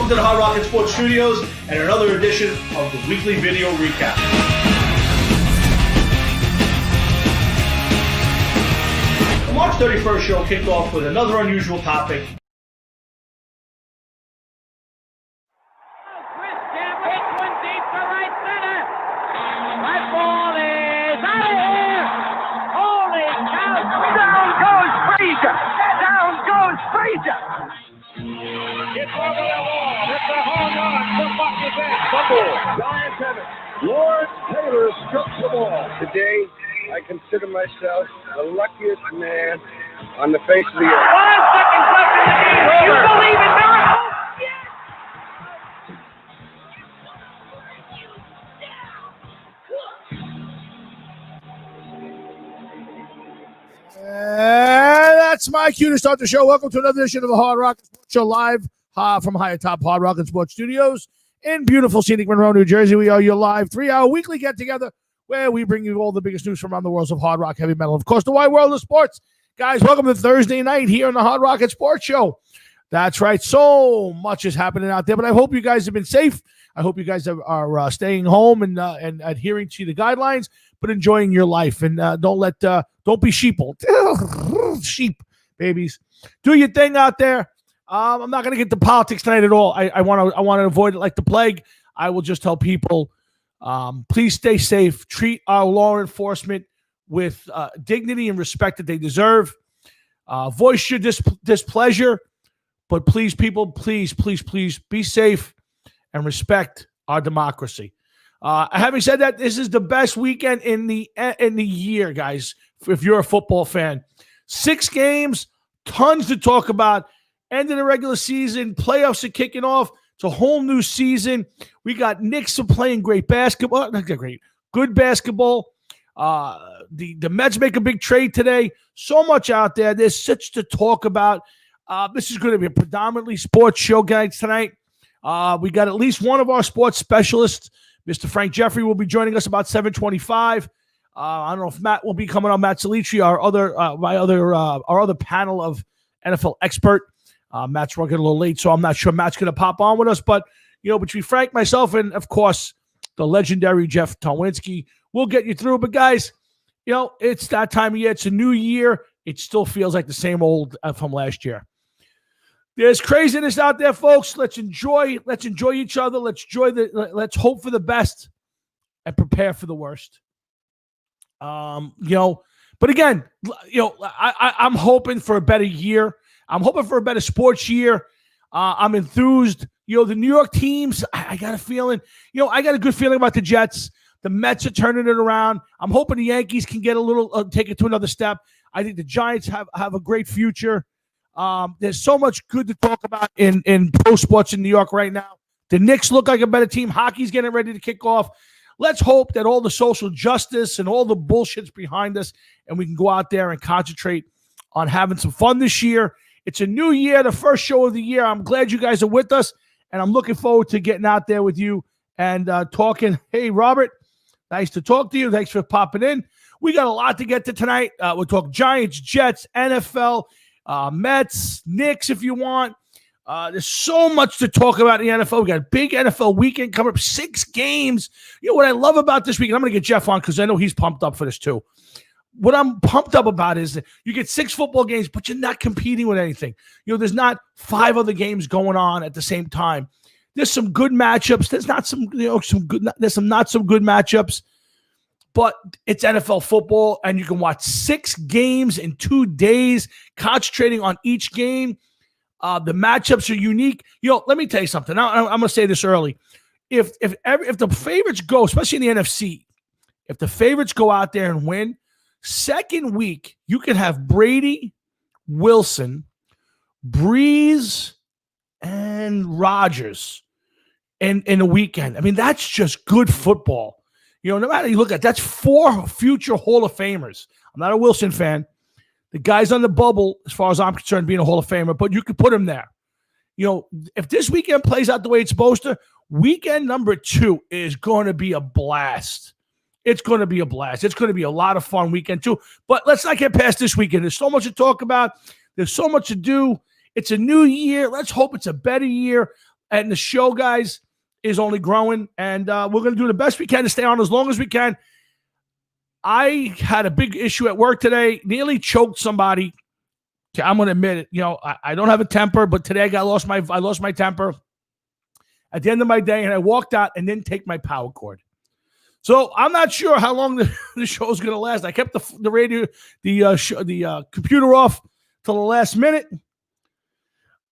welcome to the Hard Rock Sports Studios and another edition of the weekly video recap. The March 31st show kicked off with another unusual topic. Down goes Frazier. It's over the wall. It's a home run for Bucky's Edge. Fumble. Giants have it. Lawrence Taylor struck the ball. Today, I consider myself the luckiest man on the face of the earth. 5 seconds left in the game. You believe in miracles? And that's my cue to start the show. Welcome to another edition of the Hard Rock Sports Show live from high atop Hard Rock Sports Studios in beautiful scenic Monroe, New Jersey. We are your live 3-hour weekly get-together where we bring you all the biggest news from around the world of hard rock, heavy metal, of course, the wide world of sports. Guys, welcome to Thursday night here on the Hard Rock Sports Show. That's right. So much is happening out there, but I hope you guys have been safe. I hope you guys are staying home and adhering to the guidelines, but enjoying your life. And don't be sheeple. Sheep, babies. Do your thing out there. I'm not going to get to politics tonight at all. I want to avoid it like the plague. I will just tell people, please stay safe. Treat our law enforcement with dignity and respect that they deserve. Voice your displeasure, but please, people, please be safe and respect our democracy. Having said that, this is the best weekend in the year, guys. If you're a football fan, 6 games, tons to talk about. End of the regular season, playoffs are kicking off. It's a whole new season. We got Knicks playing great basketball. Not great, good basketball. The Mets make a big trade today. So much out there. There's such to talk about. This is going to be a predominantly sports show, guys, tonight. We got at least one of our sports specialists, Mr. Frank Jeffrey, will be joining us about 7:25. I don't know if Matt will be coming on. Matt Salitri, our other panel of NFL expert. Matt's running a little late, so I'm not sure Matt's going to pop on with us. But between Frank, myself, and of course the legendary Jeff Towinski, we'll get you through. But guys, it's that time of year. It's a new year. It still feels like the same old from last year. There's craziness out there, folks. Let's enjoy each other. Let's hope for the best and prepare for the worst. But again, I'm hoping for a better year. I'm hoping for a better sports year. I'm enthused. The New York teams, I got a feeling, I got a good feeling about the Jets. The Mets are turning it around. I'm hoping the Yankees can get a little, take it to another step. I think the Giants have a great future. There's so much good to talk about in pro sports in New York right now. The Knicks look like a better team. Hockey's getting ready to kick off. Let's hope that all the social justice and all the bullshit's behind us, and we can go out there and concentrate on having some fun this year. It's a new year, the first show of the year. I'm glad you guys are with us, and I'm looking forward to getting out there with you and talking. Hey, Robert, nice to talk to you. Thanks for popping in. We got a lot to get to tonight. We'll talk Giants, Jets, NFL, Mets, Knicks if you want. There's so much to talk about in the NFL. We got a big NFL weekend coming up, 6 games. What I love about this weekend, I'm going to get Jeff on because I know he's pumped up for this too. What I'm pumped up about is that you get 6 football games, but you're not competing with anything. There's not 5 other games going on at the same time. There's some good matchups. There's not some, there's some not so good matchups, but it's NFL football, and you can watch 6 games in 2 days, concentrating on each game. The matchups are unique. Let me tell you something. I'm going to say this early. If the favorites go, especially in the NFC, if the favorites go out there and win, second week, you could have Brady, Wilson, Breeze, and Rodgers in a weekend. I mean, that's just good football. No matter how you look at it, that's 4 future Hall of Famers. I'm not a Wilson fan. The guy's on the bubble, as far as I'm concerned, being a Hall of Famer, but you could put him there. If this weekend plays out the way it's supposed to, weekend number 2 is going to be a blast. It's going to be a blast. It's going to be a lot of fun weekend too. But let's not get past this weekend. There's so much to talk about. There's so much to do. It's a new year. Let's hope it's a better year. and the show, guys, is only growing, and we're going to do the best we can to stay on as long as we can. I had a big issue at work today, nearly choked somebody. I'm going to admit it. I don't have a temper, but today I lost my temper at the end of my day, and I walked out and didn't take my power cord. So I'm not sure how long the show is going to last. I kept the radio, the computer off till the last minute.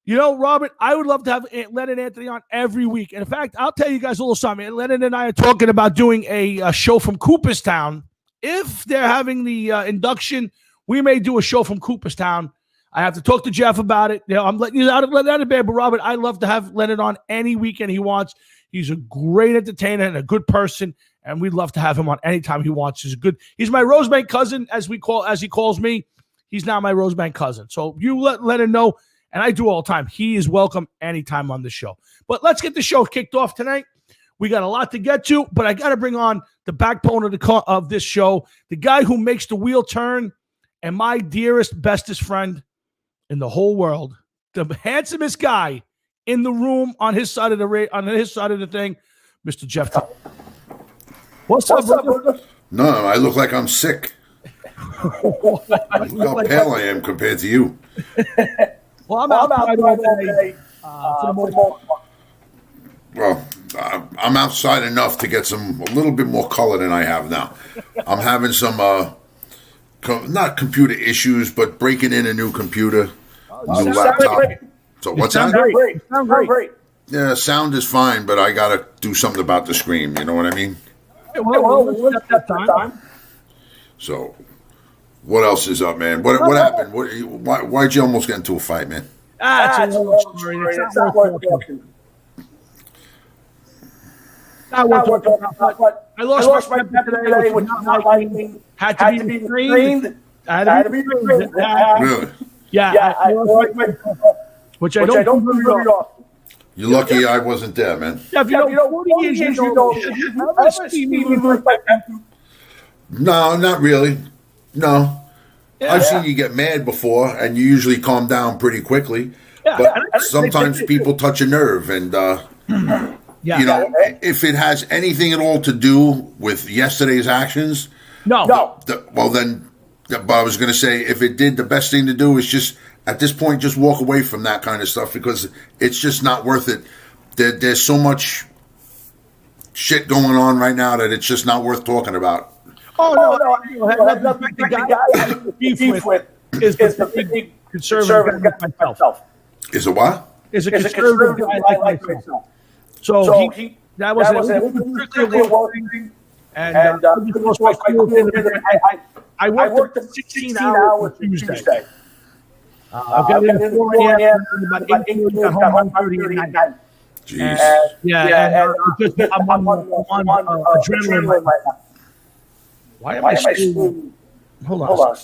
Robert, I would love to have Len and Anthony on every week. And in fact, I'll tell you guys a little something. Len and I are talking about doing a show from Cooperstown. If they're having the induction, we may do a show from Cooperstown. I have to talk to Jeff about it. I'm letting you out of bed, but Robert, I'd love to have Leonard on any weekend he wants. He's a great entertainer and a good person, and we'd love to have him on anytime he wants. He's my Rosebank cousin, as he calls me. He's now my Rosebank cousin. So you let him know, and I do all the time. He is welcome anytime on the show. But let's get the show kicked off tonight. We got a lot to get to, but I got to bring on the backbone of this show, the guy who makes the wheel turn, and my dearest, bestest friend in the whole world, the handsomest guy in the room on his side of the thing, Mr. Jeff. What's up, brother? No, I look like I'm sick. Look how pale I am compared to you. Well, I'm outside all day. Well, I'm outside enough to get a little bit more color than I have now. I'm having some, not computer issues, but breaking in a new computer, new laptop. So what's that? Sound great. Yeah, sound is fine, but I got to do something about the screen. You know what I mean? Well, let's get that time. So, what else is up, man? What happened? Why'd you almost get into a fight, man? It's a long story. It's not worth talking. I lost my temper today, which is not lightning. Had to be screened. Really? Yeah. Which I don't really off. You're lucky I wasn't there, man. Yeah, 40 years you ever see me lose my temper? No, not really. No. Yeah. I've seen you get mad before, and you usually calm down pretty quickly. Yeah. But sometimes people touch a nerve, and if it has anything at all to do with yesterday's actions, no. But I was going to say, if it did, the best thing to do is just, at this point, just walk away from that kind of stuff, because it's just not worth it. There's so much shit going on right now that it's just not worth talking about. Oh, no. The guy I have beef with is the big conservative guy like myself. Is it what? Is a conservative guy like myself. So that was strictly a work thing. And I worked 16 hours Tuesday. I've got in 4 a.m. about 8:30, got home 1:30 at night. Jeez. I'm on adrenaline right now. Why am I screaming? Hold on.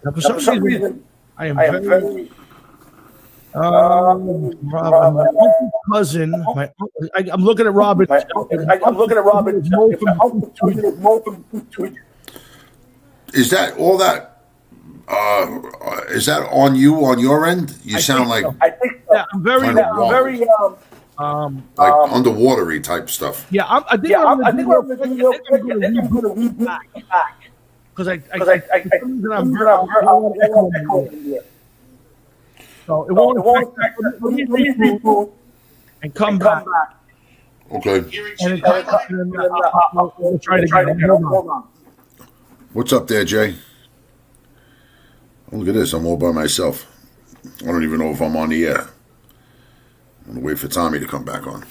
Now, for some reason, I am very... my cousin. I'm looking at Robert. Is that all that? Is that on you on your end? You sound like I think I'm very like underwatery type stuff. Yeah, I think we're going to read back because I'm very so it won't and come back. Okay. And we'll try to get it. Hold on. What's up there, Jay? Oh, look at this. I'm all by myself. I don't even know if I'm on the air. I'm going to wait for Tommy to come back on.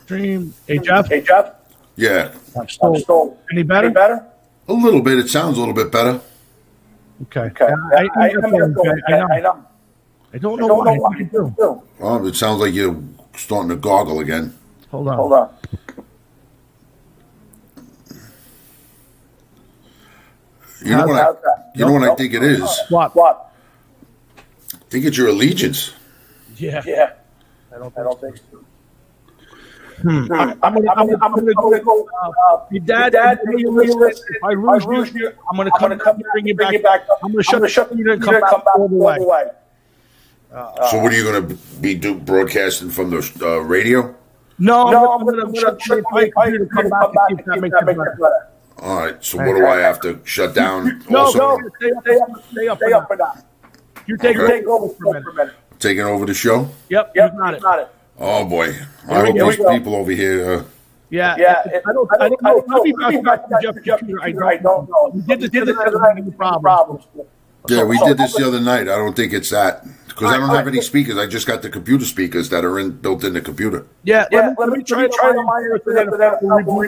Stream. Hey, Jeff? Yeah. I'm still any better? A little bit. It sounds a little bit better. Okay. I know. I don't know what I can do. Well, it sounds like you're starting to gargle again. Hold on. You know what I think it is? What? I think it's your allegiance. Yeah. I don't think so. I'm gonna go. Your dad, if I lose you, I'm gonna come and bring you back. I'm gonna shut the computer and come back all the way. So what are you going to be broadcasting from the radio? No, I'm gonna shut the computer and come back and see if that makes it better. All right. So what do I have to shut down? No, also? stay up for that. You take over for a minute. Taking over the show? Yep, you got it. Oh boy! I hope these people over here. Yeah. I don't know. I'll be back to Jeff's computer. I don't know. We did this the other night. Problems. Yeah, we did this the other night. I don't think it's that because I don't have any speakers. I just got the computer speakers that are built in the computer. Yeah. Let me try to mine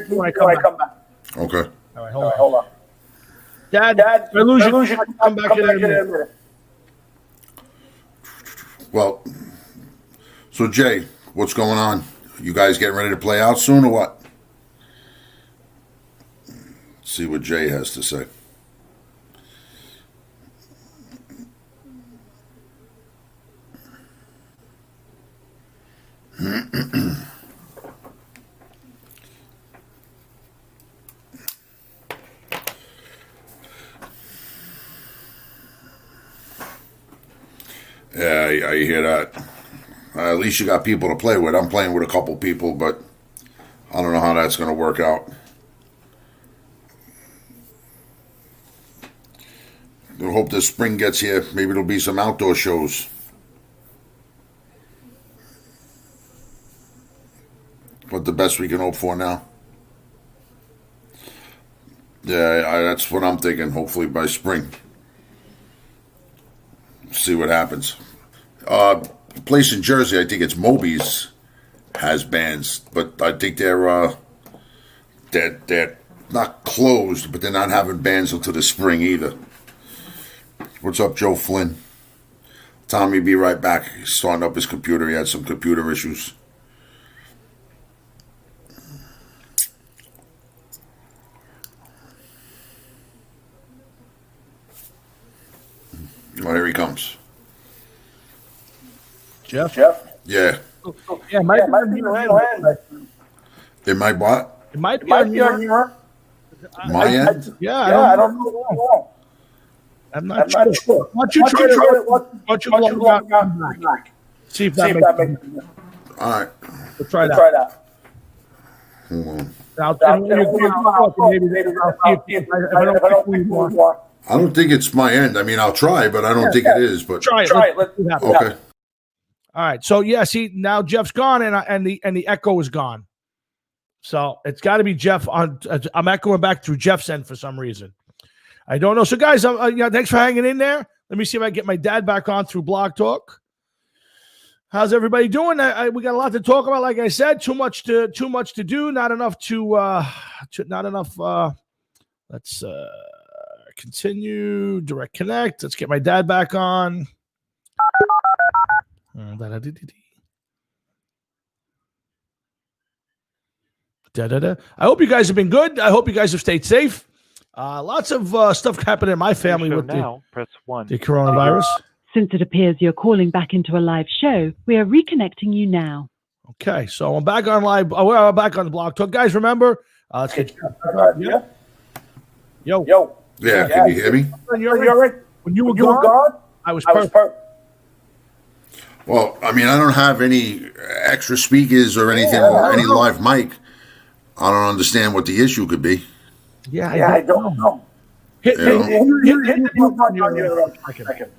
when I come back. Okay. All right, hold on. Dad, I lose you. Come back in a minute. Well, so Jay, what's going on? You guys getting ready to play out soon or what? Let's see what Jay has to say. Yeah, I hear that. At least you got people to play with. I'm playing with a couple people, but I don't know how that's going to work out. I hope this spring gets here. Maybe there'll be some outdoor shows. But the best we can hope for now. Yeah, that's what I'm thinking. Hopefully by spring. See what happens. Place in Jersey, I think it's Moby's, has bands, but I think they're not closed, but they're not having bands until the spring either. What's up, Joe Flynn? Tommy, be right back. He's starting up his computer. He had some computer issues. Oh, here he comes. Jeff? Yeah. Yeah, it might be on your end. It might what? It might be on your end. My end? Yeah, I don't know. I'm not sure. Why don't you try it? Why don't you log back? See if that makes sense. All right. We'll try that. Hold on. I don't think it's my end. I mean, I'll try, but I don't think it is. But try it. Let's see what happens. Okay. All right. So yeah, see now Jeff's gone and the echo is gone. So it's got to be Jeff on. I'm echoing back through Jeff's end for some reason. I don't know. So guys, thanks for hanging in there. Let me see if I can get my dad back on through Blog Talk. How's everybody doing? We got a lot to talk about. Like I said, too much to do. Not enough let's continue. Direct connect. Let's get my dad back on. I hope you guys have been good. I hope you guys have stayed safe. Lots of stuff happening in my family with press 1. The coronavirus. Since it appears you're calling back into a live show, we are reconnecting you now. Okay, so I'm back on live. We're back on the Blog Talk. Guys, remember, let's get Yo. Yeah, can you hear me? You're right. When you were gone, I was perfect. Well, I mean, I don't have any extra speakers or anything, or any live mic. I don't understand what the issue could be. Yeah, I don't know. Hit the button on your second.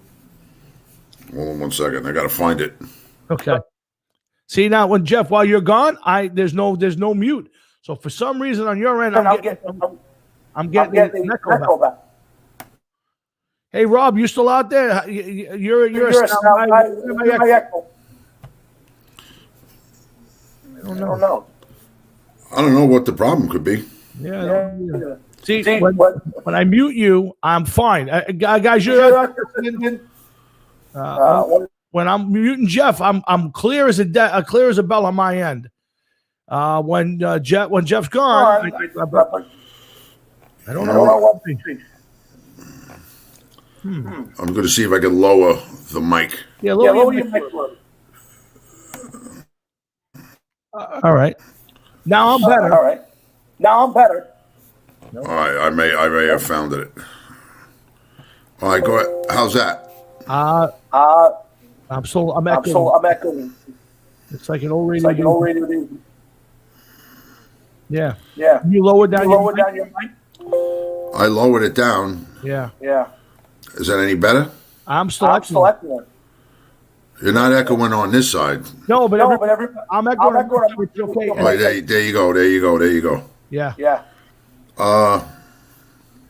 Hold on 1 second. I got to find it. Okay. See now, when Jeff, while you're gone, there's no mute. So for some reason on your end, I'm getting an echo back. Hey Rob, you still out there? You're a sound echo. I don't know. I don't know what the problem could be. Yeah. See, when I mute you, I'm fine. Guys, you're when I'm muting Jeff, I'm clear as a bell on my end. When Jeff's gone, I don't know what. I'm going to see if I can lower the mic. Yeah, lower your mic. All right. Now I'm better. All right. Now I'm better. All right, I may have found it. All right, go ahead. How's that? I'm echoing. It's like an old radio. Yeah. Yeah. You lower down your mic? I lowered it down. Yeah. Yeah. Is that any better? I'm still echoing. You're not echoing on this side. No, but I'm echoing. Okay. All right, there you go. Yeah. Yeah.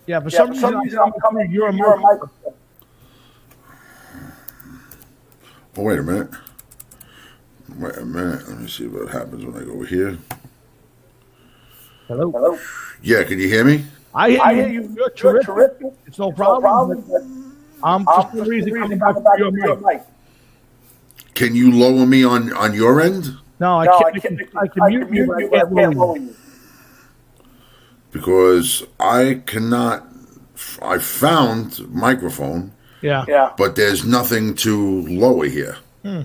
Yeah, for some reason I'm coming through your microphone. Oh, wait a minute. Let me see what happens when I go here. Hello? Yeah, can you hear me? I hear you. You're terrific. It's no problem. I'm for some reason coming back to your mic. Can you lower me on your end? No, I can't. I can mute you, but I can't lower you. Because I cannot. I found microphone. Yeah. But there's nothing to lower here. You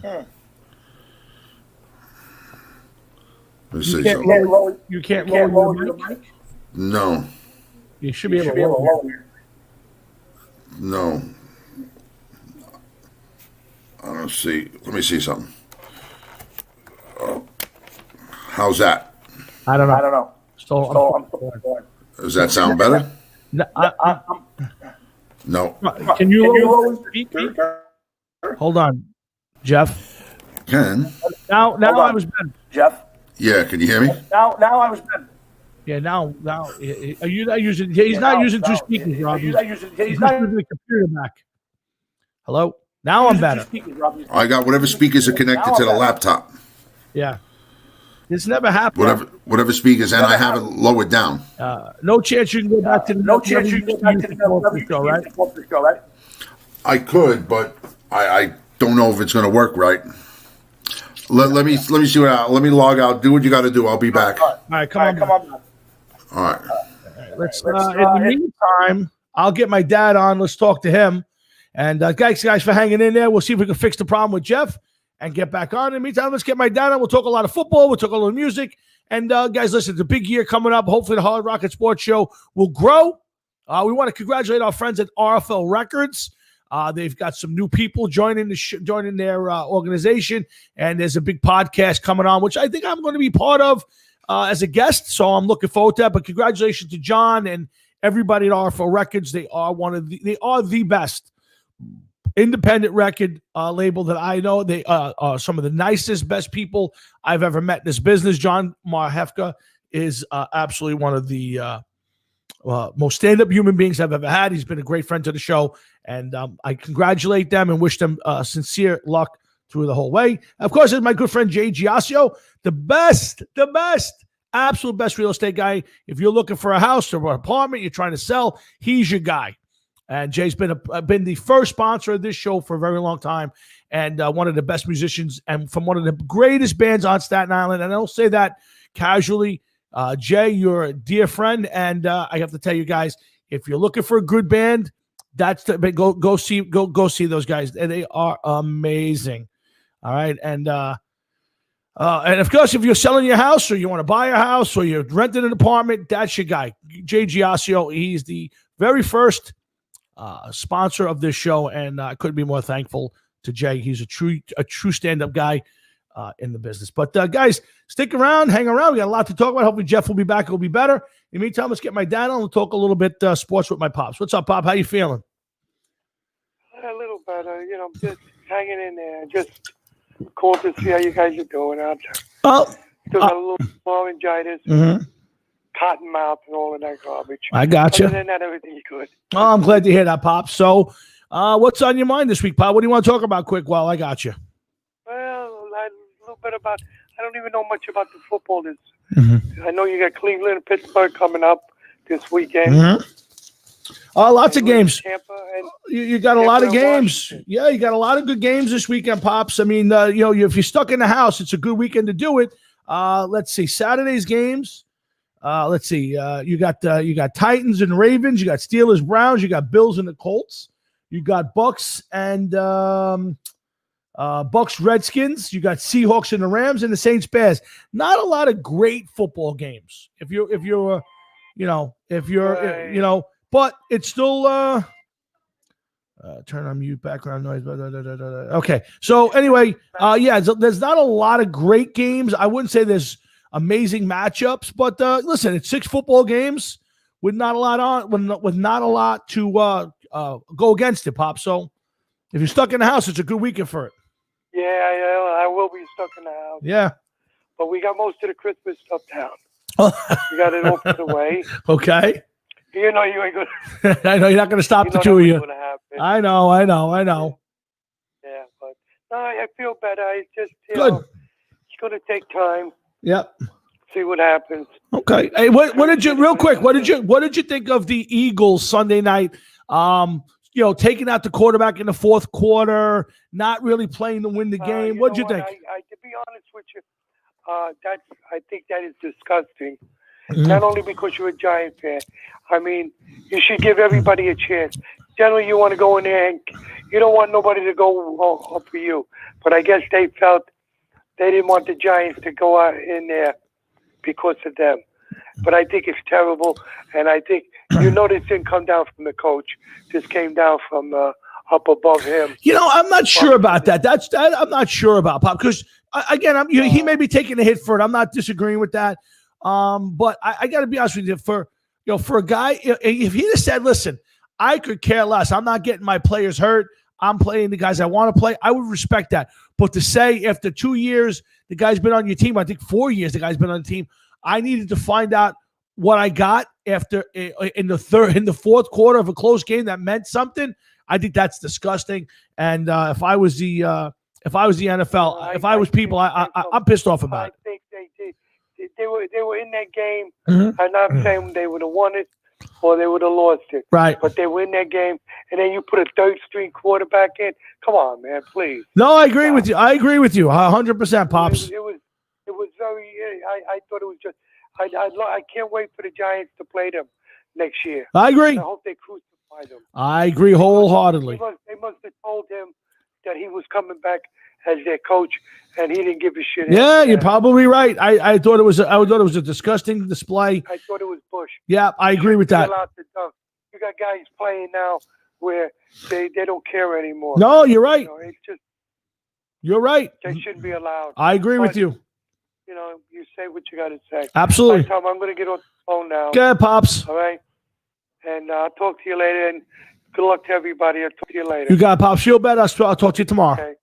can't lower your mic? No. You should be able to lower. No. I don't see. Let me see something. How's that? I don't know. Does that sound better? No. No. Can you lower the speaker? Hold on, Jeff. Can. Now I was better. Jeff? Yeah, can you hear me? Now I was better. Yeah, now. Are you not using? He's not using two speakers, Rob. He's not using the computer back. Hello. Now I'm better. I got whatever speakers are connected to the laptop. Yeah. This never happened. Whatever speakers, and I have it lowered down. No chance you can go back to the show, right? I could, but I don't know if it's going to work right. Let me see let me log out. Do what you got to do. I'll be back. All right, come on. All right. Let's. In the meantime, I'll get my dad on. Let's talk to him. And guys, for hanging in there. We'll see if we can fix the problem with Jeff and get back on. In the meantime, let's get my dad on. We'll talk a lot of football. We'll talk a little music. And guys, listen, it's a big year coming up. Hopefully, the Hard Rocket Sports Show will grow. We want to congratulate our friends at RFL Records. They've got some new people joining their organization, and there's a big podcast coming on, which I think I'm going to be part of as a guest. So I'm looking forward to that. But congratulations to John and everybody at RFL Records. They are the best independent record label that I know. They are some of the nicest, best people I've ever met in this business. John Marhefka is absolutely one of the most stand-up human beings I've ever had. He's been a great friend to the show, and I congratulate them and wish them sincere luck through the whole way. Of course, there's my good friend Jay Giasio, the best, absolute best real estate guy. If you're looking for a house or an apartment you're trying to sell, he's your guy. And Jay's been the first sponsor of this show for a very long time, and one of the best musicians and from one of the greatest bands on Staten Island. And I don't say that casually. Jay, you're a dear friend, and I have to tell you guys, if you're looking for a good band, go see those guys. They are amazing. All right, and of course, if you're selling your house or you want to buy a house or you're renting an apartment, that's your guy, Jay Giasio. He's the very first sponsor of this show, and I couldn't be more thankful to Jay. He's a true stand-up guy in the business. But guys, stick around, hang around. We got a lot to talk about. Hopefully Jeff will be back. It'll be better. In the meantime, let's get my dad on and talk a little bit sports with my pops. What's up, Pop? How you feeling? A little better. Just hanging in there. Just cool to see how you guys are doing out there. Still got a little laryngitis, cotton mouth, and all of that garbage. I got you. Other than that, everything's good. Oh, I'm glad to hear that, Pop. So what's on your mind this week, Pop? What do you want to talk about quick while I got you? Well, a little bit about, I don't even know much about the football. I know you got Cleveland and Pittsburgh coming up this weekend. Lots of games. Tampa and you got a lot of games. Yeah, you got a lot of good games this weekend, Pops. I mean, if you're stuck in the house, it's a good weekend to do it. Let's see, Saturday's games. Let's see. You got Titans and Ravens. You got Steelers, Browns. You got Bills and the Colts. You got Bucks and Bucks, Redskins. You got Seahawks and the Rams and the Saints, Bears. Not a lot of great football games. But it's still. Turn on mute, background noise. Okay. So anyway, there's not a lot of great games. I wouldn't say there's amazing matchups, but listen, it's 6 football games with not a lot on, with not a lot to go against it, Pop. So if you're stuck in the house, it's a good weekend for it. Yeah, I will be stuck in the house. Yeah. But we got most of the Christmas stuff down. We got it all put away. Okay. You know you ain't going to. I know you're not going to stop the two of you. I know. Yeah, but no, I feel better. I just, good. It's going to take time. Yep. See what happens. Okay. Hey, what did you real quick? What did you think of the Eagles Sunday night? Taking out the quarterback in the fourth quarter, not really playing to win the game. What did you think? To be honest with you, I think that is disgusting. Mm-hmm. Not only because you're a Giant fan. I mean, you should give everybody a chance. Generally, you want to go in there and you don't want nobody to go up for you. But I guess they felt they didn't want the Giants to go out in there because of them. But I think it's terrible. And I think, this didn't come down from the coach. This came down from up above him. I'm not sure about that. I'm not sure about, Pop, because, again, he may be taking a hit for it. I'm not disagreeing with that. But I got to be honest with you, for a guy, if he'd have said, listen, I could care less. I'm not getting my players hurt. I'm playing the guys I want to play. I would respect that. But to say after 2 years, the guy's been on your team, I think 4 years, the guy's been on the team. I needed to find out what I got after in the fourth quarter of a close game that meant something. I think that's disgusting. And if I was the NFL, if I was people, I'm pissed off about it. I think they did. They were in that game. Mm-hmm. I'm not saying they would have won it or they would have lost it. Right. But they were in that game, and then you put a third-string quarterback in. Come on, man, please. No, I agree with you. 100%, Pops. It was very. I thought it was just. I can't wait for the Giants to play them next year. I agree. And I hope they crucify them. I agree wholeheartedly. They must have told him that he was coming back as their coach, and he didn't give a shit. Yeah, you're probably right. I thought it was a disgusting display. I thought it was Bush. Yeah, I agree with that. You got guys playing now where they don't care anymore. No, you're right. It's just, you're right. They shouldn't be allowed. I agree with you. You say what you got to say. Absolutely. Tom, I'm going to get on the phone now. Go ahead, Pops. All right. And I'll talk to you later. And good luck to everybody. I'll talk to you later. You got it, Pops. Feel better. I'll talk to you tomorrow. Okay.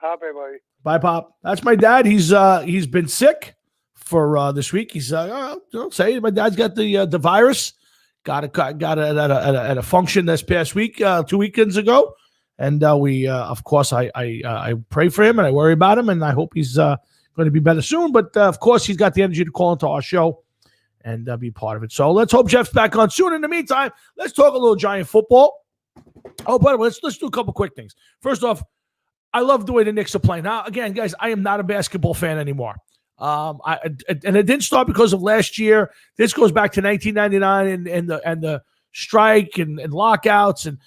Bye, buddy. Bye, Pop. That's my dad. He's been sick for this week. He's don't say it. My dad's got the virus. Got it at a function this past week, 2 weekends ago, and we of course I pray for him and I worry about him and I hope he's going to be better soon. But of course he's got the energy to call into our show and be part of it. So let's hope Jeff's back on soon. In the meantime, let's talk a little Giant football. Oh, by the way, let's do a couple quick things. First off, I love the way the Knicks are playing. Now, again, guys, I am not a basketball fan anymore. And it didn't start because of last year. This goes back to 1999 and the strike and lockouts and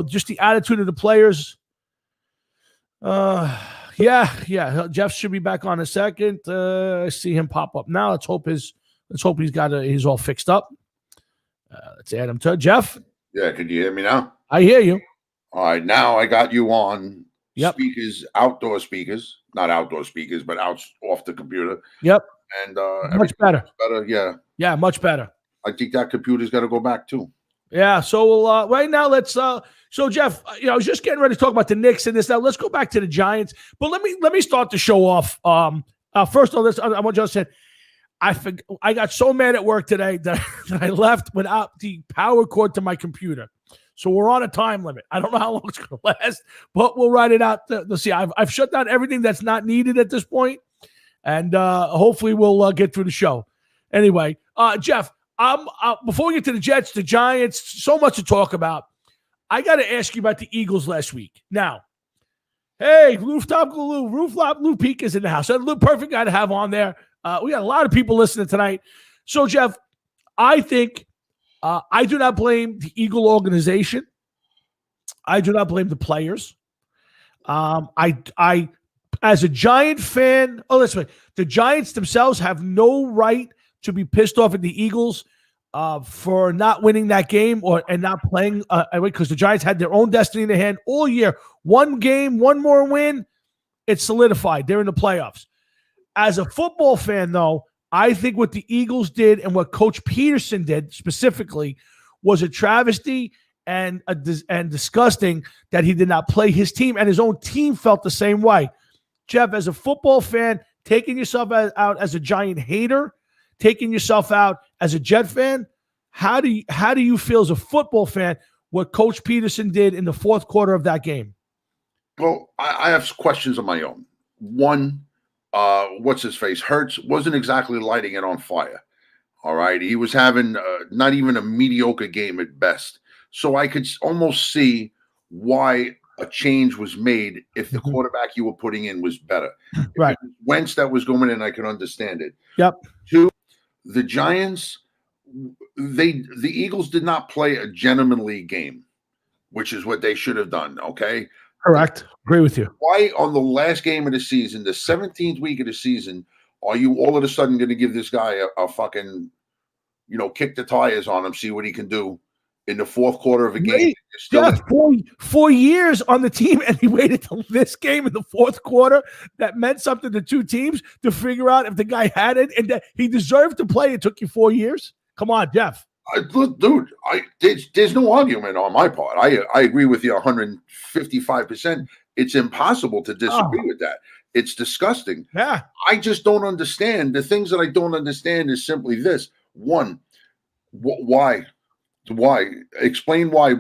just the attitude of the players. Yeah. Jeff should be back on a second. I see him pop up now. Let's hope he's all fixed up. Let's add him to Jeff. Yeah, can you hear me now? I hear you. All right, now I got you on. Yep. Speakers, outdoor speakers, not outdoor speakers, but off the computer. Yep. And much better. Yeah. Yeah, much better. I think that computer's got to go back too. Yeah. So we'll right now let's. So Jeff, I was just getting ready to talk about the Knicks and this. Now let's go back to the Giants. But let me start the show off. First of all, I want you to say, I got so mad at work today that I left without the power cord to my computer. So we're on a time limit. I don't know how long it's going to last, but we'll ride it out. To see. I've shut down everything that's not needed at this point, and hopefully we'll get through the show. Anyway, Jeff, before we get to the Jets, the Giants, so much to talk about. I got to ask you about the Eagles last week. Now, hey, Rooftop Lou Peak is in the house. That's a perfect guy to have on there. We got a lot of people listening tonight. So, Jeff, I think I do not blame the Eagle organization. I do not blame the players. I as a Giant fan, listen, the Giants themselves have no right to be pissed off at the Eagles for not winning that game and not playing because the Giants had their own destiny in their hand all year. One game, one more win, it's solidified. They're in the playoffs. As a football fan, though, I think what the Eagles did and what Coach Peterson did specifically was a travesty and disgusting that he did not play his team, and his own team felt the same way. Jeff, as a football fan, taking yourself out as a Giant hater, taking yourself out as a Jet fan, how do you feel as a football fan what Coach Peterson did in the fourth quarter of that game? Well, I have questions of my own. One, what's his face? Hurts wasn't exactly lighting it on fire. All right. He was having not even a mediocre game at best. So I could almost see why a change was made if the quarterback you were putting in was better. Right. If it was Wentz that was going in, I could understand it. Yep. Two, the Giants, the Eagles did not play a gentlemanly game, which is what they should have done. Okay. Correct. Agree with you. Why on the last game of the season, the 17th week of the season, are you all of a sudden going to give this guy a fucking, kick the tires on him, see what he can do in the fourth quarter of a game? Yeah, 4 years on the team, and he waited till this game in the fourth quarter. That meant something to two teams to figure out if the guy had it and that he deserved to play. It took you 4 years. Come on, Jeff. Look, dude, there's no argument on my part. I agree with you 155%. It's impossible to disagree with that. It's disgusting. Yeah. I just don't understand. The things that I don't understand is simply this. One, why? Why? Explain why.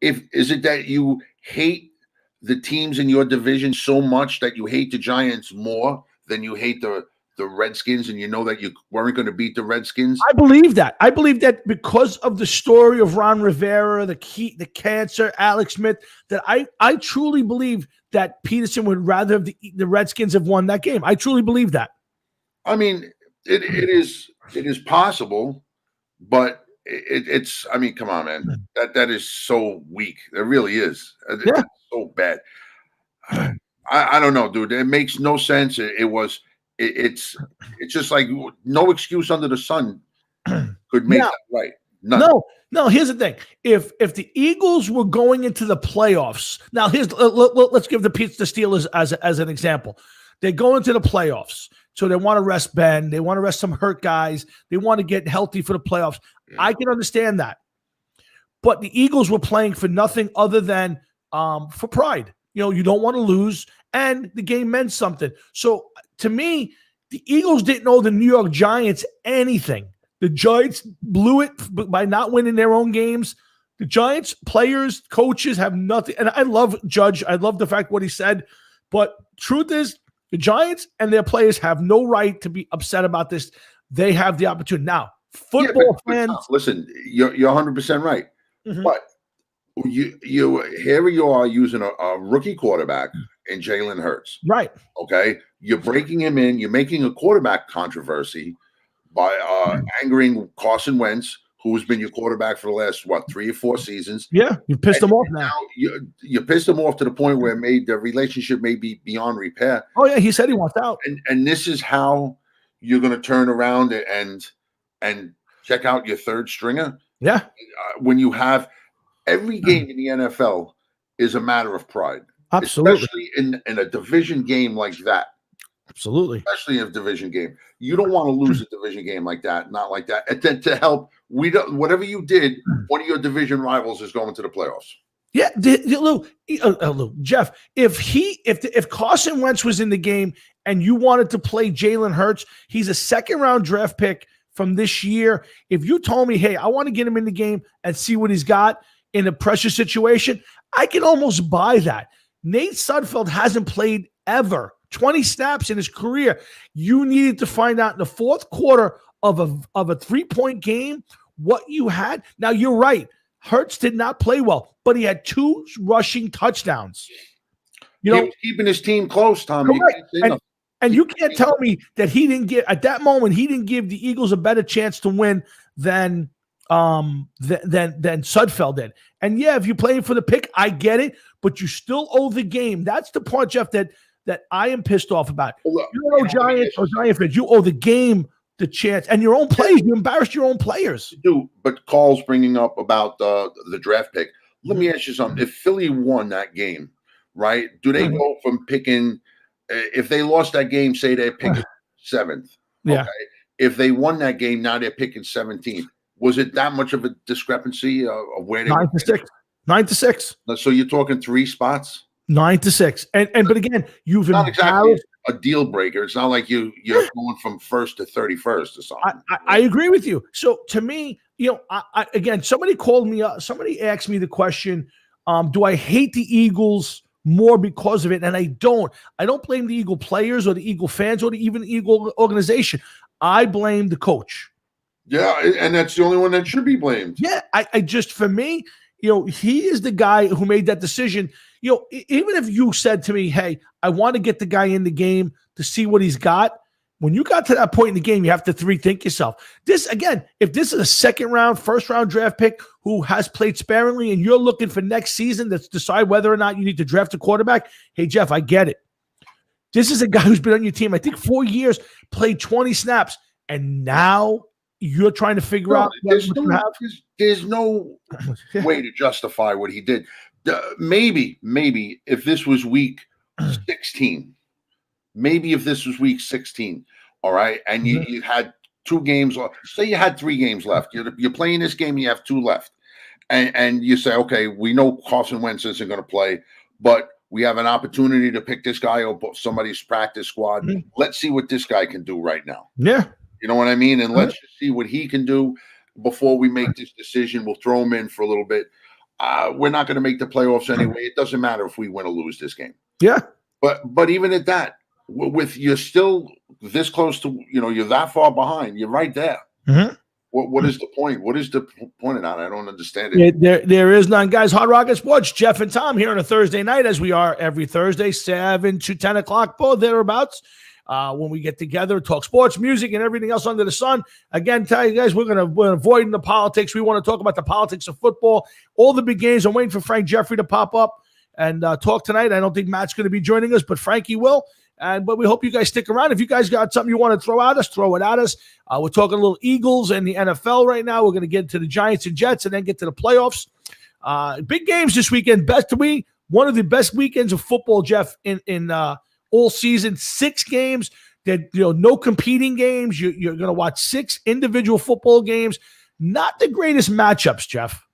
Is it that you hate the teams in your division so much that you hate the Giants more than you hate the Redskins, and you know that you weren't going to beat the Redskins? I believe that. I believe that because of the story of Ron Rivera, the cancer, Alex Smith, that I truly believe that Peterson would rather have the Redskins have won that game. I truly believe that. I mean, it is possible, but it's. I mean, come on, man. That is so weak. It really is. Yeah. It's so bad. I don't know, dude. It makes no sense. It's just like no excuse under the sun could make that right. None. No. Here's the thing: if the Eagles were going into the playoffs, now let's give the Steelers as an example. They go into the playoffs, so they want to rest Ben. They want to rest some hurt guys. They want to get healthy for the playoffs. Yeah. I can understand that, but the Eagles were playing for nothing other than for pride. You don't want to lose, and the game meant something. So to me, the Eagles didn't owe the New York Giants anything. The Giants blew it by not winning their own games. The Giants players, coaches have nothing. And I love Judge. I love the fact what he said. But truth is, the Giants and their players have no right to be upset about this. They have the opportunity. Now, football fans. Listen, you're 100% right. Mm-hmm. But here you are using a rookie quarterback in Jalen Hurts. Right. Okay. You're breaking him in. You're making a quarterback controversy by angering Carson Wentz, who's been your quarterback for the last, 3 or 4 seasons. Yeah. You pissed him off now. You pissed him off to the point where the relationship may be beyond repair. Oh, yeah. He said he wants out. And this is how you're going to turn around and check out your third stringer. Yeah. When you have every game in the NFL is a matter of pride. Absolutely. Especially in a division game like that. Absolutely. Especially in a division game. You don't want to lose a division game like that, not like that. And then to help, whatever you did, one of your division rivals is going to the playoffs. Yeah, Jeff, if Carson Wentz was in the game and you wanted to play Jalen Hurts, he's a second-round draft pick from this year. If you told me, hey, I want to get him in the game and see what he's got in a pressure situation, I can almost buy that. Nate Sudfeld hasn't played ever. 20 snaps in his career. You needed to find out in the fourth quarter of a 3-point game what you had. Now, you're right. Hurts did not play well, but he had 2 rushing touchdowns. He was keeping his team close, Tom. And you can't tell me that he didn't give – at that moment, he didn't give the Eagles a better chance to win than than Sudfeld did. And yeah, if you're playing for the pick, I get it, but you still owe the game. That's the part, Jeff, that I am pissed off about. Well, you owe Giants or Giant fans. You owe the game the chance, and your own players. You embarrassed your own players. You do, but Carl's bringing up about the draft pick. Let me ask you something. If Philly won that game, right, do they go from picking if they lost that game, say they're picking 7th. Yeah. Okay? If they won that game, now they're picking 17th. Was it that much of a discrepancy of where they 9 to 6? 9 to 6. So you're talking 3 spots? 9 to 6. And but again, you've not exactly a deal breaker. It's not like you're going from 1st to 31st or something. I agree with you. So to me, I again, somebody called me up. Somebody asked me the question, do I hate the Eagles more because of it? And I don't. I don't blame the Eagle players or the Eagle fans or even the Eagle organization. I blame the coach. Yeah, and that's the only one that should be blamed. Yeah, I just, for me, he is the guy who made that decision. Even if you said to me, hey, I want to get the guy in the game to see what he's got. When you got to that point in the game, you have to rethink yourself. This, again, if this is a second round, first round draft pick who has played sparingly and you're looking for next season to decide whether or not you need to draft a quarterback, hey, Jeff, I get it. This is a guy who's been on your team, I think 4 years, played 20 snaps, and now you're trying to figure out there's no way to justify what he did. Maybe if this was week 16, all right, and you had 2 games, or say you had 3 games left. You're playing this game, you have 2 left, and you say, okay, we know Carson Wentz isn't going to play, but we have an opportunity to pick this guy or somebody's practice squad. Let's see what this guy can do right now. Yeah. You know what I mean? And let's just see what he can do before we make this decision. We'll throw him in for a little bit. We're not going to make the playoffs anyway. It doesn't matter if we win or lose this game. Yeah. But even at that, with you're still this close to, you're that far behind. You're right there. Mm-hmm. What is the point? What is the point of that? I don't understand it. There is none, guys. Hard Rocket Sports, Jeff and Tom here on a Thursday night, as we are every Thursday, 7 to 10 o'clock, both thereabouts. When we get together, talk sports, music, and everything else under the sun. Again, tell you guys, we're avoiding the politics. We want to talk about the politics of football, all the big games. I'm waiting for Frank Jeffrey to pop up and talk tonight. I don't think Matt's going to be joining us, but Frankie will. But we hope you guys stick around. If you guys got something you want to throw at us, throw it at us. We're talking a little Eagles and the NFL right now. We're going to get to the Giants and Jets and then get to the playoffs. Big games this weekend. One of the best weekends of football, Jeff, in all season. 6 games. That no competing games. You're going to watch 6 individual football games. Not the greatest matchups, Jeff.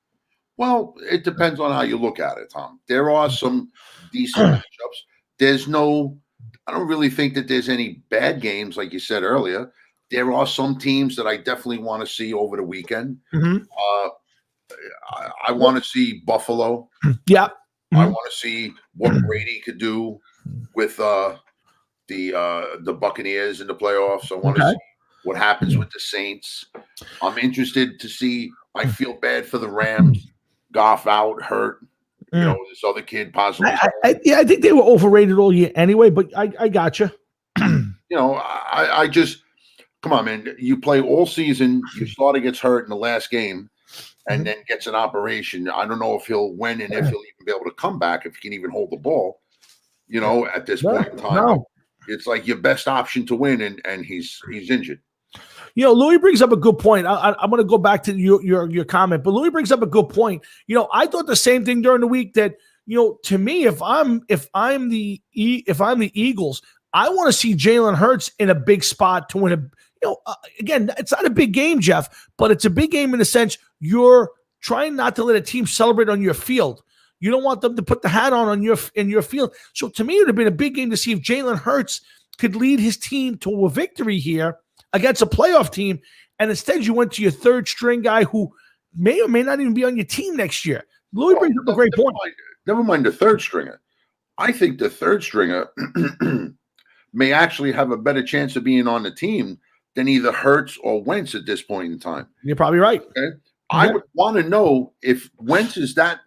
Well, it depends on how you look at it, Tom. There are some decent matchups. I don't really think that there's any bad games, like you said earlier. There are some teams that I definitely want to see over the weekend. Mm-hmm. I want to see Buffalo. Yeah. Mm-hmm. I want to see what Brady could do with the Buccaneers in the playoffs. I want to see what happens with the Saints. I'm interested to see. I feel bad for the Rams. Goff out, hurt. This other kid possibly. I think they were overrated all year anyway, but I got you. I just come on, man. You play all season. Your starter gets hurt in the last game and then gets an operation. I don't know if he'll win and if he'll even be able to come back, if he can even hold the ball, at this point in time. No. It's like your best option to win, and he's injured. Louis brings up a good point. I'm going to go back to your comment, but Louis brings up a good point. I thought the same thing during the week that, to me, if I'm the Eagles, I want to see Jalen Hurts in a big spot to win again, it's not a big game, Jeff, but it's a big game in the sense you're trying not to let a team celebrate on your field. You don't want them to put the hat on in your field. So to me, it would have been a big game to see if Jalen Hurts could lead his team to a victory here against a playoff team, and instead you went to your 3rd string guy who may or may not even be on your team next year. Louis brings up a great point. Never mind the 3rd stringer. I think the 3rd stringer may actually have a better chance of being on the team than either Hurts or Wentz at this point in time. You're probably right. Okay? I would want to know if Wentz is that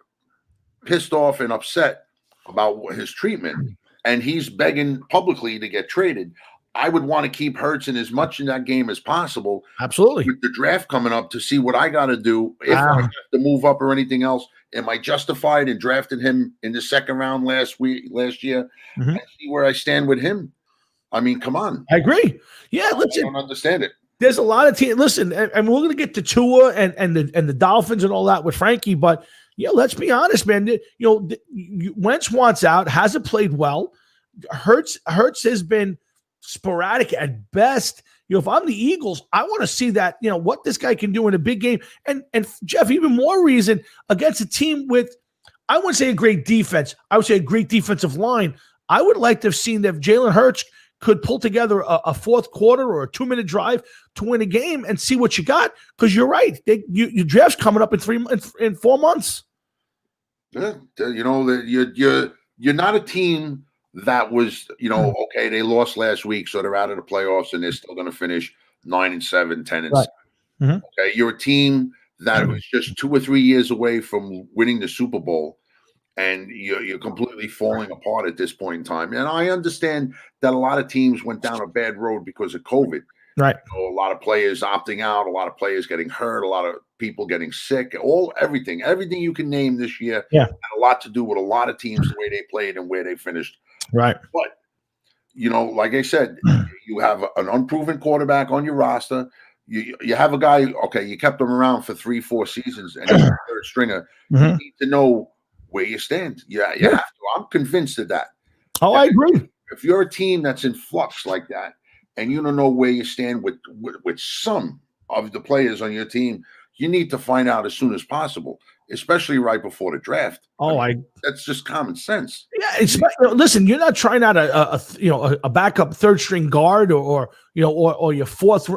pissed off and upset about his treatment, and he's begging publicly to get traded. I would want to keep Hurts in as much in that game as possible. Absolutely. With the draft coming up to see what I got to do. If I have to move up or anything else, am I justified in drafting him in the second round last year? And see where I stand with him. I mean, come on. I agree. Yeah, listen. I don't understand it. There's a lot of teams. Listen, and we're going to get to Tua and the Dolphins and all that with Frankie, but let's be honest, man. Wentz wants out, hasn't played well. Hurts has been sporadic at best. If I'm the Eagles, I want to see that, what this guy can do in a big game. And Jeff, even more reason against a team with, I wouldn't say a great defense. I would say a great defensive line. I would like to have seen that if Jalen Hurts could pull together a fourth quarter or a 2-minute drive to win a game and see what you got. Because you're right. Your draft's coming up in 4 months. Yeah, you're not a team that was, okay, they lost last week, so they're out of the playoffs and they're still going to finish 9-7, 10-7. Right. Okay, you're a team that was just 2 or 3 years away from winning the Super Bowl, and you're completely falling apart at this point in time. And I understand that a lot of teams went down a bad road because of COVID. Right. A lot of players opting out, a lot of players getting hurt, a lot of people getting sick, everything you can name this year had a lot to do with a lot of teams, the way they played and where they finished. Right. But, like I said, you have an unproven quarterback on your roster. You have a guy, okay, you kept him around for 3-4 seasons and he's a third stringer. You need to know where you stand. You have to. I'm convinced of that. Oh, I agree. If you're a team that's in flux like that and you don't know where you stand with some of the players on your team, you need to find out as soon as possible, especially right before the draft. That's just common sense. Yeah, listen, you're not trying out a backup third string guard or your fourth,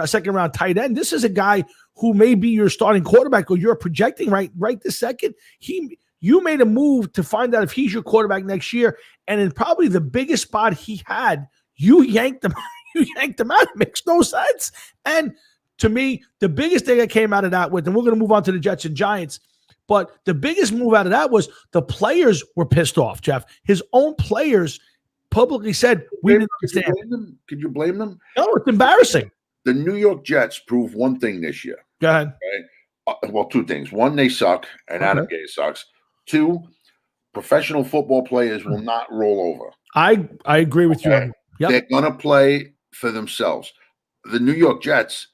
second round tight end. This is a guy who may be your starting quarterback or you're projecting right this second. You made a move to find out if he's your quarterback next year, and in probably the biggest spot he had, you yanked him. You yanked him out. It makes no sense. And to me, the biggest thing that came out of that and we're going to move on to the Jets and Giants, but the biggest move out of that was the players were pissed off, Jeff. His own players publicly said, we didn't understand. Could you blame them? No, it's embarrassing. The New York Jets proved one thing this year. Go ahead. Okay? Well, two things. One, they suck, and Adam Gase sucks. Two, professional football players will not roll over. I agree with you. Yep. They're going to play for themselves. The New York Jets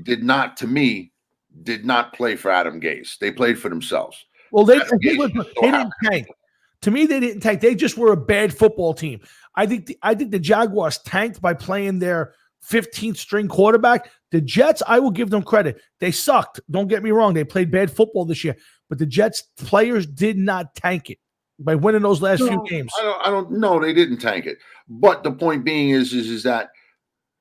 did not play for Adam Gase. They played for themselves. Well, they didn't tank. To me, they didn't tank. They just were a bad football team. I think the Jaguars tanked by playing their 15th string quarterback. The Jets, I will give them credit. They sucked. Don't get me wrong. They played bad football this year. But the Jets players did not tank it by winning those last few games. I don't know. They didn't tank it. But the point being is that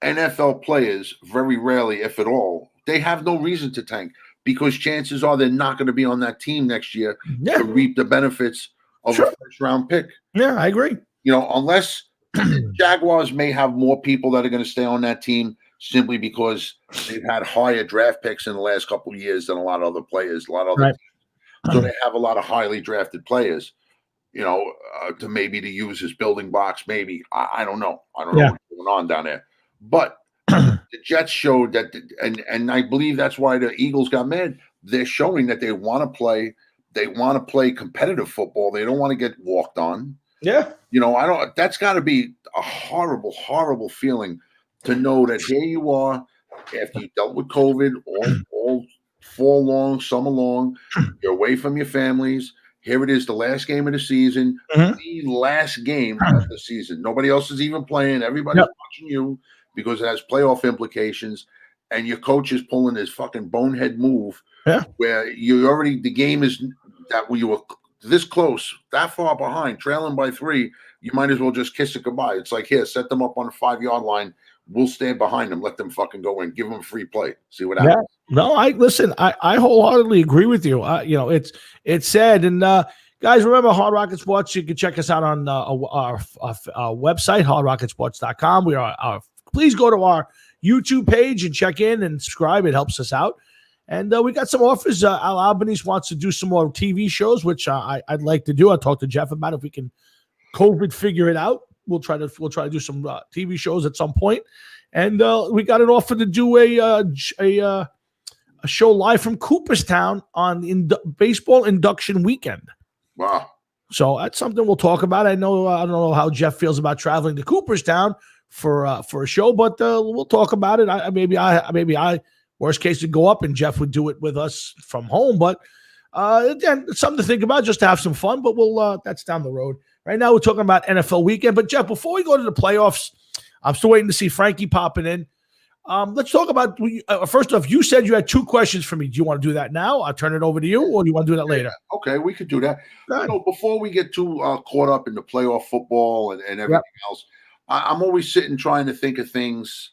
NFL players very rarely, if at all, they have no reason to tank because chances are they're not going to be on that team next year to reap the benefits of a first-round pick. Yeah, I agree. Unless Jaguars may have more people that are going to stay on that team simply because they've had higher draft picks in the last couple of years than a lot of other players, a lot of other teams. So they have a lot of highly drafted players, to use as building blocks. Maybe I don't know. I don't know what's going on down there. But the Jets showed that, and I believe that's why the Eagles got mad. They're showing that they want to play. They want to play competitive football. They don't want to get walked on. Yeah. That's got to be a horrible, horrible feeling to know that here you are after you dealt with COVID all fall long, summer long. You're away from your families. Here it is, the last game of the season, the last game of the season. Nobody else is even playing. Everybody's watching you because it has playoff implications. And your coach is pulling this fucking bonehead move where the game is that you were this close, that far behind, trailing by 3. You might as well just kiss it goodbye. It's like, here, set them up on the 5-yard line. We'll stand behind them. Let them fucking go in. Give them free play. See what happens. No, I wholeheartedly agree with you. It's sad. And guys, remember Hard Rocket Sports. You can check us out on our website, hardrocketsports.com. Please go to our YouTube page and check in and subscribe. It helps us out. And we got some offers. Al Albanese wants to do some more TV shows, which I'd like to do. I'll talk to Jeff about if we can COVID figure it out. we'll try to do some TV shows at some point. And we got an offer to do a show live from Cooperstown on baseball induction weekend. Wow. So that's something we'll talk about. I don't know how Jeff feels about traveling to Cooperstown for a show, but we'll talk about it. Maybe I worst case would go up and Jeff would do it with us from home. But again, it's something to think about, just to have some fun. But that's down the road. Right now, we're talking about NFL weekend. But Jeff, before we go to the playoffs, I'm still waiting to see Frankie popping in. Let's talk about, first off, you said you had 2 questions for me. Do you want to do that now? I'll turn it over to you, or do you want to do that later? Okay, we could do that. Before we get too caught up in the playoff football and everything else, I'm always sitting trying to think of things,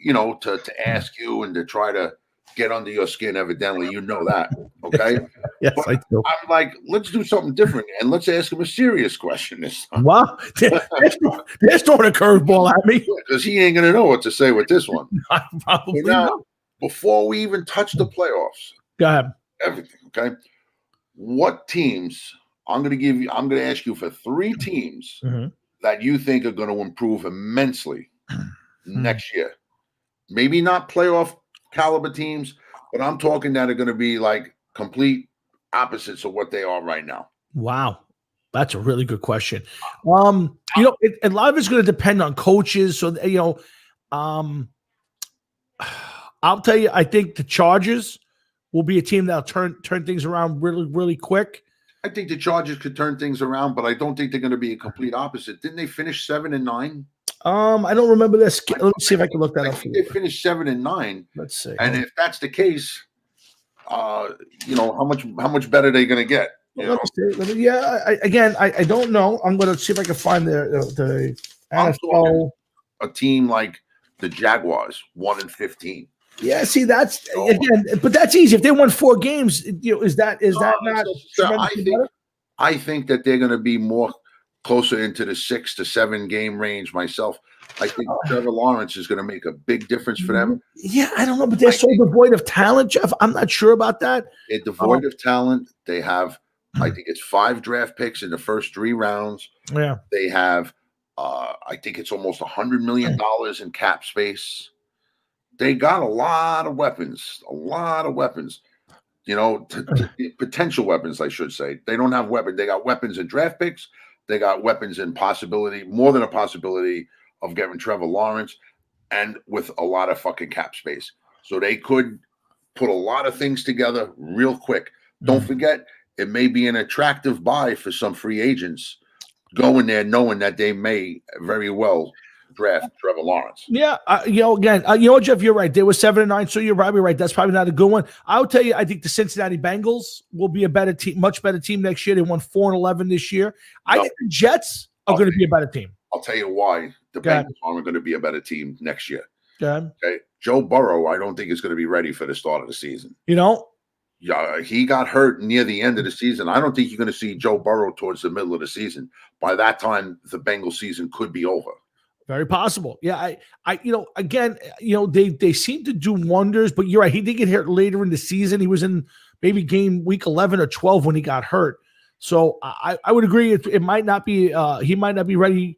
to ask you and to try to get under your skin. Evidently, you know that. Okay. Yes, but I do. I'm like, let's do something different and let's ask him a serious question this time. Wow, they're throwing a curveball at me because he ain't gonna know what to say with this one. Probably now, not. Before we even touch the playoffs, go ahead. Everything. Okay. What teams? I'm gonna ask you for 3 teams that you think are going to improve immensely next year. Maybe not playoff caliber teams, but I'm talking that are going to be like complete opposites of what they are right now. Wow. That's a really good question. A lot of it's going to depend on coaches. So, I'll tell you, I think the Chargers will be a team that'll turn things around really, really quick. I think the Chargers could turn things around, but I don't think they're going to be a complete opposite. Didn't they finish 7-9? I don't remember this. Let me see if I can look that up. I think they finished 7-9. Let's see. And if that's the case, how much better are they going to get? I don't know. I'm going to see if I can find the NFL. A team like the Jaguars, 1-15. Yeah, see, that's again, but that's easy. If they won 4 games, is that not? I think that they're going to be more closer into the 6 to 7 game range. Myself, I think Trevor Lawrence is going to make a big difference for them. Yeah, I don't know, but they're so devoid of talent, Jeff. I'm not sure about that. They're devoid of talent. They have, I think it's 5 draft picks in the first 3 rounds. Yeah, they have, I think it's almost $100 million in cap space. They got a lot of weapons, potential weapons, I should say. They don't have weapons. They got weapons in draft picks. They got weapons in more than a possibility of getting Trevor Lawrence, and with a lot of fucking cap space. So they could put a lot of things together real quick. Don't forget, it may be an attractive buy for some free agents going there knowing that they may very well draft Trevor Lawrence. Yeah, Jeff, you're right. They were 7-9, so you're probably right. That's probably not a good one. I'll tell you, I think the Cincinnati Bengals will be a better team, much better team next year. They won 4-11 this year. I think the Jets are going to be a better team. I'll tell you why the Bengals aren't going to be a better team next year. Okay, Joe Burrow, I don't think is going to be ready for the start of the season. Yeah, he got hurt near the end of the season. I don't think you're going to see Joe Burrow towards the middle of the season. By that time, the Bengals season could be over. Very possible. Yeah, they seem to do wonders, but you're right. He did get hurt later in the season. He was in maybe week 11 or 12 when he got hurt. So I would agree. It might not be. He might not be ready.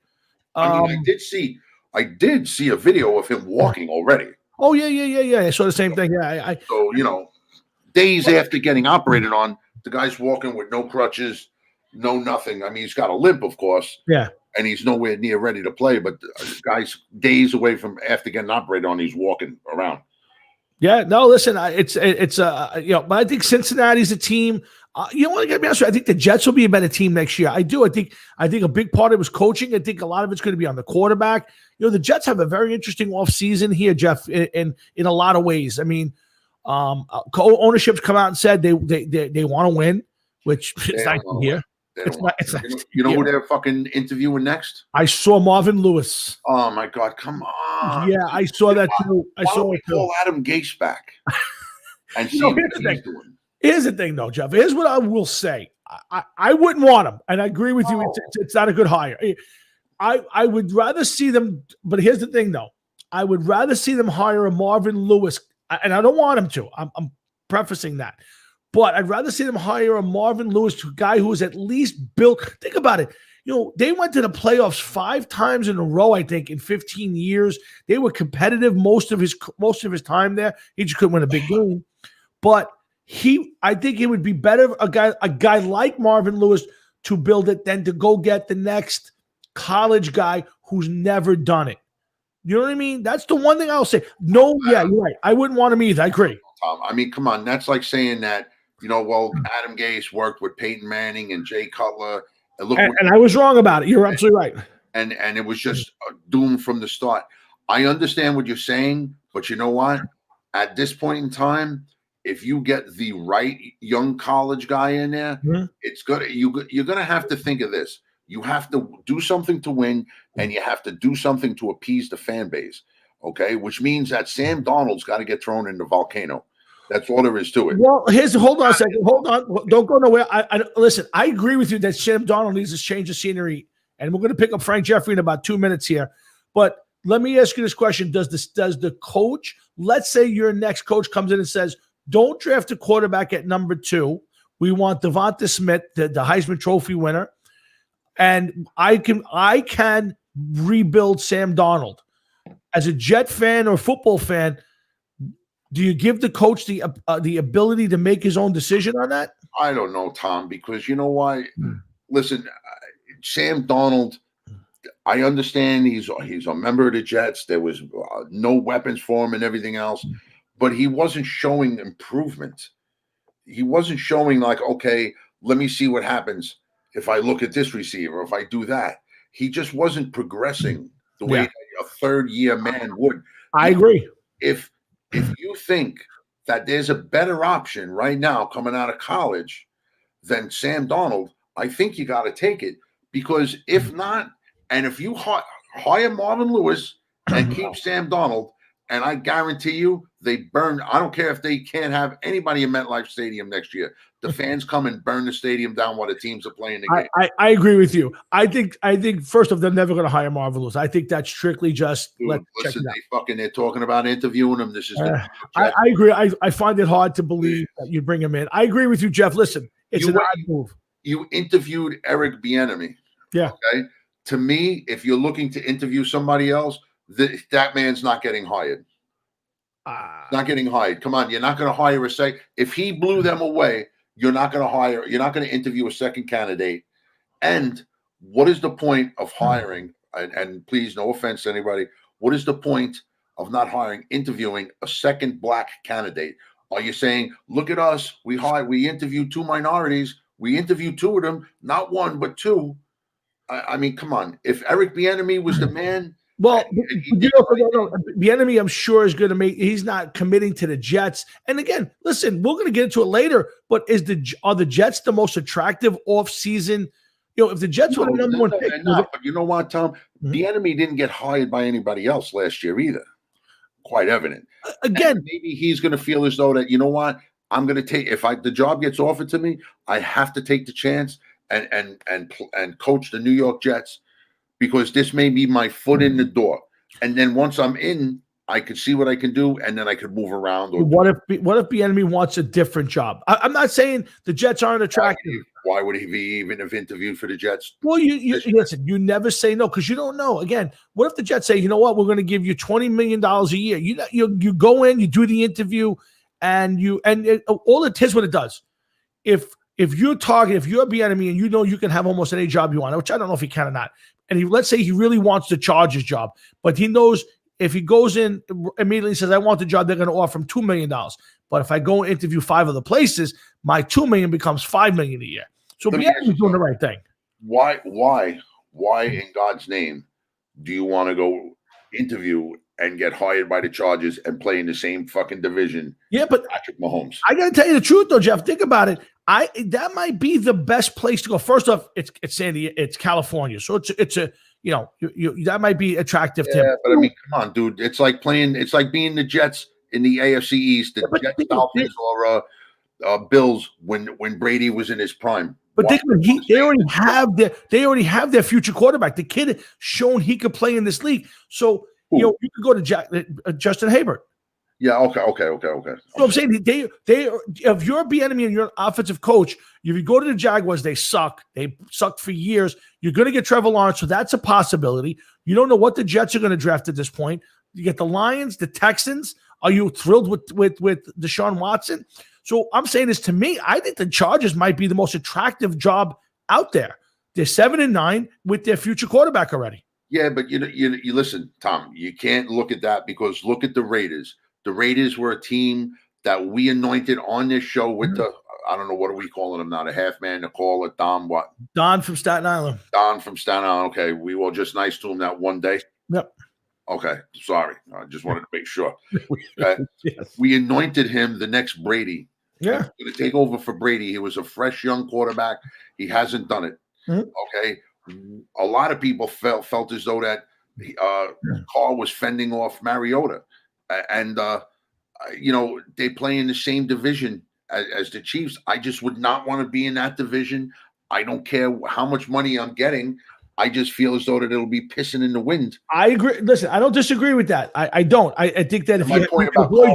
I did see a video of him walking already. Oh yeah. I saw the same thing. Yeah. Days after getting operated on, the guy's walking with no crutches, no nothing. I mean, he's got a limp, of course. Yeah. And he's nowhere near ready to play, but the guy's days away from after getting operated on, he's walking around. Yeah, no, listen, but I think Cincinnati's a team. You know what? I got to be honest with you, I think the Jets will be a better team next year. I do. I think a big part of it was coaching. I think a lot of it's going to be on the quarterback. The Jets have a very interesting offseason here, Jeff, in a lot of ways. I mean, ownership's come out and said they want to win, which is nice to hear. You know who they're fucking interviewing next? I saw Marvin Lewis. Oh my God, come on! Yeah, I saw that too. Call Adam Gase back and see what he's doing. Here's the thing, though, Jeff. Here's what I will say. I wouldn't want him, and I agree with you. It's not a good hire. I would rather see them. But here's the thing, though. I would rather see them hire a Marvin Lewis, and I don't want him to. I'm prefacing that. But I'd rather see them hire a Marvin Lewis guy who is at least built. Think about it. They went to the playoffs 5 times in a row, I think, in 15 years. They were competitive most of his time there. He just couldn't win a big game. But I think it would be better a guy like Marvin Lewis to build it than to go get the next college guy who's never done it. You know what I mean? That's the one thing I'll say. No, yeah, you're right. I wouldn't want him either. I agree. Tom, I mean, come on. That's like saying that, Adam Gase worked with Peyton Manning and Jay Cutler. And I was wrong about it. You're absolutely right. And it was just doomed from the start. I understand what you're saying, but you know what? At this point in time, if you get the right young college guy in there, it's good. You're gonna have to think of this. You have to do something to win, and you have to do something to appease the fan base. Okay, which means that Sam Darnold's got to get thrown in the volcano. That's all there is to it. Well, hold on a second. Hold on. Don't go nowhere. Listen, I agree with you that Sam Darnold needs to change the scenery, and we're going to pick up Frank Jeffrey in about 2 minutes here. But let me ask you this question: Does the coach? Let's say your next coach comes in and says, "Don't draft a quarterback at number 2. We want Devonta Smith, the Heisman Trophy winner, and I can rebuild Sam Darnold." As a Jet fan or football fan, do you give the coach the ability to make his own decision on that? I don't know, Tom, because you know why? Listen, Sam Darnold, I understand he's a member of the Jets. There was no weapons for him and everything else, but he wasn't showing improvement. He wasn't showing like, okay, let me see what happens if I look at this receiver, if I do that. He just wasn't progressing the way a third-year man would. I agree. If you think that there's a better option right now coming out of college than Sam Darnold, I think you got to take it. Because if not, and if you hire Marvin Lewis and keep Sam Darnold, and I guarantee you they burn. I don't care if they can't have anybody in MetLife Stadium next year. The fans come and burn the stadium down while the teams are playing the game. I agree with you. I think first of all, they're never going to hire Marvin Lewis. I think that's strictly just they're talking about interviewing him. This is I agree. I find it hard to believe that you bring him in. I agree with you, Jeff. Listen, it's an odd move. You interviewed Eric Bieniemy. Yeah. Okay. To me, if you're looking to interview somebody else, that man's not getting hired. Not getting hired. Come on, you're not going to hire if he blew them away, you're not going to interview a second candidate. And what is the point of hiring? And please, no offense to anybody, what is the point of not interviewing a second black candidate? Are you saying, look at us, we interviewed 2 minorities, we interviewed 2 of them, not 1, but 2. I mean, come on. If Eric Bieniemy was the man, well, Bieniemy, I'm sure, is going to he's not committing to the Jets. And again, listen, we're going to get into it later, but are the Jets the most attractive offseason? If the Jets were the number 1 pick. But you know what, Tom? Bieniemy didn't get hired by anybody else last year either. Quite evident. Again, and maybe he's going to feel as though that, you know what, I'm going to take, if the job gets offered to me, I have to take the chance and coach the New York Jets, because this may be my foot in the door. And then once I'm in, I could see what I can do, and then I could move around. What if Bieniemy wants a different job? I'm not saying the Jets aren't attractive. Why would he even have interviewed for the Jets? Well, you listen. You never say no, because you don't know. Again, what if the Jets say, you know what, we're going to give you $20 million a year? You go in, you do the interview, and here's what it does. If you're Bieniemy and you can have almost any job you want, which I don't know if he can or not, and let's say he really wants the Chargers job, but he knows if he goes in immediately says, I want the job, they're going to offer him $2 million. But if I go and interview 5 other places, my $2 million becomes $5 million a year. So Bieniemy's doing the right thing. Why in God's name do you want to go interview and get hired by the Chargers and play in the same fucking division? Yeah, but Patrick Mahomes. I got to tell you the truth, though, Jeff. Think about it. That might be the best place to go. First off, it's San Diego, it's California, so it's a that might be attractive to him. Yeah, but I mean, come on, dude. It's like being the Jets in the AFC East, the Jets, Dolphins, or Bills when Brady was in his prime. But they already have their future quarterback. The kid shown he could play in this league. So you could go to Justin Herbert. Yeah. Okay. So I'm saying they if you're Bieniemy and you're an offensive coach, if you go to the Jaguars, they suck. They sucked for years. You're going to get Trevor Lawrence, so that's a possibility. You don't know what the Jets are going to draft at this point. You get the Lions, the Texans. Are you thrilled with Deshaun Watson? So I'm saying this to me. I think the Chargers might be the most attractive job out there. They're 7-9 with their future quarterback already. Yeah, but you listen, Tom. You can't look at that because look at the Raiders. The Raiders were a team that we anointed on this show with the, I don't know, what are we calling them now? The half man, the caller, Don what? Don from Staten Island. Don from Staten Island. Okay, we were just nice to him that one day. Yep. Okay, sorry. I just wanted to make sure. Yes. We anointed him the next Brady. Yeah. Going to take over for Brady. He was a fresh young quarterback. He hasn't done it. Okay. A lot of people felt as though that Carr was fending off Mariota. And, they play in the same division as the Chiefs. I just would not want to be in that division. I don't care how much money I'm getting. I just feel as though that it'll be pissing in the wind. I agree. Listen, I don't disagree with that. I don't. I think that if my point about Carr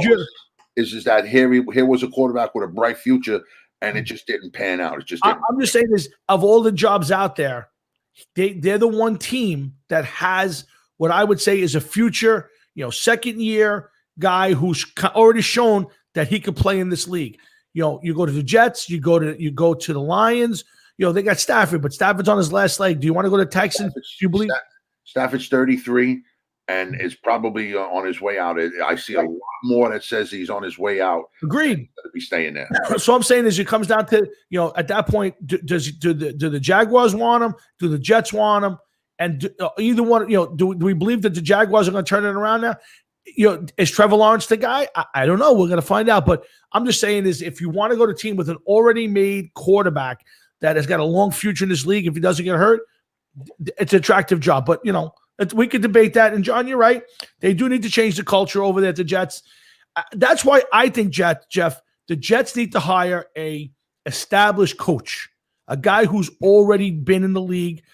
is that here was a quarterback with a bright future, and it just didn't pan out. It just didn't. I'm just saying this, of all the jobs out there, they're the one team that has what I would say is a future, second year guy who's already shown that he could play in this league. You go to the Jets, you go to the Lions. They got Stafford, but Stafford's on his last leg. Do you want to go to Texans? Do you believe Stafford's 33 and is probably on his way out? I see a lot more that says he's on his way out. Agreed. He's going to be staying there. So I'm saying is it comes down to, at that point, do the Jaguars want him? Do the Jets want him? And either one, do we believe that the Jaguars are going to turn it around now? Is Trevor Lawrence the guy? I don't know. We're going to find out. But I'm just saying is if you want to go to a team with an already made quarterback that has got a long future in this league, if he doesn't get hurt, it's an attractive job. But, we could debate that. And, John, you're right. They do need to change the culture over there at the Jets. That's why I think, Jeff, the Jets need to hire a established coach, a guy who's already been in the league,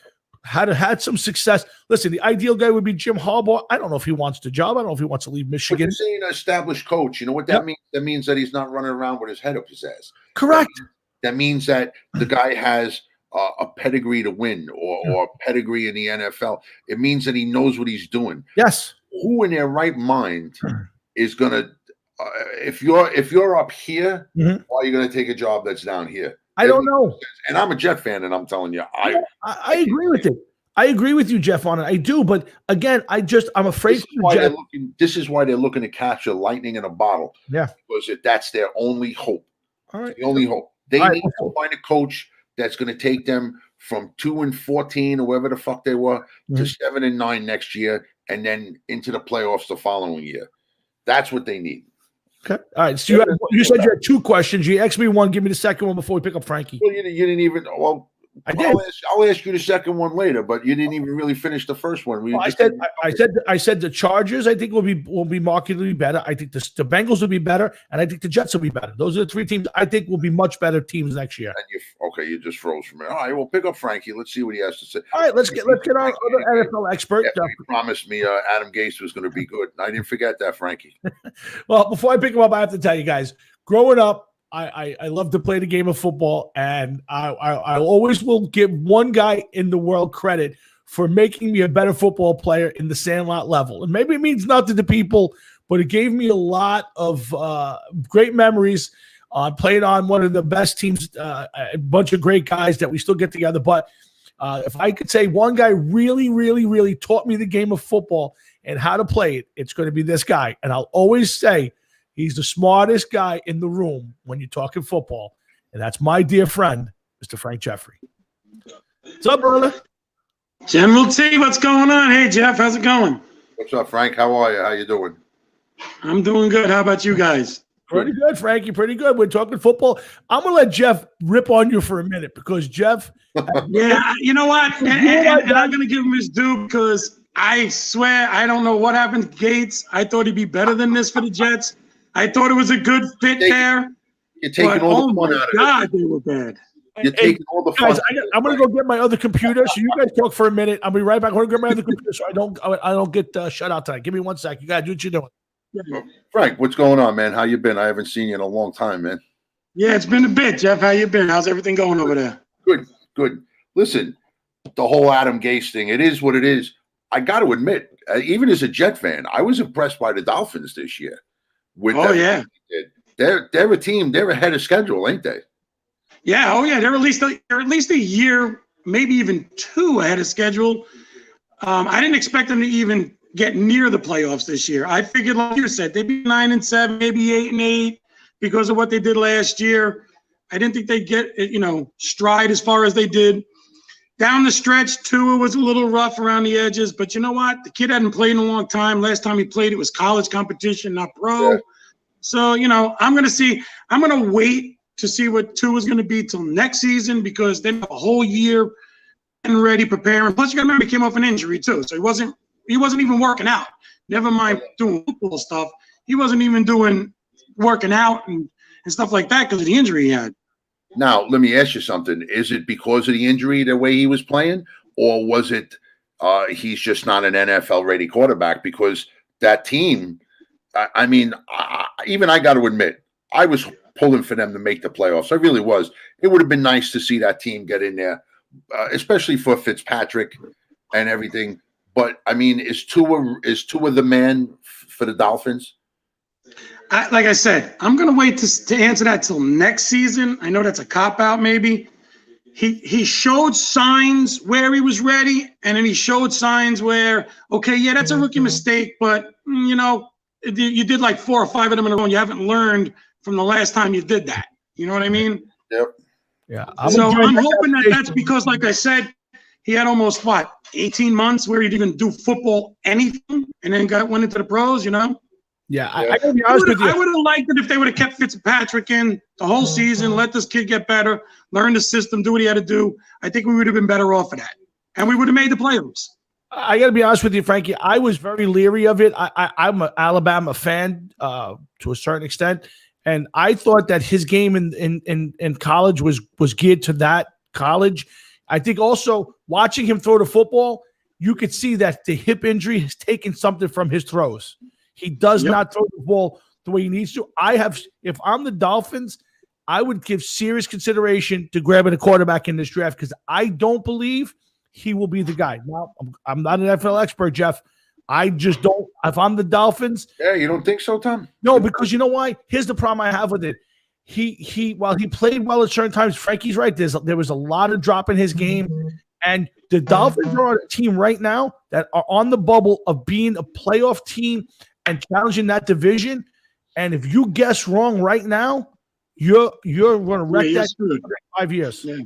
had some success. Listen, the ideal guy would be Jim Harbaugh. I don't know if he wants the job. I don't know if he wants to leave Michigan. But you're saying an established coach. You know what that means? That means that he's not running around with his head up his ass. Correct. That means that the guy has a pedigree to win or a pedigree in the NFL. It means that he knows what he's doing. Yes. Who in their right mind is going to if you're up here, why are you going to take a job that's down here? I don't know. And I'm a Jet fan, and I'm telling you, I agree with it. I agree with you, Jeff, on it. I do, but again, I'm afraid. This is why they're looking to catch a lightning in a bottle. Yeah, because that's their only hope. All right, the only hope. They need to find a coach that's going to take them from 2-14 or whatever the fuck they were to 7-9 next year, and then into the playoffs the following year. That's what they need. Okay. All right. So you said you had two questions. You asked me one. Give me the second one before we pick up Frankie. Well, you didn't even. Well, I did. I'll ask you the second one later, but you didn't even really finish the first one. I said the Chargers, I think, will be markedly better. I think the Bengals will be better, and I think the Jets will be better. Those are the three teams I think will be much better teams next year. And you just froze from it. All right, well, pick up Frankie. Let's see what he has to say. All right, let's get our other NFL expert. He promised me Adam Gase was going to be good. I didn't forget that, Frankie. Well, before I pick him up, I have to tell you guys, growing up, I love to play the game of football, and I always will give one guy in the world credit for making me a better football player in the Sandlot level. And maybe it means nothing to people, but it gave me a lot of great memories playing on one of the best teams, a bunch of great guys that we still get together. But if I could say one guy really, really, really taught me the game of football and how to play it, it's going to be this guy. And I'll always say, he's the smartest guy in the room when you're talking football, and that's my dear friend, Mr. Frank Jeffrey. What's up, brother? General T, what's going on? Hey, Jeff, how's it going? What's up, Frank? How are you? How you doing? I'm doing good. How about you guys? Pretty good, Frankie. Pretty good. We're talking football. I'm going to let Jeff rip on you for a minute because Jeff. Yeah, you know what? And I'm going to give him his due because I swear I don't know what happened to Gates. I thought he'd be better than this for the Jets. I thought it was a good fit there. You're taking all the fun out of it. God, they were bad. You're taking all the fun. Guys, I'm going to go get my other computer, so you guys talk for a minute. I'll be right back. I'm going to get my other computer so I don't get shut out tonight. Give me 1 sec. You got to do what you're doing. Frank, what's going on, man? How you been? I haven't seen you in a long time, man. Yeah, it's been a bit, Jeff. How you been? How's everything going over there? Good. Listen, the whole Adam Gase thing, it is what it is. I got to admit, even as a Jet fan, I was impressed by the Dolphins this year. They're a team. They're ahead of schedule, ain't they? Yeah. Oh, yeah. They're at least a year, maybe even 2 ahead of schedule. I didn't expect them to even get near the playoffs this year. I figured, like you said, they'd be 9-7, maybe 8-8 because of what they did last year. I didn't think they'd get, stride as far as they did. Down the stretch, Tua was a little rough around the edges, but you know what? The kid hadn't played in a long time. Last time he played, it was college competition, not pro. Yeah. So, I'm going to wait to see what Tua is going to be till next season because they have a whole year and ready, preparing. Plus, you got to remember he came off an injury too, so he wasn't even working out. Never mind doing football stuff. He wasn't even working out and stuff like that because of the injury he had. Now, let me ask you something. Is it because of the injury, the way he was playing, or was it he's just not an NFL-ready quarterback? Because that team, even I got to admit, I was pulling for them to make the playoffs. I really was. It would have been nice to see that team get in there, especially for Fitzpatrick and everything. But, is Tua the man for the Dolphins? Like I said, I'm going to wait to answer that till next season. I know that's a cop-out maybe. He showed signs where he was ready, and then he showed signs where, okay, yeah, that's a rookie mistake, but, you did like 4 or 5 of them in a row, and you haven't learned from the last time you did that. You know what I mean? Yep. Yeah. I'm hoping that's because, like I said, he had almost, 18 months where he didn't even do football anything, and then went into the pros, Yeah, I gotta be honest with you. I would have liked it if they would have kept Fitzpatrick in the whole season, let this kid get better, learn the system, do what he had to do. I think we would have been better off for that. And we would have made the playoffs. I got to be honest with you, Frankie. I was very leery of it. I'm an Alabama fan to a certain extent. And I thought that his game in college was geared to that college. I think also watching him throw the football, you could see that the hip injury has taken something from his throws. He does not throw the ball the way he needs to. If I'm the Dolphins, I would give serious consideration to grabbing a quarterback in this draft because I don't believe he will be the guy. Now, I'm not an NFL expert, Jeff. I just don't. If I'm the Dolphins. Yeah, you don't think so, Tom? No, because you know why? Here's the problem I have with it. While he played well at certain times, Frankie's right. There was a lot of drop in his game. And the Dolphins are a team right now that are on the bubble of being a playoff team and challenging that division. And if you guess wrong right now, you're going to wreck that in 5 years. Yeah.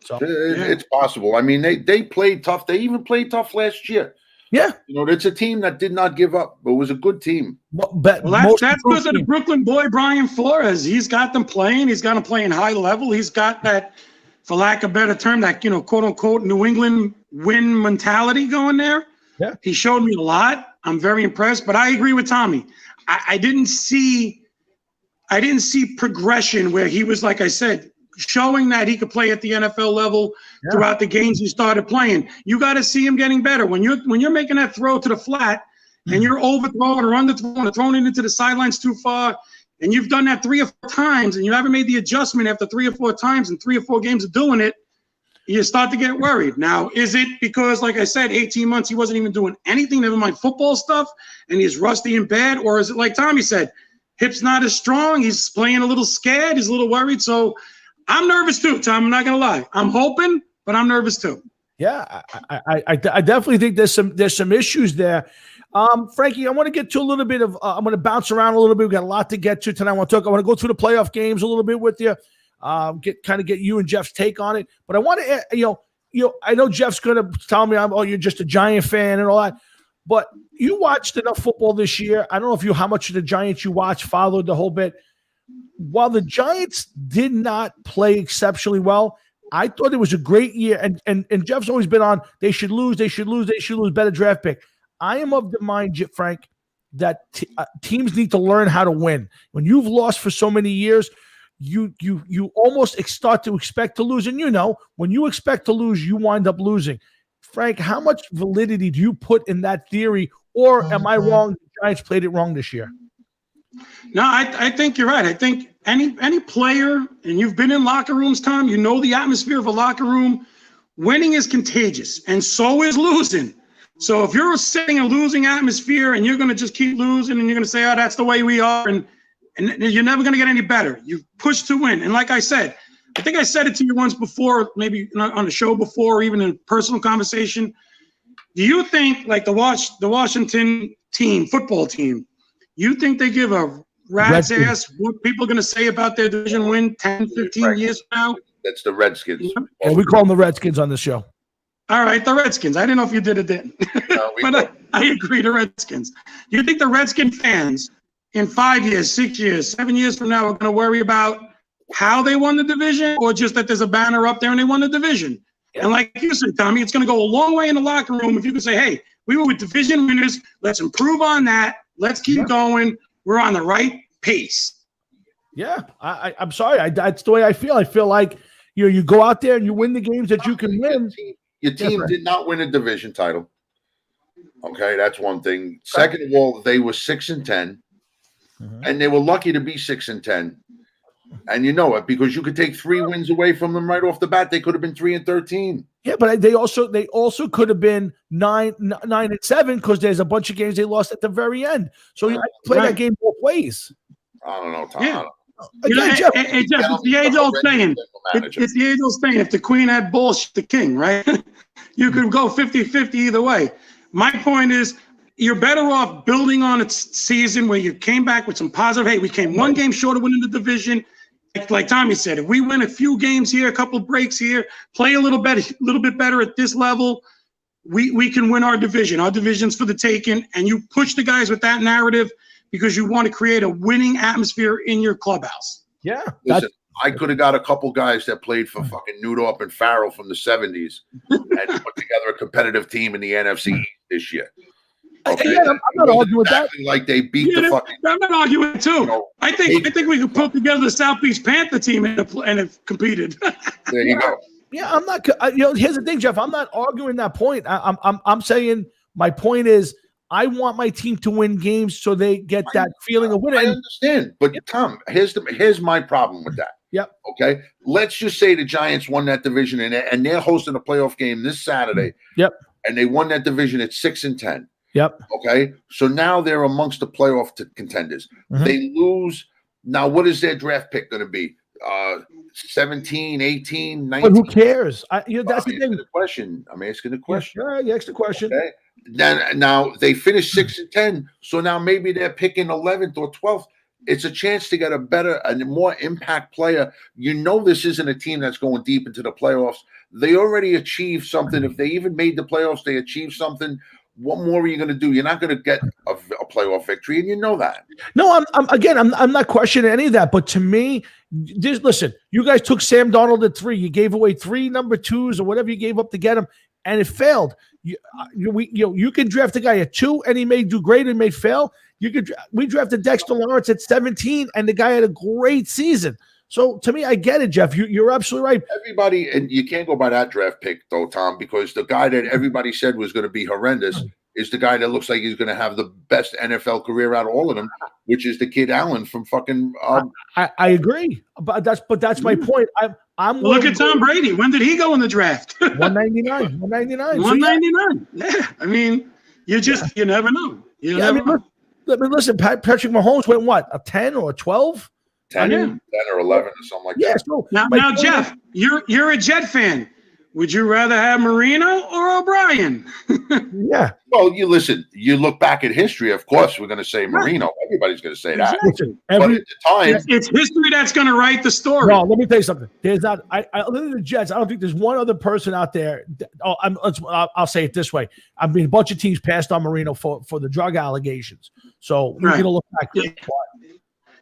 So it's possible. They played tough. They even played tough last year. Yeah. It's a team that did not give up. It was a good team. That's because of the Brooklyn boy, Brian Flores. He's got them playing. He's got them playing high level. He's got that, for lack of a better term, that, quote unquote, New England win mentality going there. Yeah. He showed me a lot. I'm very impressed, but I agree with Tommy. I didn't see progression where he was, like I said, showing that he could play at the NFL level throughout the games he started playing. You got to see him getting better. When you're making that throw to the flat and you're overthrowing or underthrowing or throwing it into the sidelines too far, and you've done that 3 or 4 times and you haven't made the adjustment after 3 or 4 times and 3 or 4 games of doing it, you start to get worried. Now, is it because, like I said, 18 months he wasn't even doing anything, never mind football stuff, and he's rusty and bad? Or is it like Tommy said, hip's not as strong, he's playing a little scared, he's a little worried? So I'm nervous too, Tom. I'm not going to lie. I'm hoping, but I'm nervous too. Yeah, I definitely think there's some issues there. Frankie, I want to get to a little bit of I'm going to bounce around a little bit. We've got a lot to get to tonight. I want to go through the playoff games a little bit with you. Get you and Jeff's take on it. But I want to, I know Jeff's going to tell me you're just a Giant fan and all that. But you watched enough football this year. I don't know how much of the Giants you watched, followed the whole bit. While the Giants did not play exceptionally well, I thought it was a great year. And Jeff's always been on, they should lose, better draft pick. I am of the mind, Frank, that teams need to learn how to win. When you've lost for so many years, you almost start to expect to lose. And when you expect to lose, you wind up losing. Frank, how much validity do you put in that theory? Or am I wrong? Giants played it wrong this year. No, I think you're right. I think any player, and you've been in locker rooms, Tom, you know the atmosphere of a locker room. Winning is contagious, and so is losing. So if you're setting a losing atmosphere and you're going to just keep losing and you're going to say, oh, that's the way we are, and you're never going to get any better. You push to win. And like I said, I think I said it to you once before, maybe on the show before, or even in a personal conversation. Do you think, like the Washington football team, you think they give a rat's ass what people are going to say about their division win 10, 15 years from now? That's the Redskins. Yeah, we call them the Redskins on the show. All right, the Redskins. I didn't know if you did it then. No, but I agree, the Redskins. Do you think the Redskin fans in 5 years, 6 years, 7 years from now are going to worry about how they won the division, or just that there's a banner up there and they won the division? And like you said, Tommy, it's going to go a long way in the locker room if you can say, hey, we were with division winners. Let's improve on that. Let's keep going. We're on the right pace. Yeah, I'm sorry. That's the way I feel. I feel like you go out there and you win the games that you can win. Your team did not win a division title. Okay, that's one thing. Second of all, they were 6-10, and they were lucky to be 6-10. And you know it because you could take 3 wins away from them right off the bat. They could have been 3-13. Yeah, but they also could have been 9-7 because there's a bunch of games they lost at the very end. So you play that game both ways. I don't know, Tom. Yeah. Again, Jeff, it's the age-old saying. It's the age-old saying. If the queen had balls, the king, right? You could go 50-50 either way. My point is, you're better off building on its season where you came back with some positive. Hey, we came one game short of winning the division. Like Tommy said, if we win a few games here, a couple of breaks here, play a little bit better at this level, we can win our division. Our division's for the taking, and you push the guys with that narrative because you want to create a winning atmosphere in your clubhouse. Yeah. Listen, I could have got a couple guys that played for fucking Newdorf and Farrell from the 70s and put together a competitive team in the NFC this year. Okay. Yeah, I'm not arguing with that. Like they beat the fucking. I'm not arguing too. You know, I think we could put together the Southeast Panther team and have competed. There you go. Yeah, I'm not. Here's the thing, Jeff. I'm not arguing that point. I'm saying my point is I want my team to win games so they get that feeling of winning. I understand, but Tom, here's my problem with that. Yep. Okay. Let's just say the Giants won that division and they're hosting a playoff game this Saturday. Yep. And they won that division at 6-10. Yep. Okay. So now they're amongst the playoff contenders. They lose. Now, what is their draft pick going to be? 17, 18, 19. But who cares? That's the thing. I'm asking the question. Yeah, you asked the question. Okay. Then now they finished 6-10. So now maybe they're picking 11th or 12th. It's a chance to get a better and more impact player. You know, this isn't a team that's going deep into the playoffs. They already achieved something. If they even made the playoffs, they achieved something. What more are you going to do? You're not going to get a playoff victory, and you know that. No, I'm not questioning any of that. But to me, listen, you guys took Sam Darnold at 3. You gave away 3 number 2s or whatever you gave up to get him, and it failed. You can draft a guy at 2, and he may do great and may fail. We drafted Dexter Lawrence at 17, and the guy had a great season. So to me, I get it, Jeff. You're absolutely right. Everybody, and you can't go by that draft pick though, Tom, because the guy that everybody said was going to be horrendous is the guy that looks like he's going to have the best NFL career out of all of them, which is the kid Allen from fucking. I agree, but that's my point. I'm look at Tom Brady. When did he go in the draft? 199. 199. Yeah, I mean, you never know. Listen, Patrick Mahomes went what, a 10 or a 12? 10 or 11 or something like that. So now, Jeff, you're a Jet fan. Would you rather have Marino or O'Brien? Yeah. Well, you listen. You look back at history. Of course, we're going to say Marino. Everybody's going to say that. Listen, but at the time, it's history that's going to write the story. No, let me tell you something. There's not. Other than the Jets, I don't think there's one other person out there. I'll say it this way. I mean, a bunch of teams passed on Marino for the drug allegations. So we're going to look back.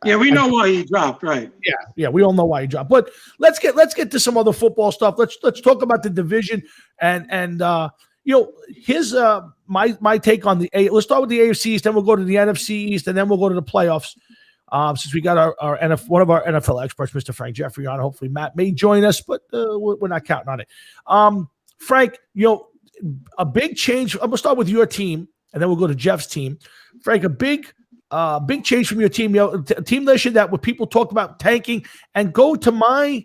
Yeah, we know why he dropped, right? Yeah, we all know why he dropped. But let's get to some other football stuff. Let's talk about the division and his my take on let's start with the AFC East, then we'll go to the NFC East, and then we'll go to the playoffs. Since we got our one of our NFL experts, Mr. Frank Jeffrey, on. Hopefully Matt may join us, but we're not counting on it. Frank, a big change. I'm gonna start with your team. and then we'll go to Jeff's team. Frank, a big change from your team. Team last year that what people talk about tanking, and go to my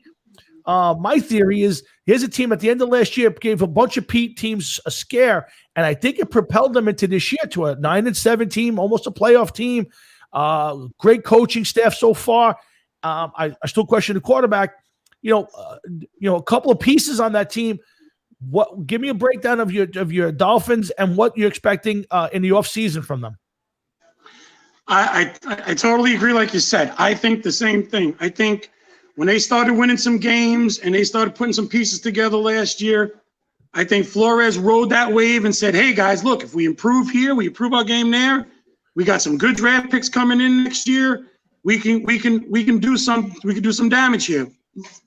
theory is here's a team at the end of last year gave a bunch of teams a scare, and I think it propelled them into this year to a 9-7 team, almost a playoff team. Great coaching staff so far. I still question the quarterback. A couple of pieces on that team. Give me a breakdown of your Dolphins and what you're expecting in the offseason from them. I totally agree. Like you said, I think the same thing. I think when they started winning some games and they started putting some pieces together last year, I think Flores rode that wave and said, "Hey guys, look, if we improve here, we improve our game there. We got some good draft picks coming in next year. We can do some damage here.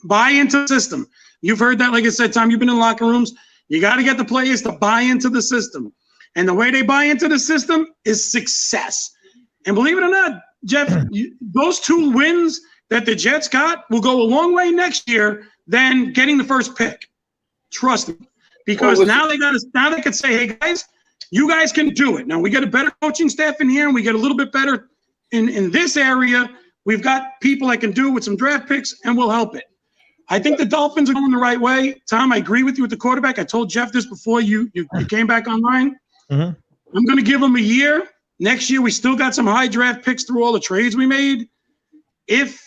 Buy into the system." You've heard that, like I said, Tom, you've been in locker rooms. You got to get the players to buy into the system. And the way they buy into the system is success. And believe it or not, Jeff, those 2 wins that the Jets got will go a long way next year than getting the first pick. Trust me. Because now they can say, "Hey guys, you guys can do it." Now we get a better coaching staff in here, and we get a little bit better in this area. We've got people that can do it with some draft picks, and we'll help it. I think the Dolphins are going the right way. Tom, I agree with you with the quarterback. I told Jeff this before you came back online. Mm-hmm. I'm going to give him a year. Next year, we still got some high draft picks through all the trades we made. If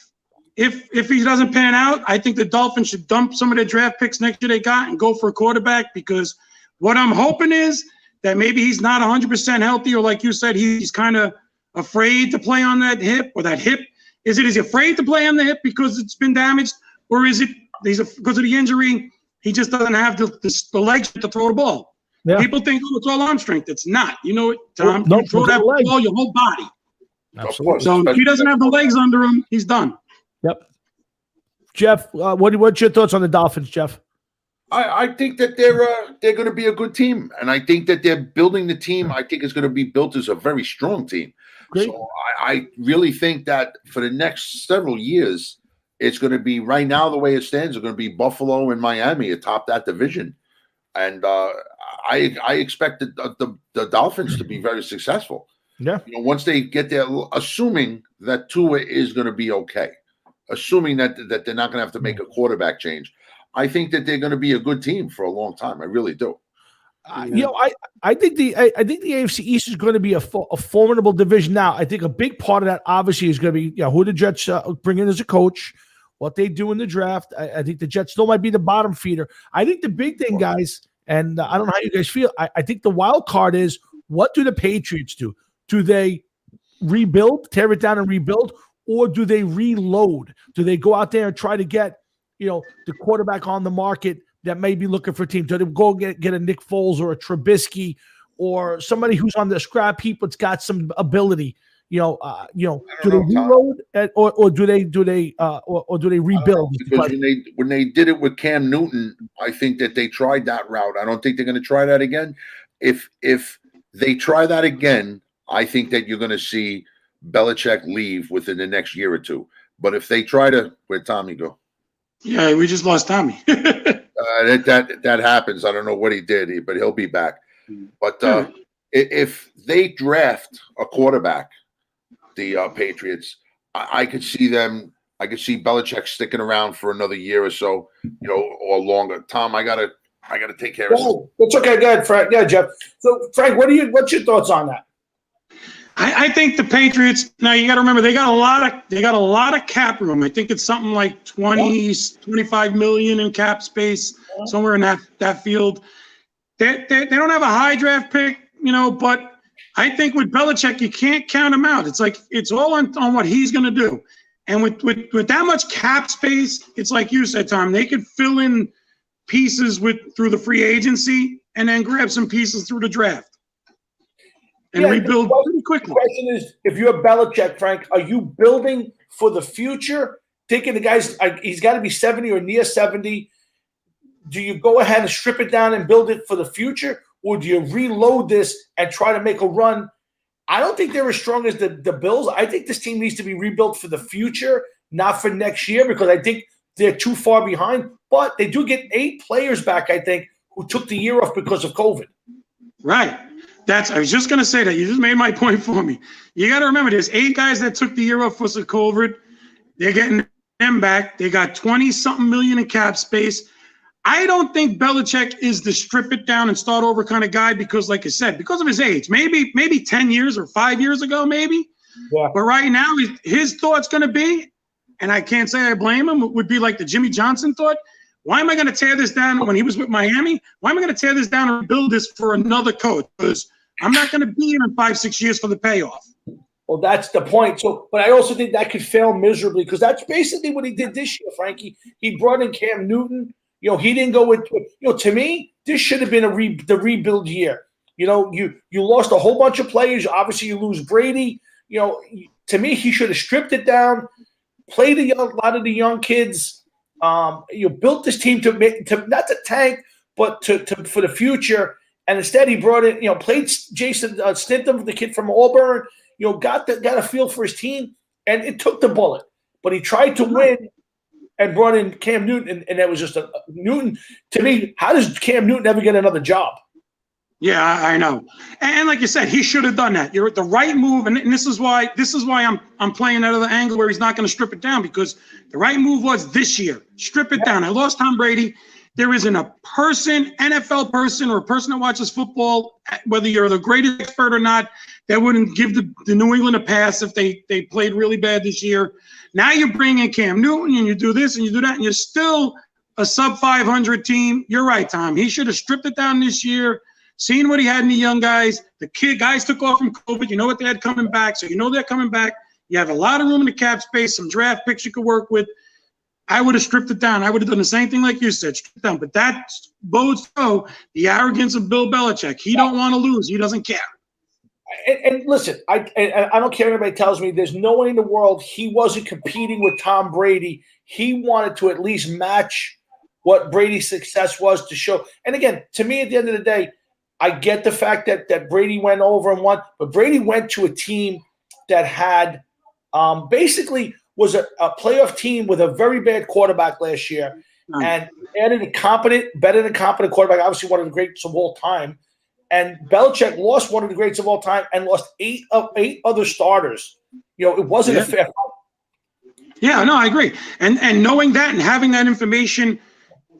he doesn't pan out, I think the Dolphins should dump some of their draft picks next year they got and go for a quarterback, because what I'm hoping is that maybe he's not 100% healthy, or like you said, he's kind of afraid to play on that hip, or that hip. Is he afraid to play on the hip because it's been damaged? Or is it because of the injury, he just doesn't have the legs to throw the ball? Yeah. People think, it's all arm strength. It's not. You know, Tom, you throw that ball, your whole body. Absolutely. So if he doesn't have the legs under him, he's done. Yep. Jeff, what's your thoughts on the Dolphins, Jeff? I think that they're going to be a good team, and I think that they're building the team. I think it's going to be built as a very strong team. Great. So I really think that for the next several years, it's going to be, right now, the way it stands, it's going to be Buffalo and Miami atop that division. And I expect the Dolphins to be very successful. Yeah. Once they get there, assuming that Tua is going to be okay, assuming that they're not going to have to make a quarterback change, I think that they're going to be a good team for a long time. I really do. I think the AFC East is going to be a formidable division. Now, I think a big part of that obviously is going to be who the Jets bring in as a coach, what they do in the draft. I think the Jets still might be the bottom feeder. I think the big thing, guys, and I don't know how you guys feel, I think the wild card is, what do the Patriots do? Do they rebuild, tear it down and rebuild, or do they reload? Do they go out there and try to get the quarterback on the market that may be looking for teams? Do they go get a Nick Foles or a Trubisky or somebody who's on the scrap heap but's got some ability? Do they reload or do they rebuild? Because when they did it with Cam Newton, I think that they tried that route. I don't think they're going to try that again. If they try that again, I think that you're going to see Belichick leave within the next year or two. But if they try to, where'd Tommy go? Yeah, we just lost Tommy. That happens. I don't know what he did, but he'll be back. But if they draft a quarterback, the Patriots, I could see them. I could see Belichick sticking around for another year or so, or longer. Tom, I gotta take care of this. That's okay. Go ahead, Frank. Yeah, Jeff. So, Frank, what's your thoughts on that? I think the Patriots. Now you got to remember they got a lot of cap room. I think it's something like 25 million in cap space, somewhere in that field. They don't have a high draft pick, but I think with Belichick you can't count him out. It's like it's all on what he's going to do, and with that much cap space, it's like you said, Tom. They could fill in pieces through the free agency and then grab some pieces through the draft. And rebuild pretty quickly. The question is, if you're Belichick, Frank, are you building for the future? Taking the guys, he's got to be 70 or near 70. Do you go ahead and strip it down and build it for the future? Or do you reload this and try to make a run? I don't think they're as strong as the Bills. I think this team needs to be rebuilt for the future, not for next year, because I think they're too far behind. But they do get 8 players back, I think, who took the year off because of COVID. Right. I was just going to say that. You just made my point for me. You got to remember, there's 8 guys that took the year off for COVID. They're getting them back. They got 20-something million in cap space. I don't think Belichick is the strip it down and start over kind of guy because, like I said, because of his age. Maybe 10 years or 5 years ago, maybe. Yeah. But right now, his thought's going to be, and I can't say I blame him, would be like the Jimmy Johnson thought. Why am I going to tear this down when he was with Miami? Why am I going to tear this down and rebuild this for another coach? Because I'm not going to be here in 5-6 years for the payoff. Well, that's the point. So, but I also think that could fail miserably because that's basically what he did this year, Frankie. He brought in Cam Newton. He didn't go with. To me, this should have been the rebuild year. You lost a whole bunch of players. Obviously, you lose Brady. To me, he should have stripped it down, played a lot of the young kids. You built this team to not to tank, but to for the future. And instead, he brought in, played Jason Stintham, the kid from Auburn. Got a feel for his team, and it took the bullet. But he tried to win, and brought in Cam Newton, and that was just a Newton. To me, how does Cam Newton ever get another job? Yeah, I know. And like you said, he should have done that. You're at the right move, and this is why I'm playing that other angle where he's not going to strip it down, because the right move was this year. Strip it down. I lost Tom Brady. There isn't a person, NFL person, or a person that watches football, whether you're the greatest expert or not, that wouldn't give the New England a pass if they played really bad this year. Now you bring in Cam Newton, and you do this and you do that, and you're still a sub-500 team. You're right, Tom. He should have stripped it down this year. Seeing what he had in the young guys, guys took off from COVID. You know what they had coming back, so you know they're coming back. You have a lot of room in the cap space, some draft picks you could work with. I would have stripped it down. I would have done the same thing like you said, stripped it down. But that bodes to the arrogance of Bill Belichick. He don't want to lose. He doesn't care. And listen, I don't care if anybody tells me there's no way in the world he wasn't competing with Tom Brady. He wanted to at least match what Brady's success was to show. And again, to me, at the end of the day, I get the fact that Brady went over and won, but Brady went to a team that had basically was a playoff team with a very bad quarterback last year, and added a better than competent quarterback, obviously one of the greats of all time. And Belichick lost one of the greats of all time and lost eight other starters. It wasn't a fair fight. Yeah, no, I agree. And knowing that and having that information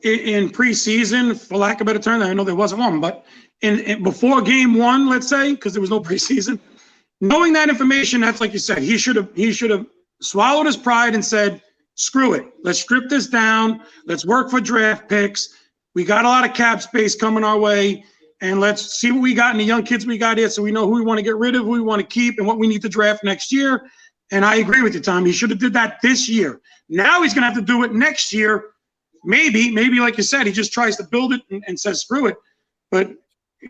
in preseason, for lack of a better term, I know there wasn't one, but in before game one, let's say, because there was no preseason, knowing that information, that's like you said, he should have swallowed his pride and said, screw it. Let's strip this down. Let's work for draft picks. We got a lot of cap space coming our way, and let's see what we got in the young kids we got here so we know who we want to get rid of, who we want to keep, and what we need to draft next year. And I agree with you, Tom. He should have did that this year. Now he's going to have to do it next year. Maybe like you said, he just tries to build it and says, screw it. But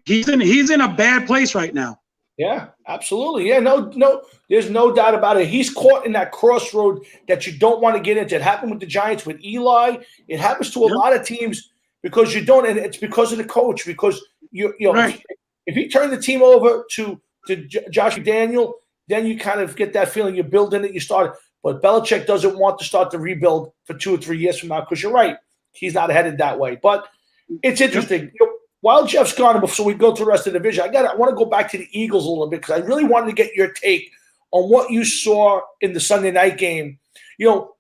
he's in a bad place right now. Yeah, absolutely. Yeah, no, there's no doubt about it. He's caught in that crossroad that you don't want to get into. It happened with the Giants with Eli. It happens to a lot of teams because you don't, and it's because of the coach. Because you know, right. if he turned the team over to Josh McDaniel, then you kind of get that feeling you're building it, you start it. But Belichick doesn't want to start the rebuild for 2 or 3 years from now because you're right. He's not headed that way. But it's interesting. While Jeff's gone, before we go to the rest of the division, I want to go back to the Eagles a little bit because I really wanted to get your take on what you saw in the Sunday night game.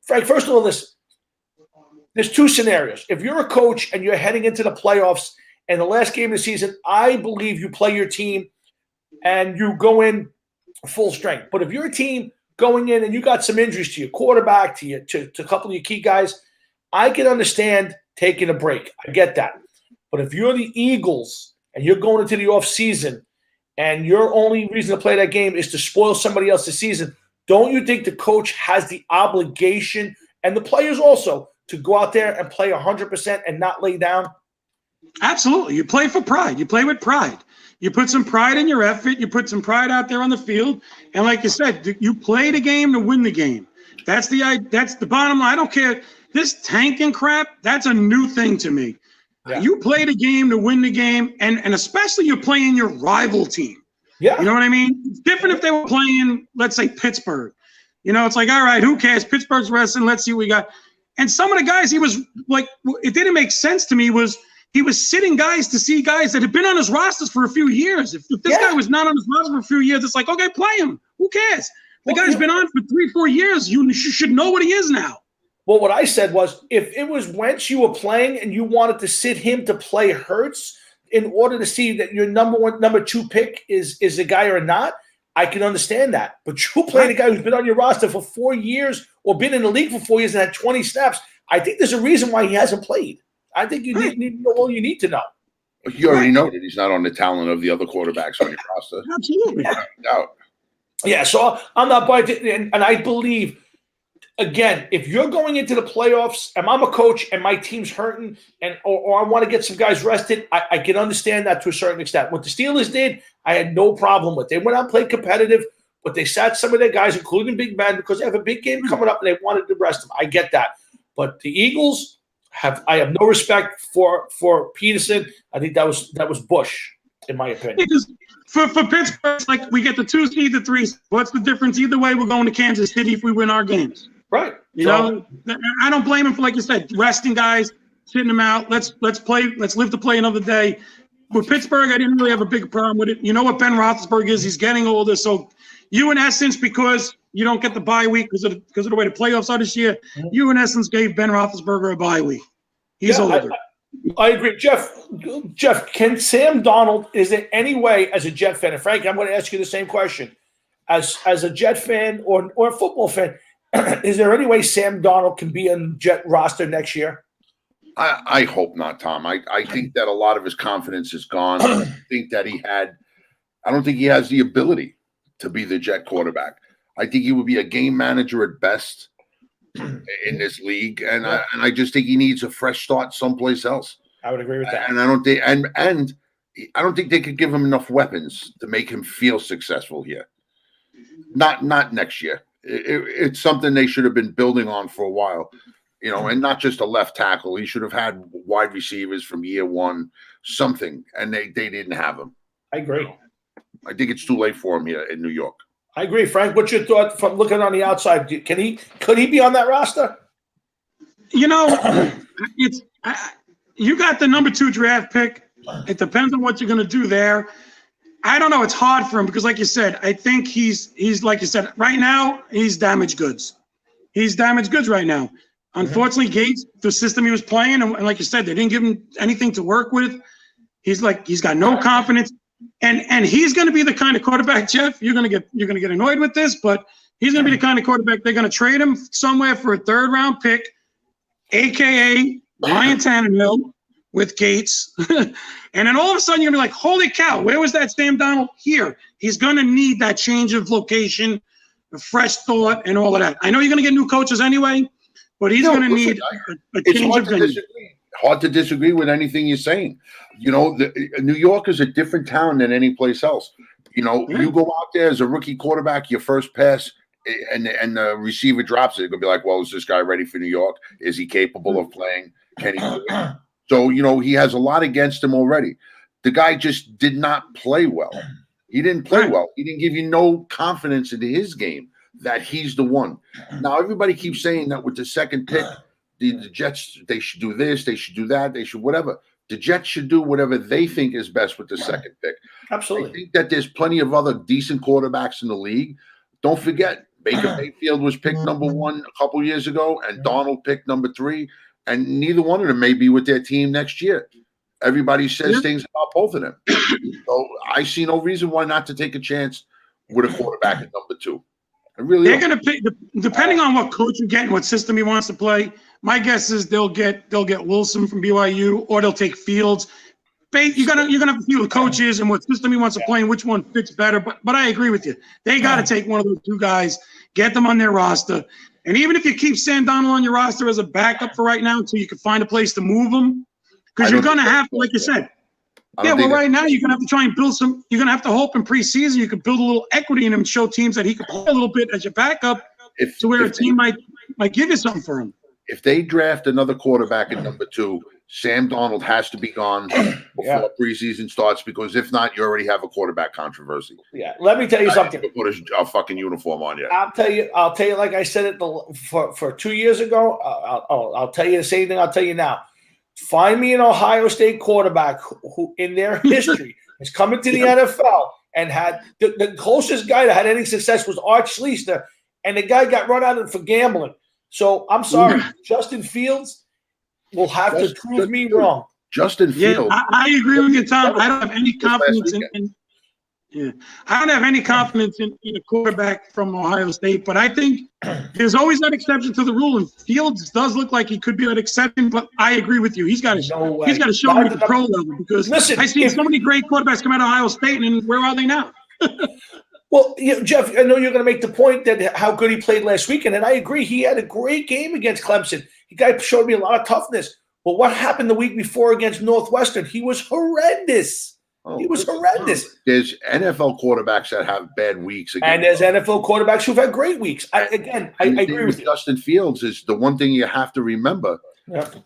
Frank, first of all, there's 2 scenarios. If you're a coach and you're heading into the playoffs and the last game of the season, I believe you play your team and you go in full strength. But if you're a team going in and you got some injuries to your quarterback, to a couple of your key guys, I can understand taking a break. I get that. But if you're the Eagles and you're going into the offseason and your only reason to play that game is to spoil somebody else's season, don't you think the coach has the obligation, and the players also, to go out there and play 100% and not lay down? Absolutely. You play for pride. You play with pride. You put some pride in your effort. You put some pride out there on the field. And like you said, you play the game to win the game. That's the bottom line. I don't care. This tanking crap, that's a new thing to me. Yeah. You play the game to win the game, and especially you're playing your rival team. Yeah. You know what I mean? It's different if they were playing, let's say, Pittsburgh. It's like, all right, who cares? Pittsburgh's wrestling. Let's see what we got. And some of the guys, he was like, it didn't make sense to me, was he was sitting guys to see guys that had been on his rosters for a few years. If this guy was not on his roster for a few years, it's like, okay, play him. Who cares? The guy's been on for 3-4 years. You should know what he is now. Well, what I said was, if it was Wentz you were playing and you wanted to sit him to play Hurts in order to see that your number 2 pick is a guy or not, I can understand that. But you playing a guy who's been on your roster for 4 years or been in the league for 4 years and had 20 snaps, I think there's a reason why he hasn't played. I think you need to know all you need to know. You already know that he's not on the talent of the other quarterbacks on your roster. Absolutely. Yeah, so I'm not buying it. And I believe, again, if you're going into the playoffs and I'm a coach and my team's hurting or I want to get some guys rested, I can understand that to a certain extent. What the Steelers did, I had no problem with. They went out and played competitive, but they sat some of their guys, including big men, because they have a big game coming up and they wanted to rest them. I get that. But the Eagles – I have no respect for Peterson. I think that was Bush, in my opinion. Because for Pittsburgh, it's like we get the 2 seed, the 3. What's the difference? Either way, we're going to Kansas City if we win our games. Right. You know, I don't blame him for, like you said, resting guys, sitting them out. Let's play. Let's live to play another day. With Pittsburgh, I didn't really have a big problem with it. You know what Ben Roethlisberger is? He's getting older. So you, in essence, because you don't get the bye week because of the way the playoffs are this year, you, in essence, gave Ben Roethlisberger a bye week. He's older. I agree. Jeff, can Sam Darnold, is there any way as a Jet fan, and Frank, I'm going to ask you the same question, as a Jet fan or a football fan, is there any way Sam Darnold can be on Jet roster next year? I hope not, Tom. I think that a lot of his confidence is gone. I don't think he has the ability to be the Jet quarterback. I think he would be a game manager at best in this league, and I just think he needs a fresh start someplace else. I would agree with that. And I don't think they could give him enough weapons to make him feel successful here. Not next year. It's something they should have been building on for a while, you know, and not just a left tackle. He should have had wide receivers from year one, something, and they didn't have them. I agree. I think it's too late for him here in New York. I agree, Frank. What's your thought from looking on the outside? Could he be on that roster? You know, you got the number 2 draft pick. It depends on what you're going to do there. I don't know. It's hard for him because, like you said, I think he's like you said, right now he's damaged goods. He's damaged goods right now. Unfortunately, Gates, the system he was playing, and like you said, they didn't give him anything to work with. He's got no confidence. And he's going to be the kind of quarterback, Jeff. You're going to get annoyed with this, but he's going to be the kind of quarterback they're going to trade him somewhere for a 3rd round pick, aka Ryan Tannehill with Gates, and then all of a sudden you're going to be like, "Holy cow! Where was that Sam Darnold?" Here, he's going to need that change of location, a fresh thought, and all of that. I know you're going to get new coaches anyway, but he's going to need a change of venue. Hard to disagree with anything you're saying. You know, New York is a different town than any place else. You know, you go out there as a rookie quarterback, your first pass, and the receiver drops it. You're going to be like, well, is this guy ready for New York? Is he capable of playing? Can he do it? So, you know, he has a lot against him already. The guy just did not play well. He didn't play well. He didn't give you no confidence in his game that he's the one. Now, everybody keeps saying that with the second pick, the Jets, they should do this, they should do that, they should whatever. The Jets should do whatever they think is best with the second pick. Absolutely. I think that there's plenty of other decent quarterbacks in the league. Don't forget, Baker Mayfield was picked number 1 a couple years ago, and Darnold picked number 3, and neither one of them may be with their team next year. Everybody says things about both of them. So I see no reason why not to take a chance with a quarterback at number 2. They're going to pick, depending on what coach you get and what system he wants to play. My guess is they'll get Wilson from BYU, or they'll take Fields. You're gonna have to see the coaches and what system he wants to play and which one fits better. But I agree with you. They got to take one of those 2 guys, get them on their roster, and even if you keep Sam Darnold on your roster as a backup for right now until you can find a place to move him, because you're gonna have to, like you said. Yeah, well, right now you're gonna have to try and build some. You're gonna have to hope in preseason you can build a little equity in him and show teams that he can play a little bit as your backup, to where a team might give you something for him. If they draft another quarterback at number 2, Sam Darnold has to be gone before preseason starts, because if not, you already have a quarterback controversy. Yeah, let me tell you something. Put a fucking uniform on you. I'll tell you. Like I said it for 2 years ago. I'll tell you the same thing I'll tell you now. Find me an Ohio State quarterback who in their history has come into the NFL and had the closest guy that had any success was Art Schliessner, and the guy got run out of for gambling. So I'm sorry, Justin Fields will have to prove me wrong. Justin Fields. I agree with you, Tom. I don't have any confidence I don't have any confidence in a quarterback from Ohio State, but I think there's always that exception to the rule, and Fields does look like he could be that exception. But I agree with you; he's got to show me at the pro level because I've seen so many great quarterbacks come out of Ohio State, and where are they now? Well, Jeff, I know you're going to make the point that how good he played last weekend, and I agree. He had a great game against Clemson. The guy showed me a lot of toughness. But what happened the week before against Northwestern? He was horrendous. He was horrendous. There's NFL quarterbacks that have bad weeks. And there's NFL quarterbacks who've had great weeks. I agree with you. Justin Fields is the one thing you have to remember,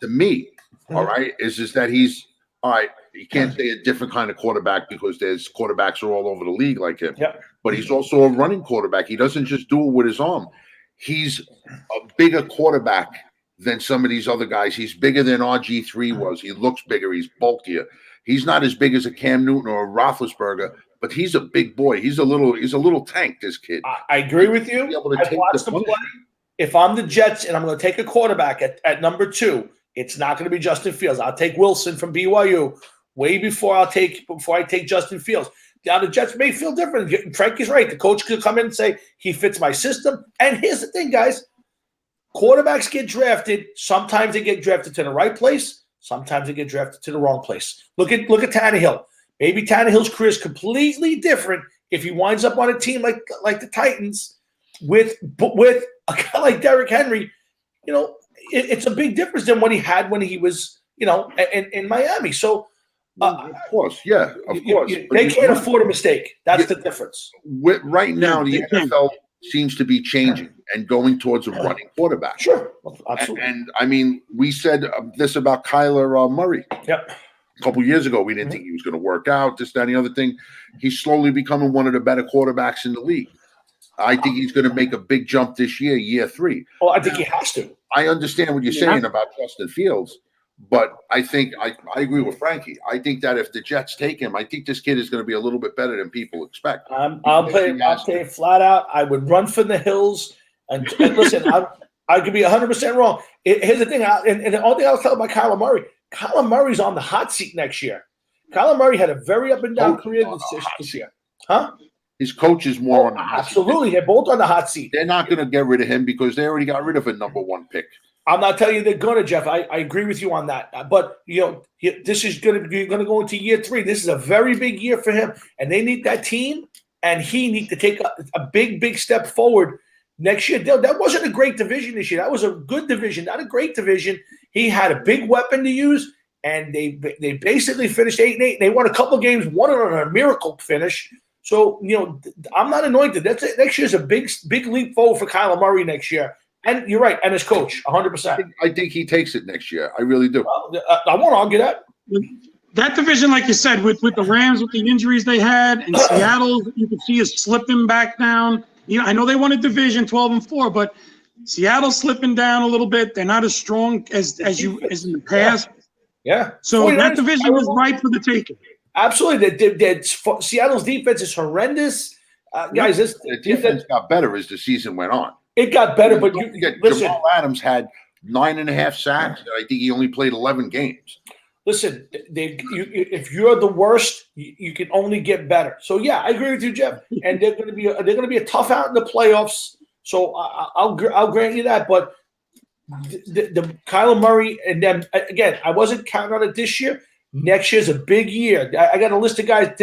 to me, all right, is that he's – all right, you can't say a different kind of quarterback because there's quarterbacks are all over the league like him. Yeah. But he's also a running quarterback. He doesn't just do it with his arm. He's a bigger quarterback than some of these other guys. He's bigger than RG3 was. He looks bigger. He's bulkier. He's not as big as a Cam Newton or a Roethlisberger, but he's a big boy. He's a little tank, this kid. I agree with you. I've watched him play. If I'm the Jets and I'm going to take a quarterback at number 2, it's not going to be Justin Fields. I'll take Wilson from BYU way before I take Justin Fields. Now, the Jets may feel different. Frankie's right. The coach could come in and say, he fits my system. And here's the thing, guys. Quarterbacks get drafted. Sometimes they get drafted to the right place. Sometimes they get drafted to the wrong place. Look at Tannehill. Maybe Tannehill's career is completely different if he winds up on a team like the Titans with a guy like Derrick Henry. You know, it's a big difference than what he had when he was, in Miami. So, of course, yeah, of course. They can't afford a mistake. That's the difference. Right now, the NFL seems to be changing and going towards a running quarterback. Sure, absolutely. And I mean, we said this about Kyler Murray. Yep. A couple years ago, we didn't think he was going to work out, this, that, and the other thing. He's slowly becoming one of the better quarterbacks in the league. I think he's going to make a big jump this year 3. Well, I think he has to. I understand what you're saying about Justin Fields, but I think I agree with Frankie. I think that if the Jets take him, I think this kid is going to be a little bit better than people expect. I'll say flat out, I would run for the hills. And listen, I could be 100% wrong. Here's the thing, and the only thing I'll tell about Kyler Murray's on the hot seat next year. Kyler Murray had a very up and down career this year. Huh? His coach is more on the hot seat. Absolutely. They're both on the hot seat. They're not going to get rid of him because they already got rid of a number 1 pick. I'm not telling you they're going to, Jeff. I agree with you on that. But, this is going to go into year 3. This is a very big year for him. And they need that team, and he needs to take a big, big step forward next year. That wasn't a great division this year. That was a good division, not a great division. He had a big weapon to use, and they basically finished 8-8. They won a couple of games, one on a miracle finish. So, I'm not anointed. That's it. Next year's a big leap forward for Kyler Murray next year. And you're right, and his coach, 100%. I think he takes it next year. I really do. Well, I won't argue that. That division, like you said, with the Rams, with the injuries they had, and Seattle, you can see is slipping back down. I know they won a division 12-4, but Seattle's slipping down a little bit. They're not as strong as in the past. Yeah. So that division is ripe for the taking. Absolutely. Seattle's defense is horrendous. Guys, the defense got better as the season went on. It got better, but listen. Jamal Adams had 9.5 sacks, and I think he only played 11 games. Listen, if you're the worst, you can only get better. So yeah, I agree with you, Jeff. And they're going to be a tough out in the playoffs. So I'll grant you that. But the Kyler Murray and them again, I wasn't counting on it this year. Next year's a big year. I got a list of guys,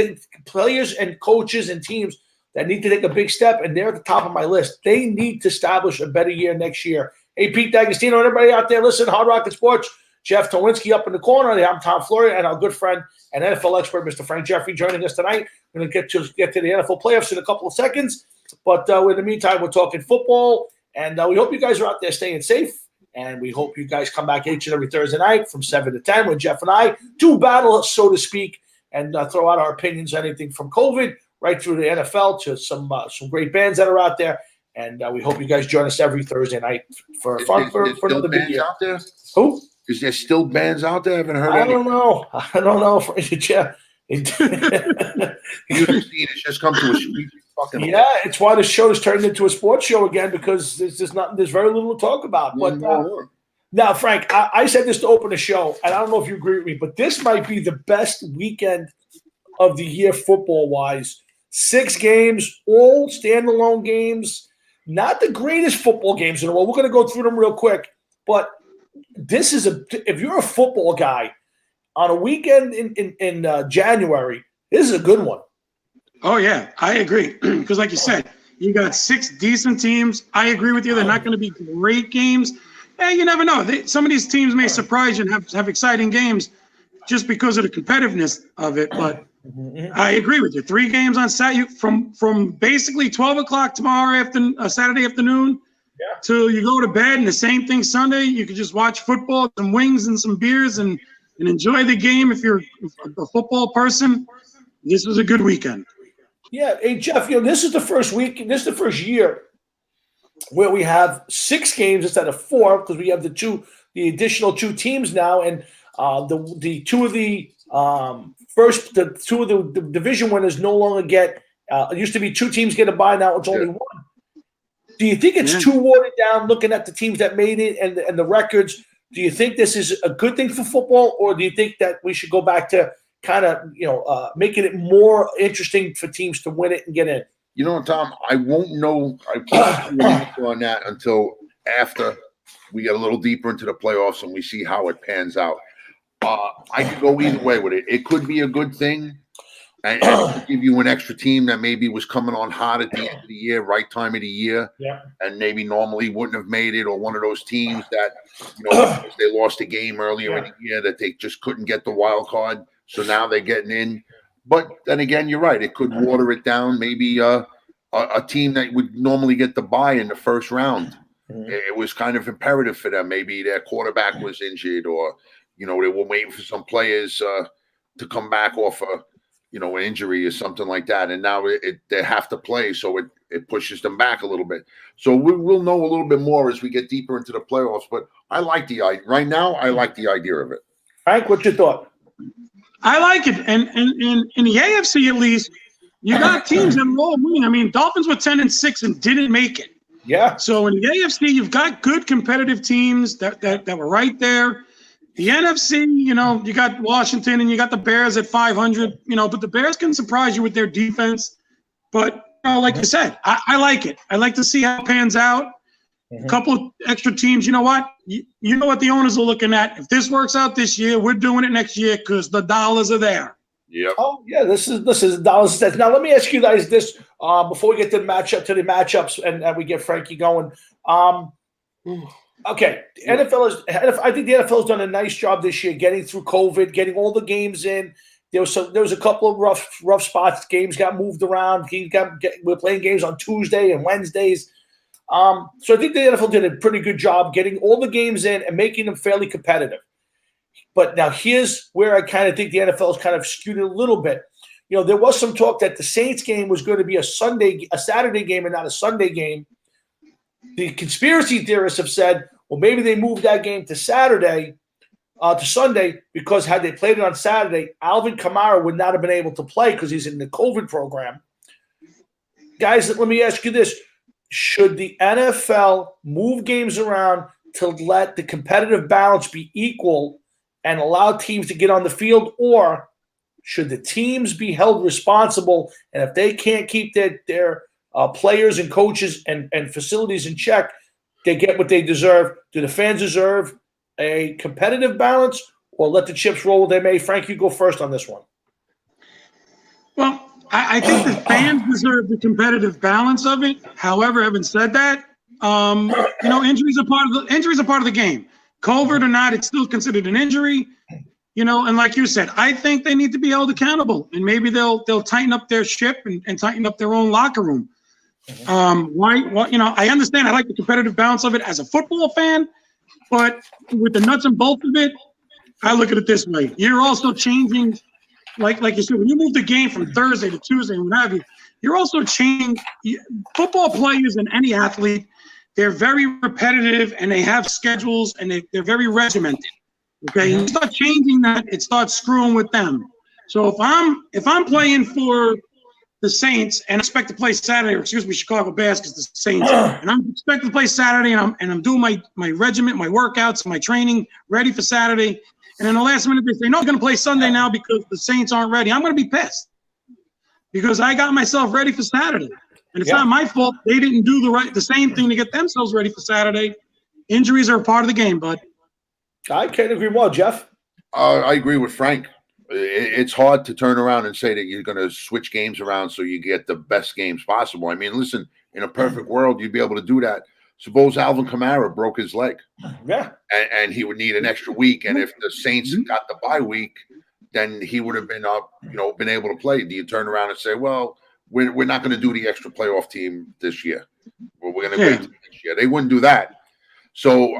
players and coaches and teams that need to take a big step, and they're at the top of my list. They need to establish a better year next year. Hey, Pete D'Agostino, and everybody out there, listen, Hard Rocket Sports, Jeff Towinski up in the corner. I'm Tom Floria, and our good friend and NFL expert, Mr. Frank Jeffrey, joining us tonight. We're going to get to the NFL playoffs in a couple of seconds. But in the meantime, we're talking football, and we hope you guys are out there staying safe. And we hope you guys come back each and every Thursday night from 7 to 10 when Jeff and I do battle, so to speak, and throw out our opinions on anything from COVID right through the NFL to some great bands that are out there. And we hope you guys join us every Thursday night for fun for another big year. Out there? Who? Is there still bands out there? I haven't heard I any. don't know. Yeah. It's just come to a sweet fucking. Yeah, it's why the show has turned into a sports show again, because there's very little to talk about. But now, Frank, I said this to open the show, and I don't know if you agree with me, but this might be the best weekend of the year football wise. 6 games, all standalone games, not the greatest football games in the world. We're going to go through them real quick, but this is if you're a football guy on a weekend in January, this is a good one. Oh, yeah, I agree. Because like you said, you got 6 decent teams. I agree with you. They're not going to be great games. Yeah, you never know. Some of these teams may surprise you and have exciting games just because of the competitiveness of it. But I agree with you. 3 games on Saturday from basically 12 o'clock tomorrow Saturday afternoon till you go to bed, and the same thing Sunday. You could just watch football, some wings and some beers, and enjoy the game. If you're a football person, this was a good weekend. Yeah, hey Jeff, this is the first week. This is the first year where we have 6 games instead of 4, because we have the additional 2 teams now, and the 2 of the division winners no longer get. It used to be 2 teams get a bye. Now it's only 1. Do you think it's too watered down? Looking at the teams that made it and the records, do you think this is a good thing for football, or do you think that we should go back to kind of making it more interesting for teams to win it and get in? You know, Tom, I won't know. I can't do an answer on that until after we get a little deeper into the playoffs and we see how it pans out. I could go either way with it. It could be a good thing and give you an extra team that maybe was coming on hot at the end of the year, right time of the year, and maybe normally wouldn't have made it, or one of those teams that, because they lost a game earlier in the year that they just couldn't get the wild card, so now they're getting in. But then again, you're right. It could water it down. Maybe a team that would normally get the bye in the first round. It was kind of imperative for them. Maybe their quarterback was injured, or they were waiting for some players to come back off an injury or something like that. And now they have to play, so it pushes them back a little bit. So we'll know a little bit more as we get deeper into the playoffs. But I like the idea. Right now, I like the idea of it. Frank, what's your thought? I like it. And in the AFC, at least, you got teams that are all winning. I mean, Dolphins were 10-6 and didn't make it. Yeah. So in the AFC, you've got good competitive teams that were right there. The NFC, you got Washington and you got the Bears at 500, but the Bears can surprise you with their defense. But, like you said, I like it. I like to see how it pans out. A couple of extra teams. You know what? You know what the owners are looking at. If this works out this year, we're doing it next year because the dollars are there. Yep. Oh, yeah, this is dollars. Now, let me ask you guys this before we get to the matchups and we get Frankie going. Okay, I think the NFL has done a nice job this year getting through COVID, getting all the games in. There was a couple of rough spots. Games got moved around. We're playing games on Tuesday and Wednesdays. So I think the NFL did a pretty good job getting all the games in and making them fairly competitive. But now here's where I kind of think the NFL is kind of skewed a little bit. There was some talk that the Saints game was going to be a Saturday game and not a Sunday game. The conspiracy theorists have said, well, maybe they moved that game to Sunday, because had they played it on Saturday, Alvin Kamara would not have been able to play because he's in the COVID program. Guys, let me ask you this. Should the NFL move games around to let the competitive balance be equal and allow teams to get on the field, or should the teams be held responsible, and if they can't keep their players and coaches and facilities in check, they get what they deserve? Do the fans deserve a competitive balance, or let the chips roll where they may? Frank, you go first on this one. Well, I think the fans deserve the competitive balance of it. However, having said that, injuries are part of the game. COVID or not, it's still considered an injury. And like you said, I think they need to be held accountable, and maybe they'll tighten up their ship and tighten up their own locker room. I understand. I like the competitive balance of it as a football fan, but with the nuts and bolts of it, I look at it this way. You're also changing, like you said, when you move the game from Thursday to Tuesday and what have you, you're also changing. Football players and any athlete, they're very repetitive and they have schedules and they're very regimented. Okay, you start changing that, it starts screwing with them. So if I'm playing for the Saints and I expect to play Saturday, or excuse me, Chicago Bears, because the Saints, and I'm expected to play Saturday, and I'm doing my regiment, my workouts, my training, ready for Saturday, and in the last minute they say, no, I'm going to play Sunday now because the Saints aren't ready. I'm going to be pissed because I got myself ready for Saturday, and it's not my fault. They didn't do the same thing to get themselves ready for Saturday. Injuries are a part of the game, bud. I can't agree more, Jeff. I agree with Frank. It's hard to turn around and say that you're going to switch games around so you get the best games possible. I mean, listen, in a perfect world, you'd be able to do that. Suppose Alvin Kamara broke his leg. Yeah. And he would need an extra week. And if the Saints got the bye week, then he would have been been able to play. Do you turn around and say, well, we're not going to do the extra playoff team this year? Well, we're going to wait till next year. They wouldn't do that. So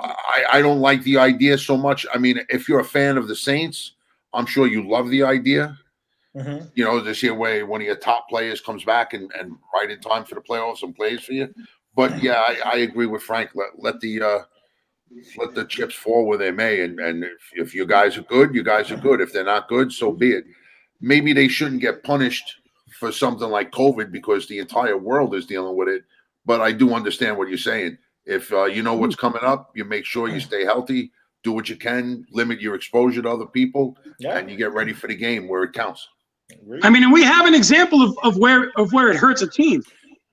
I don't like the idea so much. I mean, if you're a fan of the Saints, I'm sure you love the idea. This year where one of your top players comes back and right in time for the playoffs and plays for you. But yeah, I agree with Frank. Let the chips fall where they may. And if you guys are good, you guys are good. If they're not good, so be it. Maybe they shouldn't get punished for something like COVID because the entire world is dealing with it. But I do understand what you're saying. If you know what's coming up, you make sure you stay healthy. Do what you can, limit your exposure to other people, and you get ready for the game where it counts. I mean, and we have an example of where it hurts a team.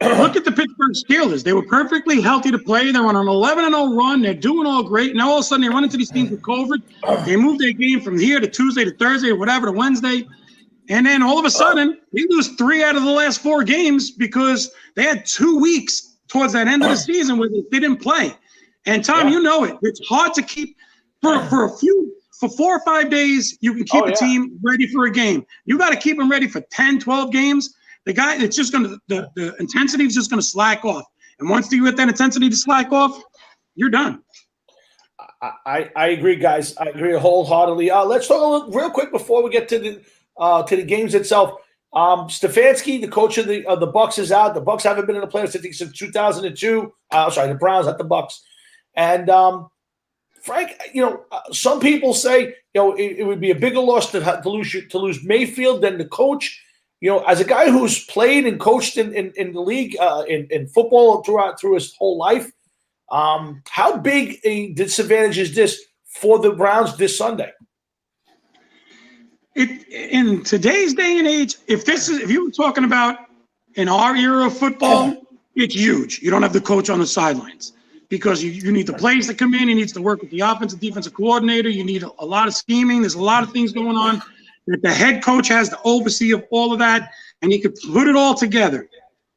Look at the Pittsburgh Steelers. They were perfectly healthy to play. They're on an 11-0 run. They're doing all great. Now all of a sudden they run into these teams with COVID. They move their game from here to Tuesday to Thursday or whatever to Wednesday. And then all of a sudden they lose 3 out of the last 4 games because they had 2 weeks towards that end of the season where they didn't play. And Tom, you know it. It's hard to keep for 4 or 5 days. You can keep a team ready for a game. You got to keep them ready for 10, 12 games. The guy, it's just going to the intensity is just going to slack off. And once you get that intensity to slack off, you're done. I agree, guys. I agree wholeheartedly. Let's talk a little real quick before we get to the games itself. Stefanski, the coach of the Bucks, is out. The Bucks haven't been in the playoffs since 2002. Sorry, the Browns, not the Bucks. And Frank, some people say it would be a bigger loss to lose Mayfield than the coach. As a guy who's played and coached in the league in football through his whole life, how big a disadvantage is this for the Browns this Sunday? In today's day and age, if you were talking about in our era of football, it's huge. You don't have the coach on the sidelines because you need the plays to come in. He needs to work with the offensive defensive coordinator. You need a lot of scheming. There's a lot of things going on. That the head coach has the oversee of all of that, and he could put it all together.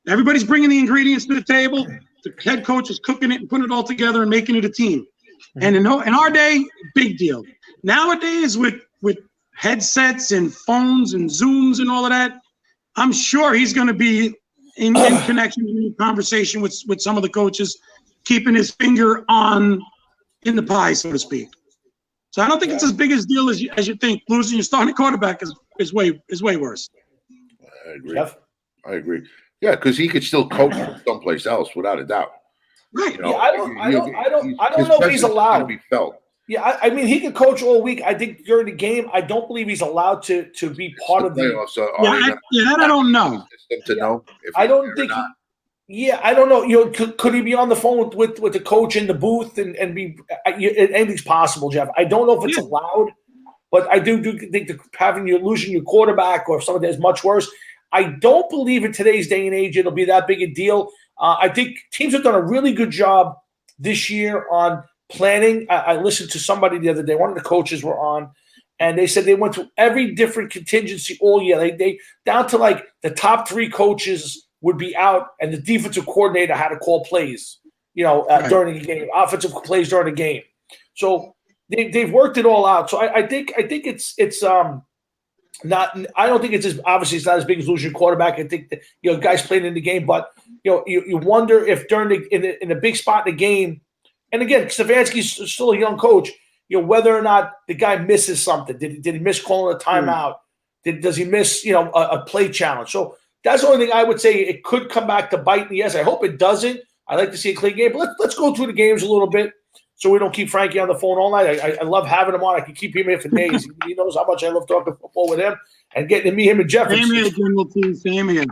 Everybody's bringing the ingredients to the table. The head coach is cooking it and putting it all together and making it a team. And in our day, big deal. Nowadays, with headsets and phones and Zooms and all of that, I'm sure he's going to be in connection and in conversation with some of the coaches, keeping his finger in the pie, so to speak. So I don't think it's as big a deal as you think. Losing your starting quarterback is way worse. I agree. Jeff? I agree. Yeah, because he could still coach someplace else without a doubt. Right. I don't know if he's allowed to be felt. Yeah, I mean he can coach all week. I think during the game, I don't believe he's allowed to be part of the playoffs. That I don't know. I don't think. Yeah, I don't know. Could he be on the phone with the coach in the booth and be? Anything's possible, Jeff. I don't know if it's allowed, but I do think that losing your quarterback or something that's much worse. I don't believe in today's day and age it'll be that big a deal. I think teams have done a really good job this year on planning. I listened to somebody the other day. One of the coaches were on, and they said they went through every different contingency all year. They down to like the top 3 coaches would be out, and the defensive coordinator had to call plays, during the game, offensive plays during the game. So they've worked it all out. So I think it's not. I don't think it's obviously it's not as big as losing your quarterback. I think that, guys playing in the game, but you wonder if during in a big spot in the game, and again, Stefanski's still a young coach. Whether or not the guy misses something. Did he miss calling a timeout? Does he miss a play challenge? So. That's the only thing I would say. It could come back to bite in the ass. I hope it doesn't. I like to see a clean game. But let's go through the games a little bit. so we don't keep Frankie on the phone all night. I love having him on. I can keep him here for days. He knows how much I love talking football with him and getting to meet him and Jeff. Same here, General T. Same here.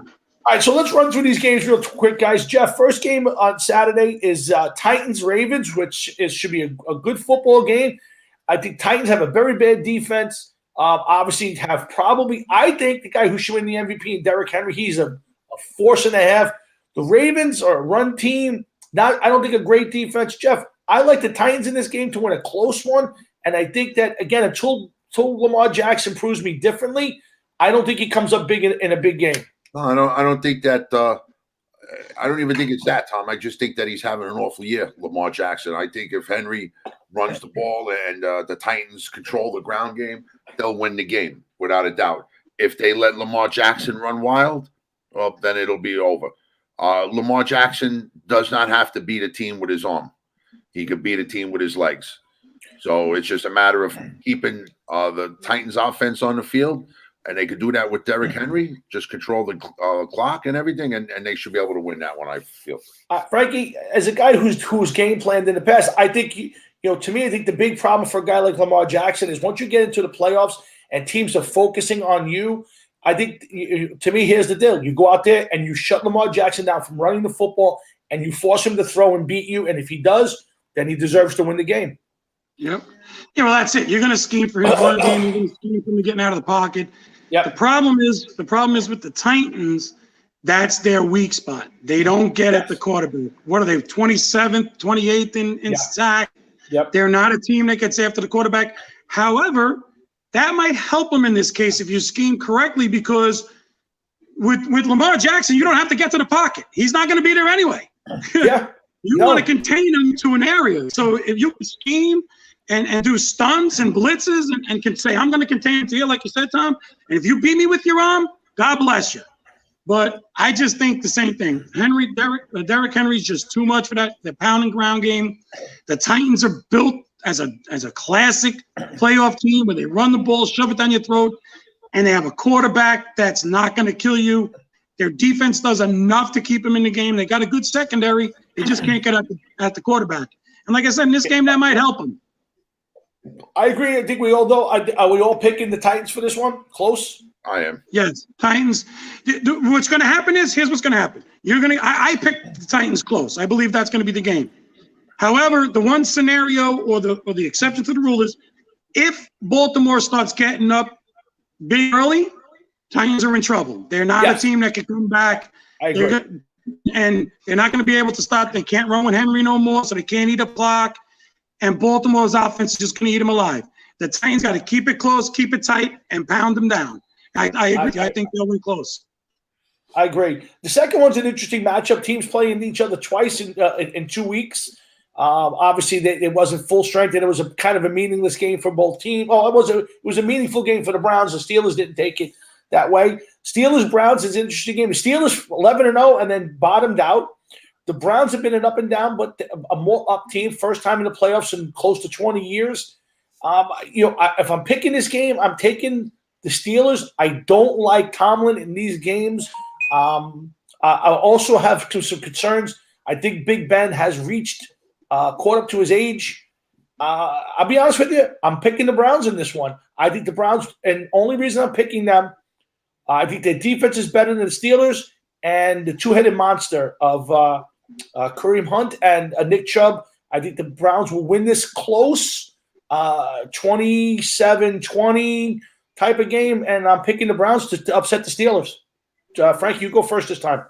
All right, so let's run through these games real quick, guys. Jeff, first game on Saturday is Titans-Ravens, which should be a good football game. I think Titans have a very bad defense. Obviously, I think the guy who should win the MVP, Derrick Henry, he's a force and a half. The Ravens are a run team. I don't think a great defense. Jeff, I like the Titans in this game to win a close one, and I think that, again, until Lamar Jackson proves me differently, I don't think he comes up big in a big game. No, I don't think that. I don't even think it's that, Tom. I just think that he's having an awful year, Lamar Jackson. I think if Henry runs the ball and the Titans control the ground game, they'll win the game without a doubt. If they let Lamar Jackson run wild, well, then it'll be over. Lamar Jackson does not have to beat a team with his arm. He could beat a team with his legs. So it's just a matter of keeping the Titans offense on the field. And they could do that with Derrick Henry, just control the clock and everything, and they should be able to win that one, I feel. Frankie, as a guy who's game planned in the past, I think, to me, I think the big problem for a guy like Lamar Jackson is once you get into the playoffs and teams are focusing on you, I think, to me, here's the deal. You go out there and you shut Lamar Jackson down from running the football and you force him to throw and beat you, and if he does, then he deserves to win the game. Yep. Yeah, well, that's it. You're going to scheme for his run game. You're going to scheme for him getting out of the pocket. Yep. The problem is with the Titans, that's their weak spot. They don't get at the quarterback. What are they, 27th, 28th in sack? Yep. They're not a team that gets after the quarterback. However, that might help them in this case if you scheme correctly, because with Lamar Jackson, you don't have to get to the pocket. He's not going to be there anyway. Yeah. You want to contain him to an area. So if you scheme and do stunts and blitzes and can say, I'm going to contain it to you, like you said, Tom, and if you beat me with your arm, God bless you. But I just think the same thing. Derrick Henry's just too much for that. The pound and ground game. The Titans are built as a classic playoff team where they run the ball, shove it down your throat, and they have a quarterback that's not going to kill you. Their defense does enough to keep them in the game. They got a good secondary. They just can't get at the quarterback. And like I said, in this game, that might help them. I agree. I think we all know. Are we all picking the Titans for this one? Close? I am. Yes, Titans. What's going to happen is, here's what's going to happen. I picked the Titans close. I believe that's going to be the game. However, the one scenario or the exception to the rule is if Baltimore starts getting up big early, Titans are in trouble. They're not a team that can come back. I agree. And they're not going to be able to stop. They can't run with Henry no more, so they can't eat a clock. And Baltimore's offense is just going to eat them alive. The Titans got to keep it close, keep it tight, and pound them down. I agree. I think they'll win close. I agree. The second one's an interesting matchup. Teams playing each other twice in 2 weeks. Obviously, it wasn't full strength, and it was a kind of a meaningless game for both teams. Oh, it was a meaningful game for the Browns. The Steelers didn't take it that way. Steelers-Browns is an interesting game. The Steelers 11-0 and then bottomed out. The Browns have been an up and down, but a more up team. First time in the playoffs in close to 20 years. If I'm picking this game, I'm taking the Steelers. I don't like Tomlin in these games. I also have some concerns. I think Big Ben has caught up to his age. I'll be honest with you. I'm picking the Browns in this one. I think the Browns, and only reason I'm picking them, I think their defense is better than the Steelers, and the two-headed monster of Kareem Hunt and Nick Chubb. I think the Browns will win this close, 27-20 type of game, and I'm picking the Browns to upset the Steelers. Frank, you go first this time.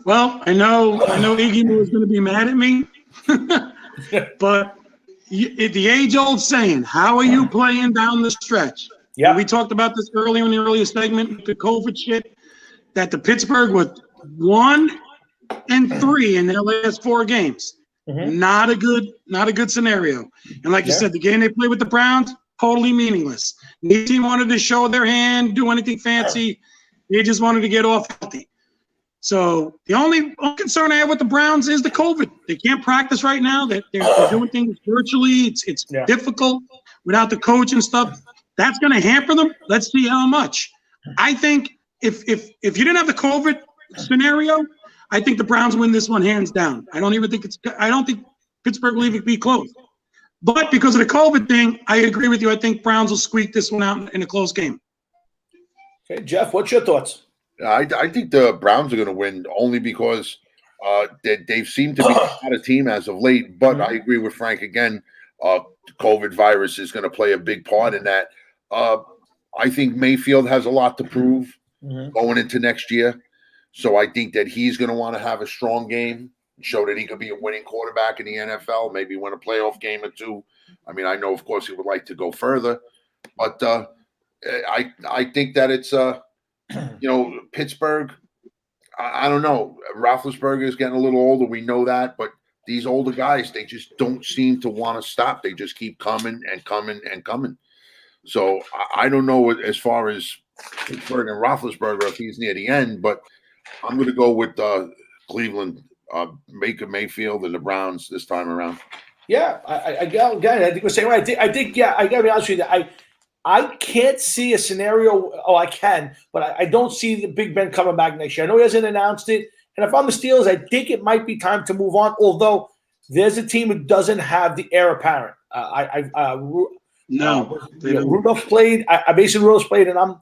Well, I know Iggy is going to be mad at me, but the age-old saying, how are you playing down the stretch? Yeah, we talked about this earlier in the earlier segment with the COVID shit, that the Pittsburgh was 1-3 in their last 4 games. Mm-hmm. Not a good scenario. And like you said, the game they played with the Browns, totally meaningless. Neither team wanted to show their hand, do anything fancy. They just wanted to get off healthy. So the only concern I have with the Browns is the COVID. They can't practice right now. They're doing things virtually. It's difficult without the coach and stuff. That's going to hamper them. Let's see how much. I think if you didn't have the COVID scenario, I think the Browns win this one hands down. I don't think Pittsburgh will even be close. But because of the COVID thing, I agree with you. I think Browns will squeak this one out in a close game. Okay, Jeff, what's your thoughts? I think the Browns are going to win only because they've seemed to be not a team as of late. But I agree with Frank again. The COVID virus is going to play a big part in that. I think Mayfield has a lot to prove going into next year. So I think that he's going to want to have a strong game, show that he could be a winning quarterback in the NFL, maybe win a playoff game or two. I mean, I know, of course, he would like to go further. But I think that it's, Pittsburgh, I don't know. Roethlisberger is getting a little older. We know that. But these older guys, they just don't seem to want to stop. They just keep coming and coming and coming. So I don't know as far as Pittsburgh and Roethlisberger if he's near the end, but I'm going to go with Cleveland, Baker Mayfield, and the Browns this time around. Yeah, I think we're saying right. I think I got to be honest with you. I can't see a scenario. Oh, I can, but I don't see the Big Ben coming back next year. I know he hasn't announced it, and if I'm the Steelers, I think it might be time to move on. Although there's a team that doesn't have the heir apparent. Rudolph played. Mason Rudolph played, and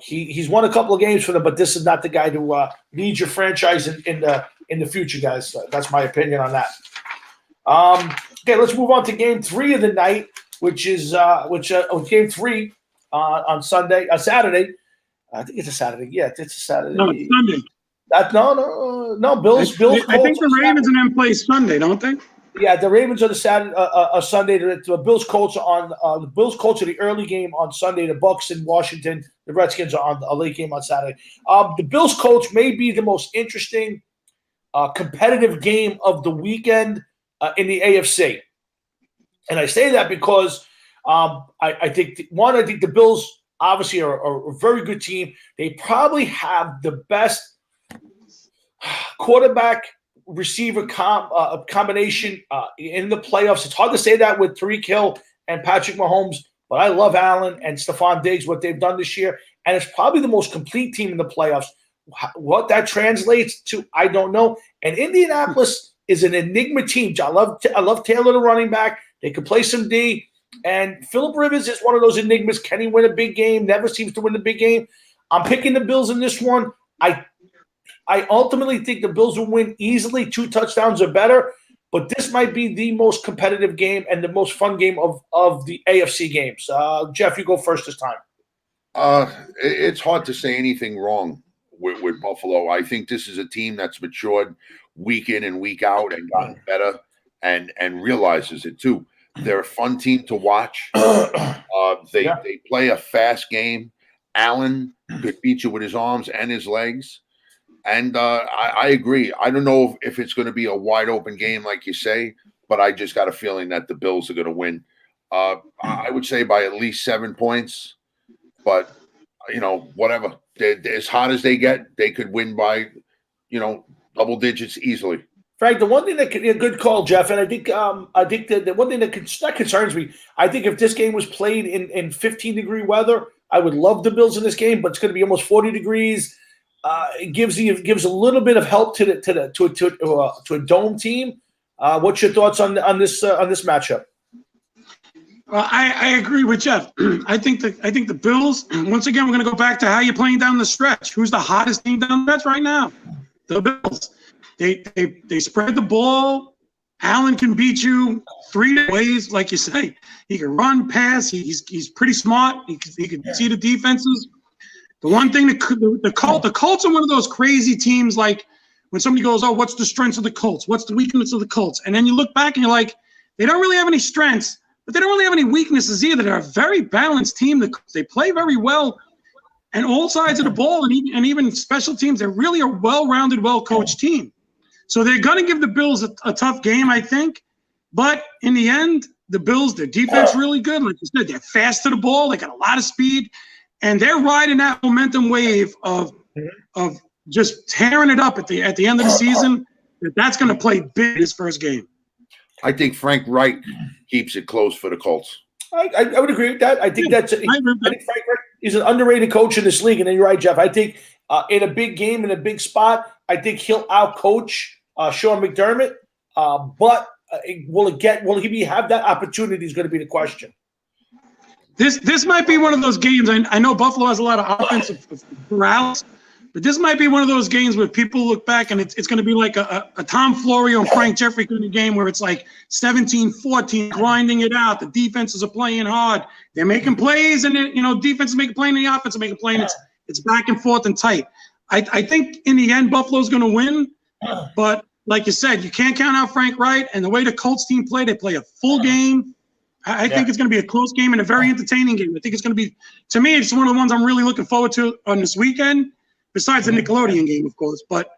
he's won a couple of games for them, but this is not the guy to lead your franchise in the future, guys. That's my opinion on that. Okay, let's move on to Game 3 of the night, which is Game 3 on Saturday. I think it's a Saturday. Yeah, it's a Saturday. No, it's Sunday. No. Bills. I think the Ravens and them play Sunday, don't they? Yeah, the Ravens are the Sunday. The Bills Colts are on the Bills Colts are the early game on Sunday. The Bucks in Washington. The Redskins are on a late game on Saturday. The Bills Colts may be the most interesting competitive game of the weekend in the AFC, and I say that because I think the Bills obviously are a very good team. They probably have the best quarterback receiver combination in the playoffs. It's hard to say that with Tyreek Hill and Patrick Mahomes, but I love Allen and Stephon Diggs, what they've done this year, and it's probably the most complete team in the playoffs. What that translates to, I don't know. And Indianapolis is an enigma team. I love Taylor, the running back. They can play some D. And Phillip Rivers is one of those enigmas. Can he win a big game? Never seems to win a big game. I'm picking the Bills in this one. I ultimately think the Bills will win easily. 2 touchdowns or better. But this might be the most competitive game and the most fun game of the AFC games. Jeff, you go first this time. It's hard to say anything wrong with Buffalo. I think this is a team that's matured week in and week out and gotten better and realizes it too. They're a fun team to watch. They play a fast game. Allen could beat you with his arms and his legs. And I agree. I don't know if it's going to be a wide open game like you say, but I just got a feeling that the Bills are going to win. I would say by at least 7 points. But, whatever. As hot as they get, they could win by, double digits easily. Frank, the one thing that could be a good call, Jeff, and I think the one thing that concerns me, I think if this game was played in 15-degree weather, I would love the Bills in this game, but it's going to be almost 40 degrees. It gives a little bit of help to a dome team. What's your thoughts on this matchup? Well, I agree with Jeff. I think the Bills. Once again, we're going to go back to how you're playing down the stretch. Who's the hottest team down the stretch right now? The Bills. They spread the ball. Allen can beat you 3 ways, like you say. He can run, pass. He's pretty smart. He can see the defenses. The one thing the Colts are one of those crazy teams. Like when somebody goes, "Oh, what's the strengths of the Colts? What's the weakness of the Colts?" And then you look back and you're like, they don't really have any strengths, but they don't really have any weaknesses either. They're a very balanced team. They play very well, and all sides of the ball, and even special teams. They're really a well-rounded, well-coached team. So they're going to give the Bills a tough game, I think. But in the end, the Bills, their defense really good. Like you said, they're fast to the ball. They got a lot of speed. And they're riding that momentum wave of just tearing it up at the end of the season. That's going to play big this first game. I think Frank Reich keeps it close for the Colts. I would agree with that. I think I think Frank Reich is an underrated coach in this league. And then you're right, Jeff. I think in a big game, in a big spot, I think he'll outcoach Sean McDermott. But Will he have that opportunity? Is going to be the question. This might be one of those games. I know Buffalo has a lot of offensive paralysis, but this might be one of those games where people look back and it's going to be like a Tom Florio and Frank Jeffrey kind of game where it's like 17-14, grinding it out. The defenses are playing hard. They're making plays, and defense is making a play, and the offense is making a play, and it's back and forth and tight. I think in the end Buffalo's going to win, but like you said, you can't count out Frank Wright, and the way the Colts team play, they play a full game. I think it's going to be a close game and a very entertaining game. I think it's going to be, to me, it's one of the ones I'm really looking forward to on this weekend, besides the Nickelodeon game, of course. But,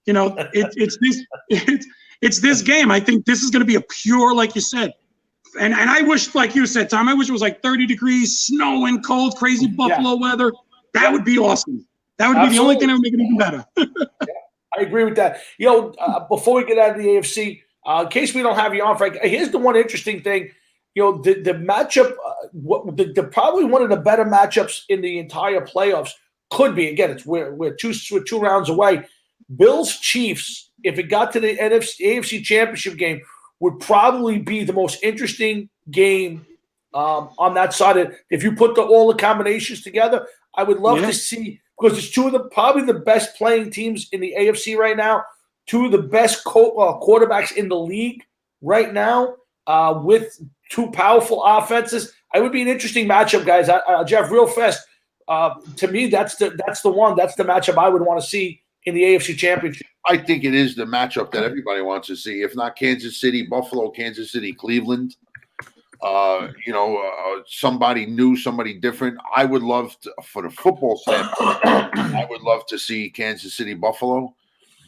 it's this game. I think this is going to be a pure, like you said. And I wish, like you said, Tom, I wish it was like 30 degrees, snowing, cold, crazy Buffalo weather. That would be awesome. That would be the only thing that would make it even better. I agree with that. Before we get out of the AFC, in case we don't have you on, Frank, here's the one interesting thing. The matchup, probably one of the better matchups in the entire playoffs could be. Again, we're two rounds away. Bills Chiefs, if it got to the AFC Championship game, would probably be the most interesting game on that side. If you put all the combinations together, I would love to see, because it's probably the best playing teams in the AFC right now, two of the best quarterbacks in the league right now, with two powerful offenses. It would be an interesting matchup, guys. Jeff, real fast. To me, that's the one. That's the matchup I would want to see in the AFC Championship. I think it is the matchup that everybody wants to see. If not Kansas City, Buffalo, Kansas City, Cleveland. Somebody new, somebody different. I would love to, for the football standpoint, I would love to see Kansas City, Buffalo.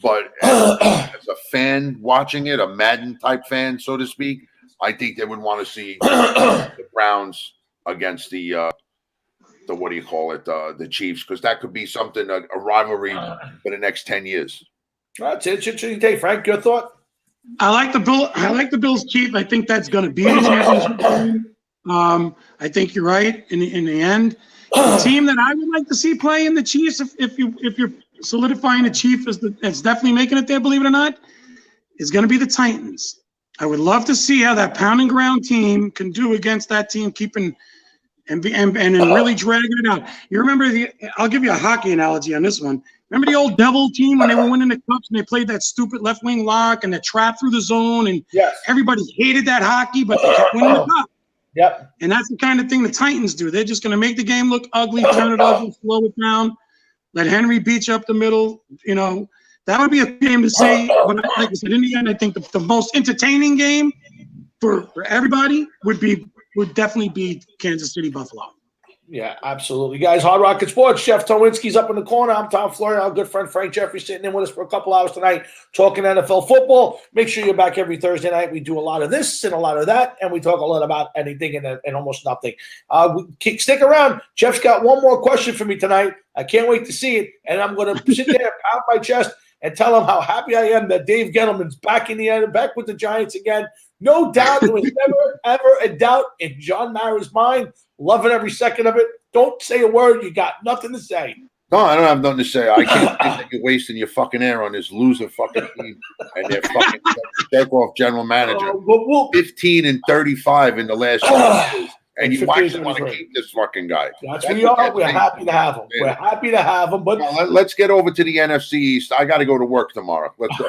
But as a fan watching it, a Madden type fan, so to speak, I think they would want to see the Browns against the Chiefs, because that could be something, a rivalry for the next 10 years. That's an interesting day. Frank, your thought? I like the Bills Chiefs. I think that's going to be the championship game. I think you're right in the end. The team that I would like to see play in the Chiefs, if you're solidifying the Chiefs as definitely making it there, believe it or not, is going to be the Titans. I would love to see how that pound and ground team can do against that team, keeping and really dragging it out. You remember I'll give you a hockey analogy on this one. Remember the old Devil team when they were winning the cups and they played that stupid left wing lock and the trap through the zone, and everybody hated that hockey, but they kept winning the cup. Yep. And that's the kind of thing the Titans do. They're just going to make the game look ugly, turn it over, slow it down, let Henry beat you up the middle. That would be a game to see. But like I said, in the end, I think the most entertaining game for everybody would definitely be Kansas City, Buffalo. Yeah, absolutely. Guys, Hard Rocket Sports, Jeff Towinski's up in the corner. I'm Tom Florio. Our good friend Frank Jeffrey sitting in with us for a couple hours tonight talking NFL football. Make sure you're back every Thursday night. We do a lot of this and a lot of that, and we talk a lot about anything and almost nothing. Stick around. Jeff's got one more question for me tonight. I can't wait to see it, and I'm going to sit there and pound my chest and tell him how happy I am that Dave Gettleman's back back with the Giants again. No doubt. There was never, ever a doubt in John Mara's mind. Loving every second of it. Don't say a word. You got nothing to say. No, I don't have nothing to say. I can't think that you're wasting your fucking air on this loser fucking team and their fucking take-off general manager. 15-35 in the last 2 years. And you actually want to keep this fucking guy. That's who we are. We're happy to have him. We're happy to have him. But let's get over to the NFC East. I got to go to work tomorrow. Let's go.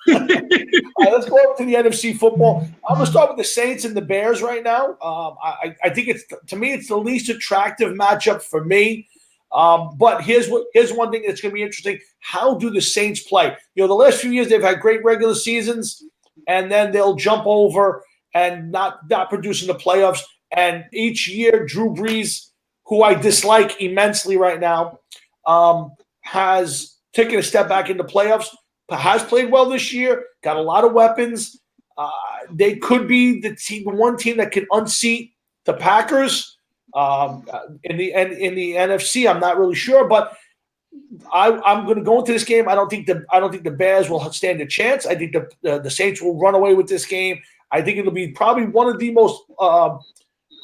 All right, let's go over to the NFC football. I'm going to start with the Saints and the Bears right now. I think it's the least attractive matchup for me. But here's one thing that's going to be interesting. How do the Saints play? The last few years they've had great regular seasons, and then they'll jump over and not produce in the playoffs. And each year, Drew Brees, who I dislike immensely right now, has taken a step back in the playoffs. Has played well this year, got a lot of weapons. They could be the one team that can unseat the Packers in the NFC. I'm not really sure, but I'm going to go into this game. I don't think the Bears will stand a chance. I think the Saints will run away with this game. I think it'll be probably one of the most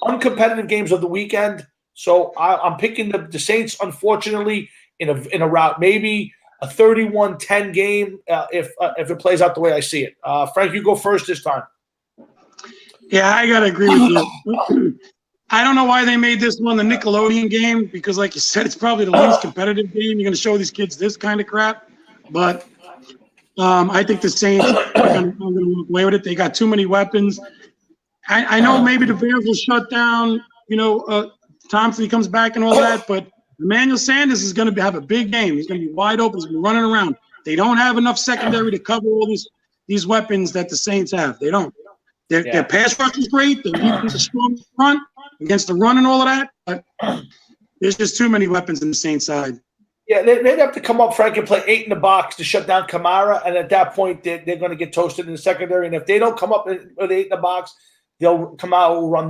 uncompetitive games of the weekend. So I'm picking the Saints, unfortunately, in a route, maybe a 31-10 game if it plays out the way I see it. Frank, you go first this time. Yeah, I gotta agree with you. I don't know why they made this one the Nickelodeon game because, like you said, it's probably the least competitive game. You're gonna show these kids this kind of crap, but I think the Saints are gonna walk away with it. They got too many weapons. I know maybe the Bears will shut down, Thompson, he comes back and all that, but Emmanuel Sanders is going to have a big game. He's going to be wide open. He's going to be running around. They don't have enough secondary to cover all these weapons that the Saints have. They don't. Their pass rush is great. Their defense is strong front against the run and all of that, but there's just too many weapons in the Saints side. Yeah, they'd have to come up, Frank, and play 8 in the box to shut down Kamara, and at that point, they're going to get toasted in the secondary. And if they don't come up with 8 in the box, Kamara will run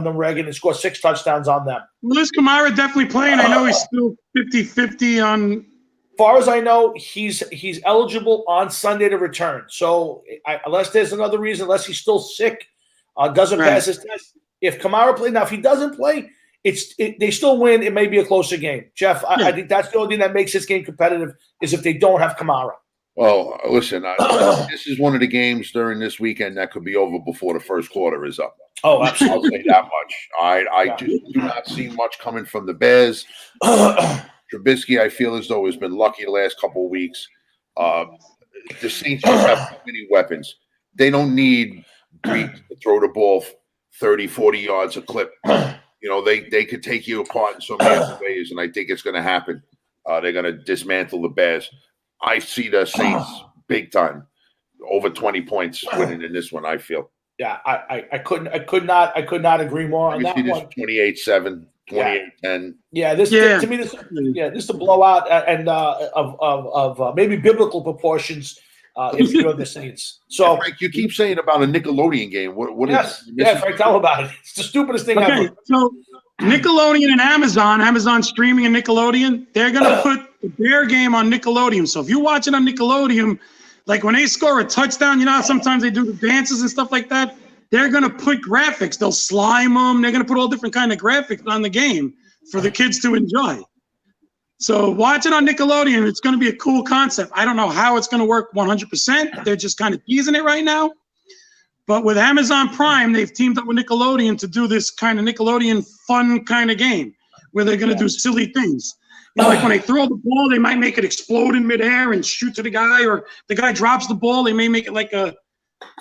them ragged and score 6 touchdowns on them. Well, is Kamara definitely playing? I know he's still 50-50 on. As far as I know, he's eligible on Sunday to return. So unless there's another reason, unless he's still sick, doesn't pass his test. If Kamara plays, now if he doesn't play, they still win. It may be a closer game. Jeff, I think that's the only thing that makes this game competitive is if they don't have Kamara. Well, listen, this is one of the games during this weekend that could be over before the first quarter is up. Oh, absolutely. I'll say that much. I just do not see much coming from the Bears. Trubisky, I feel as though, has been lucky the last couple of weeks. The Saints just have too many weapons. They don't need Brees to throw the ball 30, 40 yards a clip. They could take you apart in so many other ways, and I think it's going to happen. They're going to dismantle the Bears. I see the Saints big time, over 20 points winning in this one. I feel. Yeah, I could not agree more on that one. 28-7, 28-10. Yeah, to me, this is a blowout and of maybe biblical proportions if you're the Saints. So, Frank, you keep saying about a Nickelodeon game. What is? Yeah, Frank, tell about it. It's the stupidest thing ever. So Nickelodeon and Amazon streaming and Nickelodeon, they're gonna put their game on Nickelodeon. So if you watch it on Nickelodeon, like when they score a touchdown, sometimes they do the dances and stuff like that. They're gonna put graphics. They'll slime them. They're gonna put all different kind of graphics on the game for the kids to enjoy. So watch it on Nickelodeon. It's gonna be a cool concept. I don't know how it's gonna work 100%. They're just kind of teasing it right now. But with Amazon Prime, they've teamed up with Nickelodeon to do this kind of Nickelodeon fun kind of game where they're gonna do silly things. Like when they throw the ball, they might make it explode in midair and shoot to the guy, or the guy drops the ball, they may make it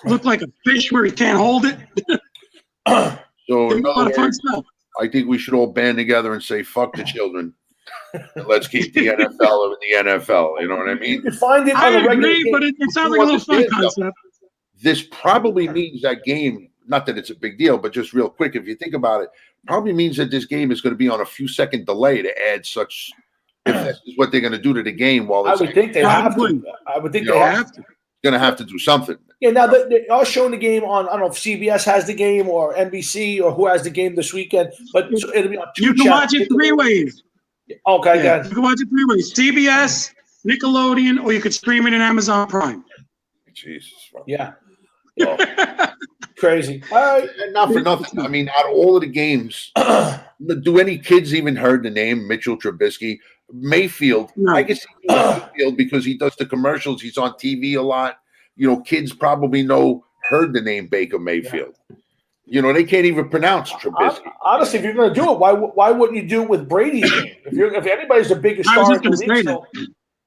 look like a fish where he can't hold it. So in other words, I think we should all band together and say, fuck the children. And let's keep the NFL in the NFL. You know what I mean? You can find it on I a regular agree, game. but it sounds like a little fun concept. This probably means that game, not that it's a big deal, but just real quick, if you think about it, probably means that this game is going to be on a few second delay to add such. If this is what they're going to do to the game, while it's I would think they have to. I would think they have to. Going to have to do something. Yeah, now they are showing the game on. I don't know if CBS has the game or NBC or who has the game this weekend, but it'll be on 2 You can watch it 3 ways. Okay, yeah. You can watch it 3 ways: CBS, Nickelodeon, or you could stream it in Amazon Prime. Jesus. Yeah. Crazy. All right. And not for nothing. I mean, out of all of the games, do any kids even heard the name Mitchell Trubisky? Mayfield, no. I guess Mayfield because he does the commercials. He's on TV a lot. Kids probably heard the name Baker Mayfield. Yeah. They can't even pronounce Trubisky. Honestly, if you're going to do it, why wouldn't you do it with Brady's name? If anybody's the biggest star in the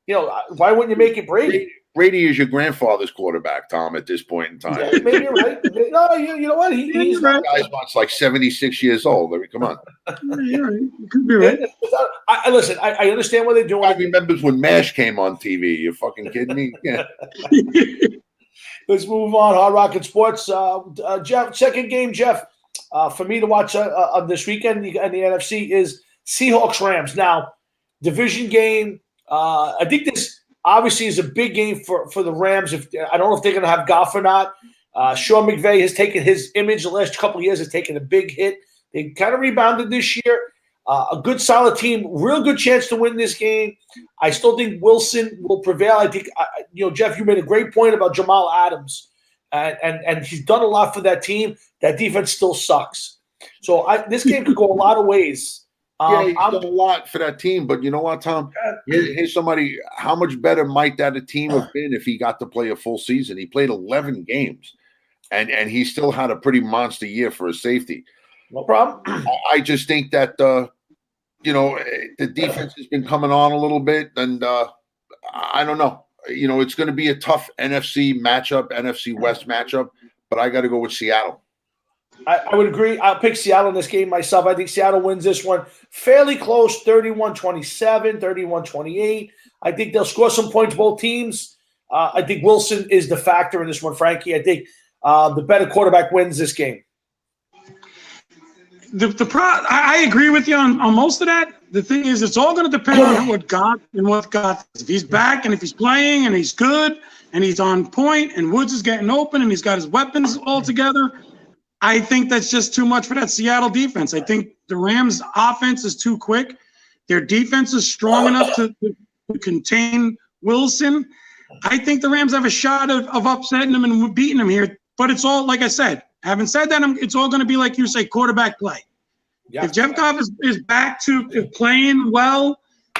league, why wouldn't you make it Brady? Brady is your grandfather's quarterback, Tom, at this point in time. Yeah, maybe you're right. No, you know what? He's right. The guy's like 76 years old. I mean, come on. You're right. You could be right. Listen, I understand what they're doing. I remember when MASH came on TV. You fucking kidding me? Yeah. Let's move on. Hard Rocket Sports. Jeff, second game, Jeff, for me to watch this weekend in the NFC is Seahawks-Rams. Now, division game. I think this obviously is a big game for the Rams. I don't know if they're going to have Goff or not. Sean McVay has taken his image the last couple of years, has taken a big hit. They kind of rebounded this year. A good, solid team, real good chance to win this game. I still think Wilson will prevail. I think, Jeff, you made a great point about Jamal Adams, and he's done a lot for that team. That defense still sucks. So this game could go a lot of ways. He's done a lot for that team, but you know what, Tom? Here's somebody. How much better might that team have been if he got to play a full season? He played 11 games. and he still had a pretty monster year for a safety. No problem. I just think that the defense has been coming on a little bit, and I don't know. It's going to be a tough NFC West matchup, but I got to go with Seattle. I would agree. I'll pick Seattle in this game myself. I think Seattle wins this one fairly close, 31-27, 31-28. I think they'll score some points, both teams. I think Wilson is the factor in this one, Frankie. I think the better quarterback wins this game. I agree with you on most of that. The thing is, it's all going to depend on what God does. If he's back and if he's playing and he's good and he's on point and Woods is getting open and he's got his weapons all together, I think that's just too much for that Seattle defense. I think the Rams' offense is too quick. Their defense is strong enough to contain Wilson. I think the Rams have a shot of upsetting them and beating them here. But it's all, like I said, having said that, it's all going to be, like you say, quarterback play. Yeah. If Jeff Goff is back to playing well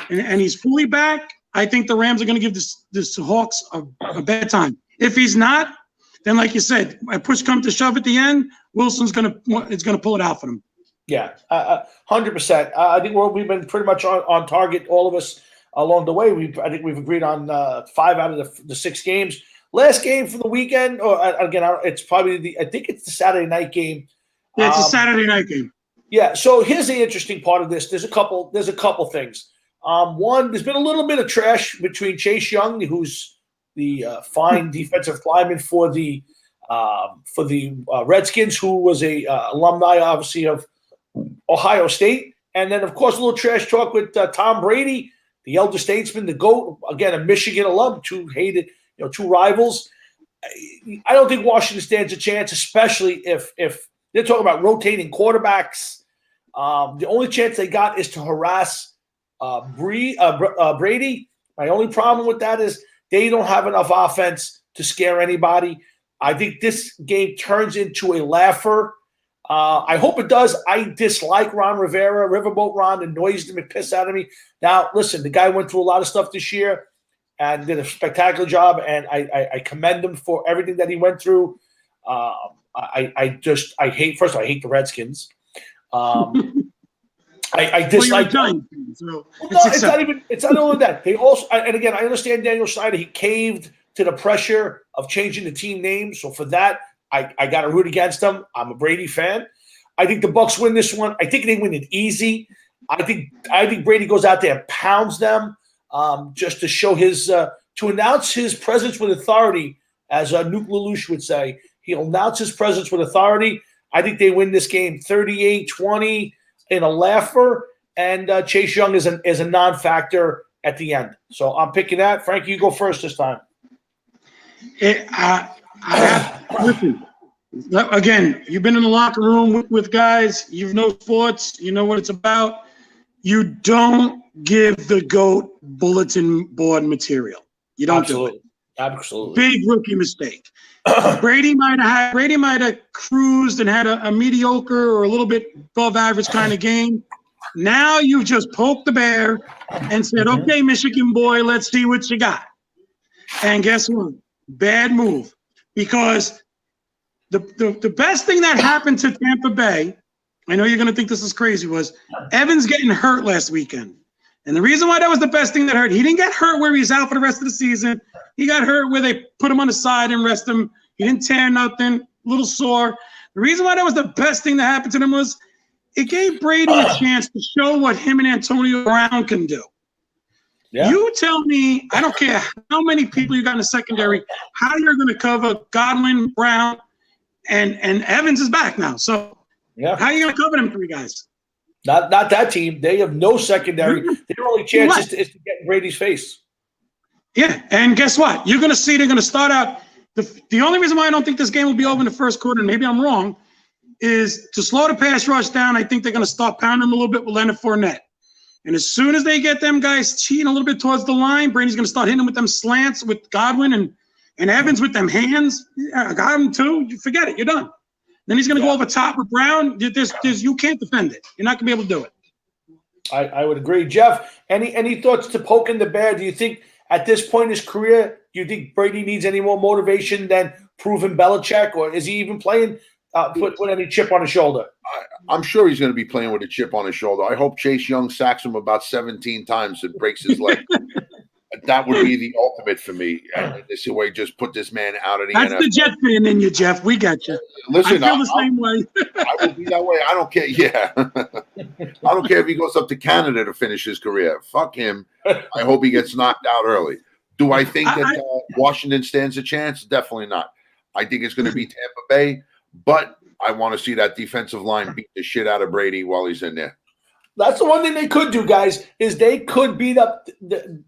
and he's fully back, I think the Rams are going to give this Hawks a bad time. If he's not, then like you said, a push come to shove at the end, Wilson's going to pull it out for them. Yeah, 100%. I think we've been pretty much on target, all of us along the way. I think we've agreed on 5 out of the 6 games. Last game for the weekend, or again, it's probably I think it's the Saturday night game. Yeah, it's a Saturday night game. Yeah. So here's the interesting part of this. There's a couple things. One, there's been a little bit of trash between Chase Young, who's the fine defensive lineman for the Redskins, who was a alumni, obviously, of Ohio State, and then of course a little trash talk with Tom Brady, the elder statesman, the GOAT, again a Michigan alum, two rivals. I don't think Washington stands a chance, especially if they're talking about rotating quarterbacks. The only chance they got is to harass Brady. My only problem with that is they don't have enough offense to scare anybody. I think this game turns into a laugher. I hope it does. I dislike Ron Rivera. Riverboat Ron annoys me and pisses out of me. Now, listen, the guy went through a lot of stuff this year and did a spectacular job, and I commend him for everything that he went through. I hate the Redskins. I dislike them. It's not only that. They also, and again, I understand Daniel Snyder. He caved to the pressure of changing the team name. So for that, I got to root against them. I'm a Brady fan. I think the Bucs win this one. I think they win it easy. I think Brady goes out there and pounds them just to show to announce his presence with authority, as Nuke LaLoosh would say. He'll announce his presence with authority. I think they win this game 38-20 in a laugher, and Chase Young is a non-factor at the end. So I'm picking that. Frankie, you go first this time. Listen, again, you've been in the locker room with guys. You know sports. You know what it's about. You don't give the GOAT bulletin board material. You don't do it. Absolutely. Big rookie mistake. Brady might have cruised and had a mediocre or a little bit above average kind of game. Now you've just poked the bear and said, okay, Michigan boy, let's see what you got. And guess what? Bad move. Because the best thing that happened to Tampa Bay, I know you're going to think this is crazy, was Evans getting hurt last weekend. And the reason why that was the best thing that hurt, he didn't get hurt where he's out for the rest of the season. He got hurt where they put him on the side and rest him. He didn't tear nothing, a little sore. The reason why that was the best thing that happened to them was it gave Brady a chance to show what him and Antonio Brown can do. Yeah. You tell me, I don't care how many people you got in the secondary, how you're going to cover Godwin, Brown, and Evans is back now. So how are you going to cover them 3 guys? Not that team. They have no secondary. Their only chance is to get in Brady's face. Yeah, and guess what? You're going to see they're going to start out. The only reason why I don't think this game will be over in the first quarter, and maybe I'm wrong, is to slow the pass rush down. I think they're going to start pounding them a little bit with Leonard Fournette. And as soon as they get them guys cheating a little bit towards the line, Brady's going to start hitting them with them slants with Godwin and Evans with them hands. Yeah, Godwin too. You forget it. You're done. Then he's going to go over top with Brown. You can't defend it. You're not going to be able to do it. I would agree. Jeff, any thoughts to poking the bear? Do you think at this point in his career, do you think Brady needs any more motivation than proven Belichick, or is he even playing with any chip on his shoulder? I'm sure he's going to be playing with a chip on his shoulder. I hope Chase Young sacks him about 17 times and breaks his leg. That would be the ultimate for me. And this way, just put this man out of the That's NFL. the Jet fan in you, Jeff. We got you. Listen, I feel the same way. I will be that way. I don't care. Yeah. I don't care if he goes up to Canada to finish his career. Fuck him. I hope he gets knocked out early. Do I think that Washington stands a chance? Definitely not. I think it's going to be Tampa Bay, but I want to see that defensive line beat the shit out of Brady while he's in there. That's the one thing they could do, guys, is they could beat up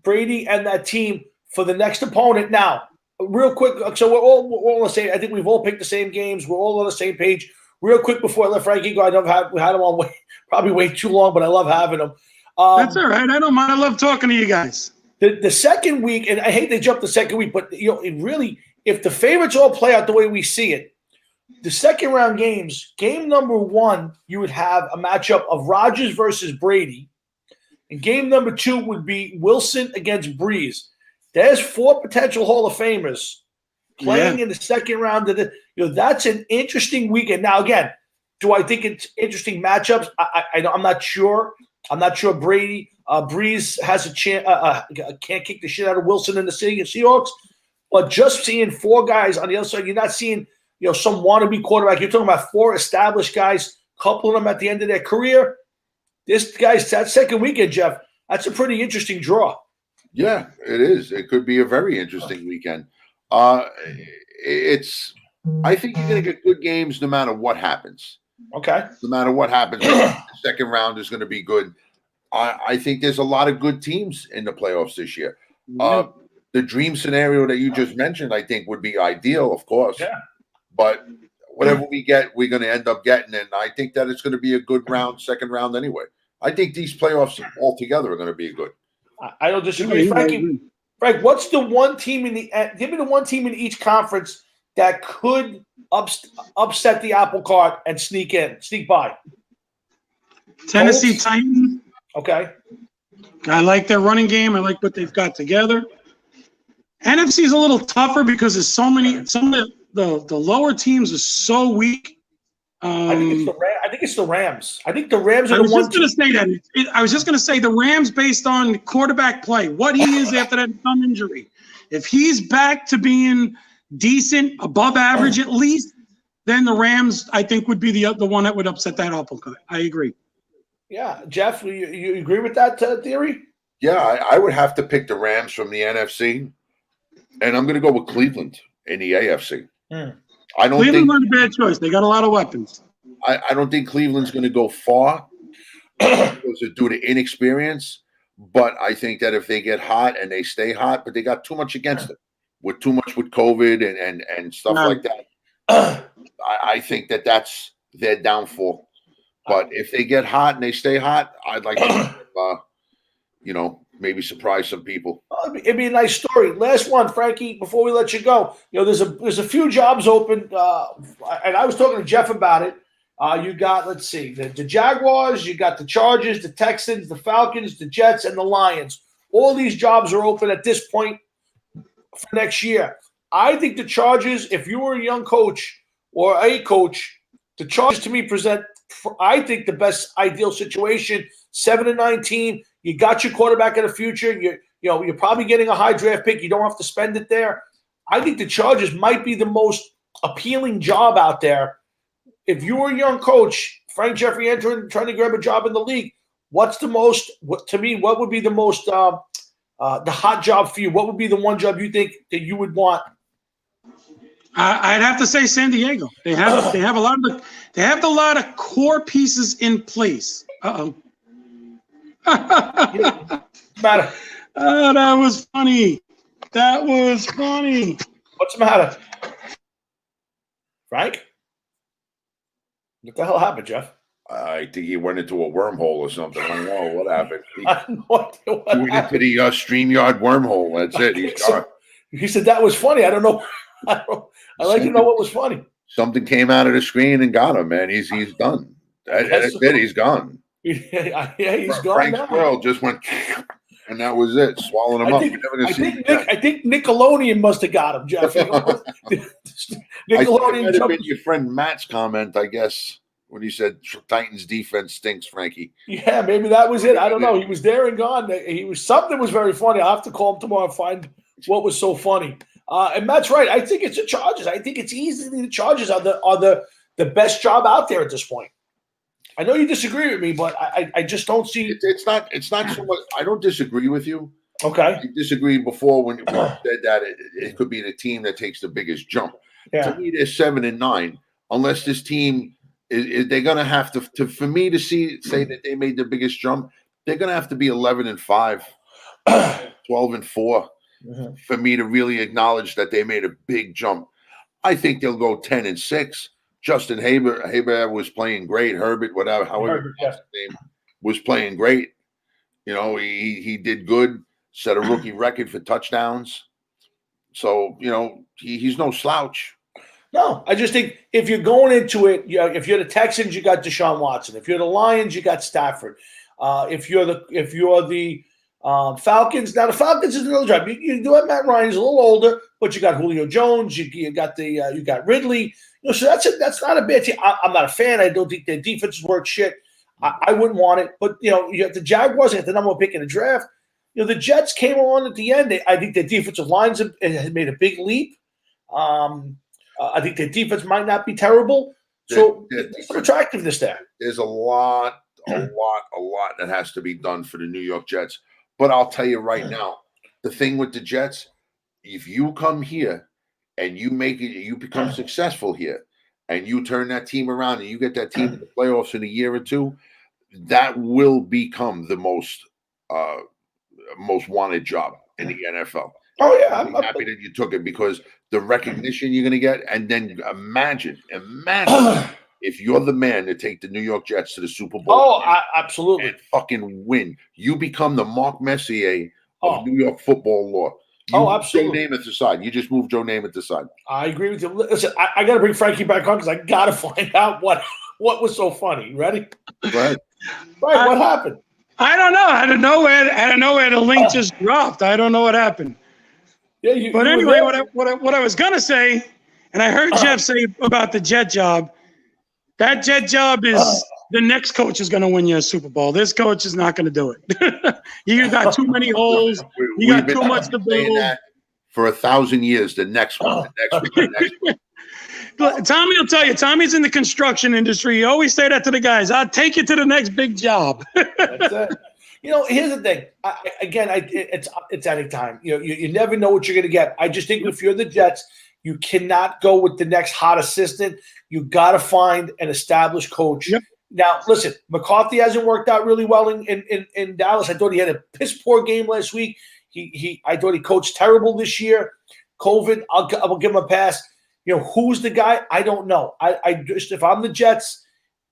Brady and that team for the next opponent. Now, real quick, so we're all the same. I think we've all picked the same games. We're all on the same page. Real quick before I let Frankie go, we had him on probably way too long, but I love having him. That's all right. I don't mind. I love talking to you guys. The second week, and I hate they jumped the second week, but it really, if the favorites all play out the way we see it, the second round games, game number 1, you would have a matchup of Rodgers versus Brady. And game number 2 would be Wilson against Breeze. There's 4 potential Hall of Famers playing in the second round. That's an interesting weekend. Now, again, do I think it's interesting matchups? I'm not sure. I'm not sure Breeze has a chance. Can't kick the shit out of Wilson in the Seahawks. But just seeing 4 guys on the other side, you're not seeing – some wannabe quarterback. You're talking about 4 established guys, couple of them at the end of their career. That second weekend, Jeff, that's a pretty interesting draw. Yeah, it is. It could be a very interesting weekend. I think you're going to get good games no matter what happens. Okay. No matter what happens, the second round is going to be good. I think there's a lot of good teams in the playoffs this year. The dream scenario that you just mentioned, I think, would be ideal, of course. Yeah. But whatever we get, we're going to end up getting. And I think that it's going to be a good second round anyway. I think these playoffs altogether are going to be good. I don't disagree. Frankie, Frank, what's the one team give me the one team in each conference that could upset the apple cart and sneak by? Tennessee Titans. Okay. I like their running game. I like what they've got together. NFC is a little tougher because there's so many. Some of the lower teams are so weak. I think it's the Rams. I think the Rams are the one. I was just going to say that. I was just going to say the Rams based on quarterback play, what he is after that thumb injury. If he's back to being decent, above average at least, then the Rams, I think, would be the one that would upset that apple cart. I agree. Yeah. Jeff, you agree with that theory? Yeah, I would have to pick the Rams from the NFC, and I'm going to go with Cleveland in the AFC. Cleveland's not a bad choice. They got a lot of weapons. I don't think Cleveland's going to go far due to inexperience, but I think that if they get hot and they stay hot, but they got too much against them, with COVID and stuff like that. I think that-that's their downfall. But if they get hot and they stay hot, I'd like to, maybe surprise some people. It'd be a nice story. Last one, Frankie, before we let you go. There's a few jobs open, and I was talking to Jeff about it. You got, let's see, the Jaguars, you got the Chargers, the Texans, the Falcons, the Jets, and the Lions. All these jobs are open at this point for next year. I think the Chargers, if you were a young coach or a coach, the Chargers to me present, I think, the best ideal situation. 7-19. You got your quarterback in the future. You're probably getting a high draft pick. You don't have to spend it there. I think the Chargers might be the most appealing job out there. If you were a young coach, Frank Jeffrey trying to grab a job in the league, what would be the most the hot job for you? What would be the one job you think that you would want? I'd have to say San Diego. They have a lot of core pieces in place. Matter. Oh, that was funny. What's the matter, Frank? What the hell happened, Jeff? I think he went into a wormhole or something. I don't know what happened. He went into the StreamYard wormhole. That's it. He's gone. He said that was funny. I don't know. I'd like to know what was funny. Something came out of the screen and got him, man. He's done. That's it. He's gone. Yeah, he's gone. Frank's now. world just went. And that was it. Swallowing him up. You're never gonna see him again. I think Nickelodeon must have got him, Jeff. You know? Nickelodeon might have been your friend Matt's comment, I guess, when he said Titans defense stinks, Frankie. Yeah, maybe that was it. I don't know. He was there and gone. Something was very funny. I'll have to call him tomorrow and find what was so funny. And Matt's right. I think it's the Chargers. I think it's easily the Chargers are the best job out there at this point. I know you disagree with me, but I just don't see. It's not so much. I don't disagree with you. Okay. I disagreed before when you said that it could be the team that takes the biggest jump. Yeah. To me, they're 7-9. Unless this team they're going to have to for me to say that they made the biggest jump, they're going to have to be 11-5, 12-4. Mm-hmm. For me to really acknowledge that they made a big jump. I think they'll go 10-6. Justin Herbert was playing great. Herbert, whatever, however his name, was playing great. You know, he did good, set a rookie record for touchdowns. So, you know, he's no slouch. No, I just think if you're going into it, if you're the Texans, you got Deshaun Watson. If you're the Lions, you got Stafford. If you're the Falcons. Now the Falcons is another job. You do have Matt Ryan. He's a little older, but you got Julio Jones. You got Ridley. You know, so that's not a bad team. I'm not a fan. I don't think their defense is worth shit. I wouldn't want it. But you know, you have the Jaguars. You have the number one pick in the draft. You know, the Jets came on at the end. I think their defensive lines have made a big leap. I think their defense might not be terrible. So there's some attractiveness there. There's a lot that has to be done for the New York Jets. But I'll tell you right now, the thing with the Jets, if you come here and you become successful here, and you turn that team around and you get that team in the playoffs in a year or two, that will become the most wanted job in the NFL. Oh yeah, I'm happy that you took it because the recognition you're going to get, and then imagine if you're the man to take the New York Jets to the Super Bowl. Oh, absolutely. And fucking win. You become the Mark Messier of New York football law. Absolutely. Joe Namath aside. You just moved Joe Namath aside. I agree with you. Listen, I got to bring Frankie back on because I got to find out what was so funny. Ready? Go ahead. Right, what happened? I don't know. Out of nowhere, the link just dropped. I don't know what happened. Yeah, but anyway, what I was going to say, and I heard Jeff say about the Jet job, that Jet job is the next coach is going to win you a Super Bowl. This coach is not going to do it. You got too many holes. You got too much to build. For 1,000 years, the next one. Tommy will tell you, Tommy's in the construction industry. He always say that to the guys. I'll take you to the next big job. That's it. You know, here's the thing. It's any time. You know, you never know what you're going to get. I just think if you're the Jets, you cannot go with the next hot assistant. You got to find an established coach. Yep. Now, listen, McCarthy hasn't worked out really well in Dallas. I thought he had a piss poor game last week. I thought he coached terrible this year. COVID, I'll give him a pass. You know, who's the guy? I don't know. I just, if I'm the Jets,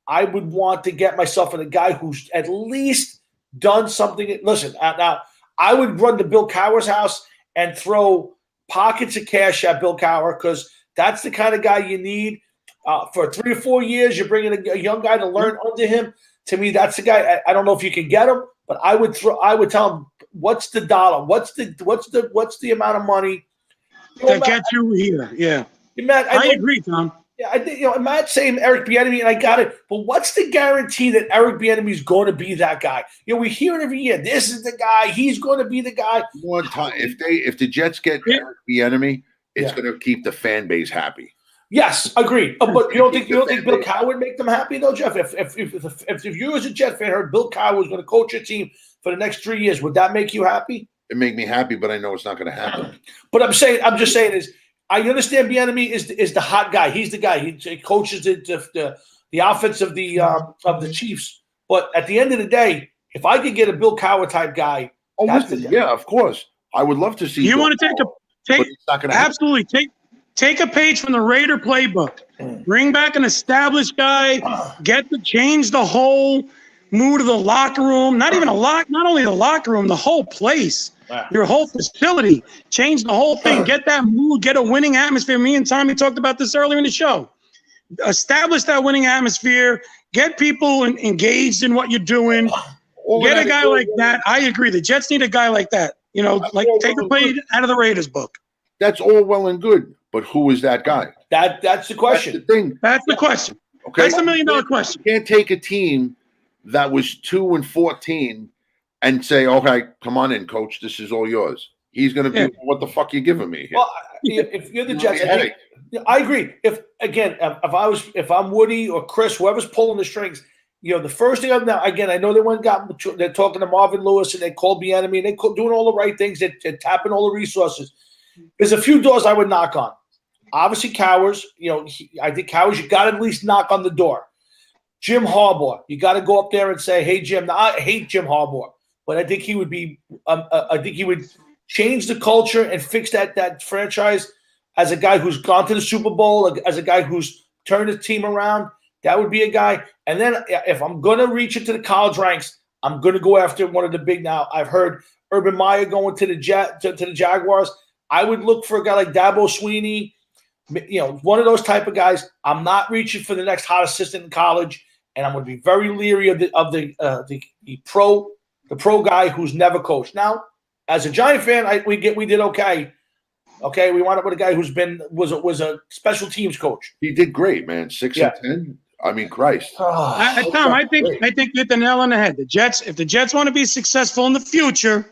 I would want to get myself in a guy who's at least done something. Listen, now I would run to Bill Cowher's house and throw pockets of cash at Bill Cowher because that's the kind of guy you need. For 3 or 4 years, you're bringing a young guy to learn under him. To me, that's the guy. I don't know if you can get him, but I would tell him, what's the dollar? What's the amount of money that gets you here? Yeah, Matt, I agree, Tom. Yeah, I think Matt's saying Eric Bieniemy, and I got it. But what's the guarantee that Eric Bieniemy is going to be that guy? You know, we hear it every year. This is the guy. He's going to be the guy. One time, if the Jets get Eric Bieniemy, it's going to keep the fan base happy. Yes, agreed. But you don't think Bill Cowher would make them happy though, Jeff? If you as a Jet fan heard Bill Cowher was going to coach your team for the next 3 years, would that make you happy? It make me happy, but I know it's not going to happen. But I'm just saying is. I understand Bieniemy is the hot guy. He's the guy. He coaches the offense of the Chiefs. But at the end of the day, if I could get a Bill Cowher type guy, yeah, of course, I would love to see. You want to take a page from the Raider playbook, bring back an established guy, change the whole mood of the locker room. Not only the locker room, the whole place. Your whole facility, change the whole thing, get that mood, get a winning atmosphere. Me and Tommy talked about this earlier in the show. Establish that winning atmosphere, get people engaged in what you're doing, Get a guy like that. I agree. The Jets need a guy like that. You know, like take a page out of the Raiders book. That's all well and good, but who is that guy? That's the question. That's the thing. That's the question. Okay, That's the $1 million question. You can't take a team that was 2-14 and say, "Okay, come on in, coach. This is all yours." He's going to be, what the fuck you giving me here? Well, if you're the Jets, I agree. If I'm Woody or Chris, whoever's pulling the strings, you know, the first thing I know they're talking to Marvin Lewis and they called the enemy and they're doing all the right things. They're tapping all the resources. There's a few doors I would knock on. Obviously, Cowers. You know, I think Cowers, you got to at least knock on the door. Jim Harbaugh, you got to go up there and say, "Hey, Jim." Now, I hate Jim Harbaugh, but I think he would be. I think he would change the culture and fix that franchise as a guy who's gone to the Super Bowl, as a guy who's turned his team around. That would be a guy. And then if I'm going to reach into the college ranks, I'm going to go after one of the big. Now, I've heard Urban Meyer going to the Jaguars. I would look for a guy like Dabo Swinney, you know, one of those type of guys. I'm not reaching for the next hot assistant in college, and I'm going to be very leery of the pro guy who's never coached. Now, as a Giant fan, we did okay. Okay, we wound up with a guy was a special teams coach. He did great, man. 6-10. I mean, Christ. Tom, I think you hit the nail on the head. If the Jets want to be successful in the future,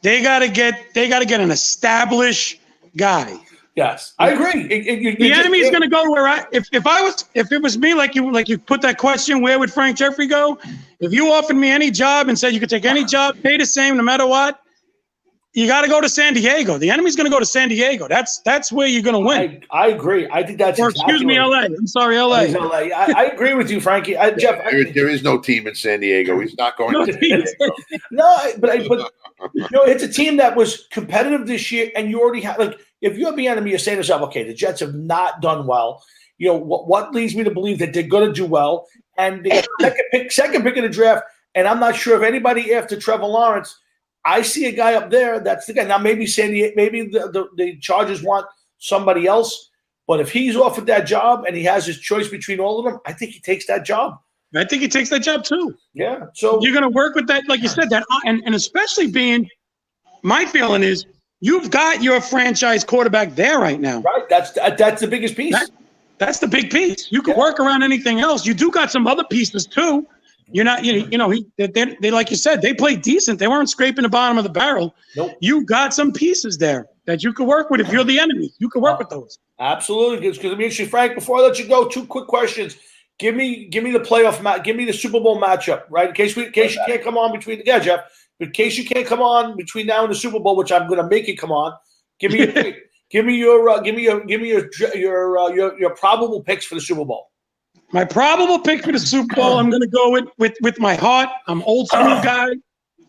they gotta get an established guy. Yes, I agree. The enemy's going to go where if it was me, like you put that question, where would Frank Jeffrey go? If you offered me any job and said you could take any job, pay the same no matter what, you got to go to San Diego. The enemy's going to go to San Diego. That's where you're going to win. I agree. I think that's. Or excuse me, LA. I'm sorry, LA. I agree with you, Frankie. Jeff, there is no team in San Diego. He's not going to. No, but you know, it's a team that was competitive this year, and you already have if you're the enemy, you're saying to yourself, okay, the Jets have not done well. You know what leads me to believe that they're going to do well, and they got second pick in the draft, and I'm not sure if anybody after Trevor Lawrence. I see a guy up there. That's the guy. Now, maybe the Chargers want somebody else, but if he's offered that job and he has his choice between all of them, I think he takes that job. I think he takes that job too. Yeah. So you're going to work with that, like you said, that, and especially being, my feeling is you've got your franchise quarterback there right now. Right. That's the biggest piece. That's the big piece. You can work around anything else. You do got some other pieces too. You're not, they like you said, they played decent. They weren't scraping the bottom of the barrel. Nope. You got some pieces there that you could work with. If you're the enemy, you could work with those. Absolutely. It's going to be interesting. Frank, before I let you go, 2 quick questions. Give me the playoff match. Give me the Super Bowl matchup, right? In case you can't come on between Jeff. In case you can't come on between now and the Super Bowl, which I'm going to make you come on. Give me your probable picks for the Super Bowl. My probable pick for the Super Bowl, I'm going to go with my heart. I'm old school guy.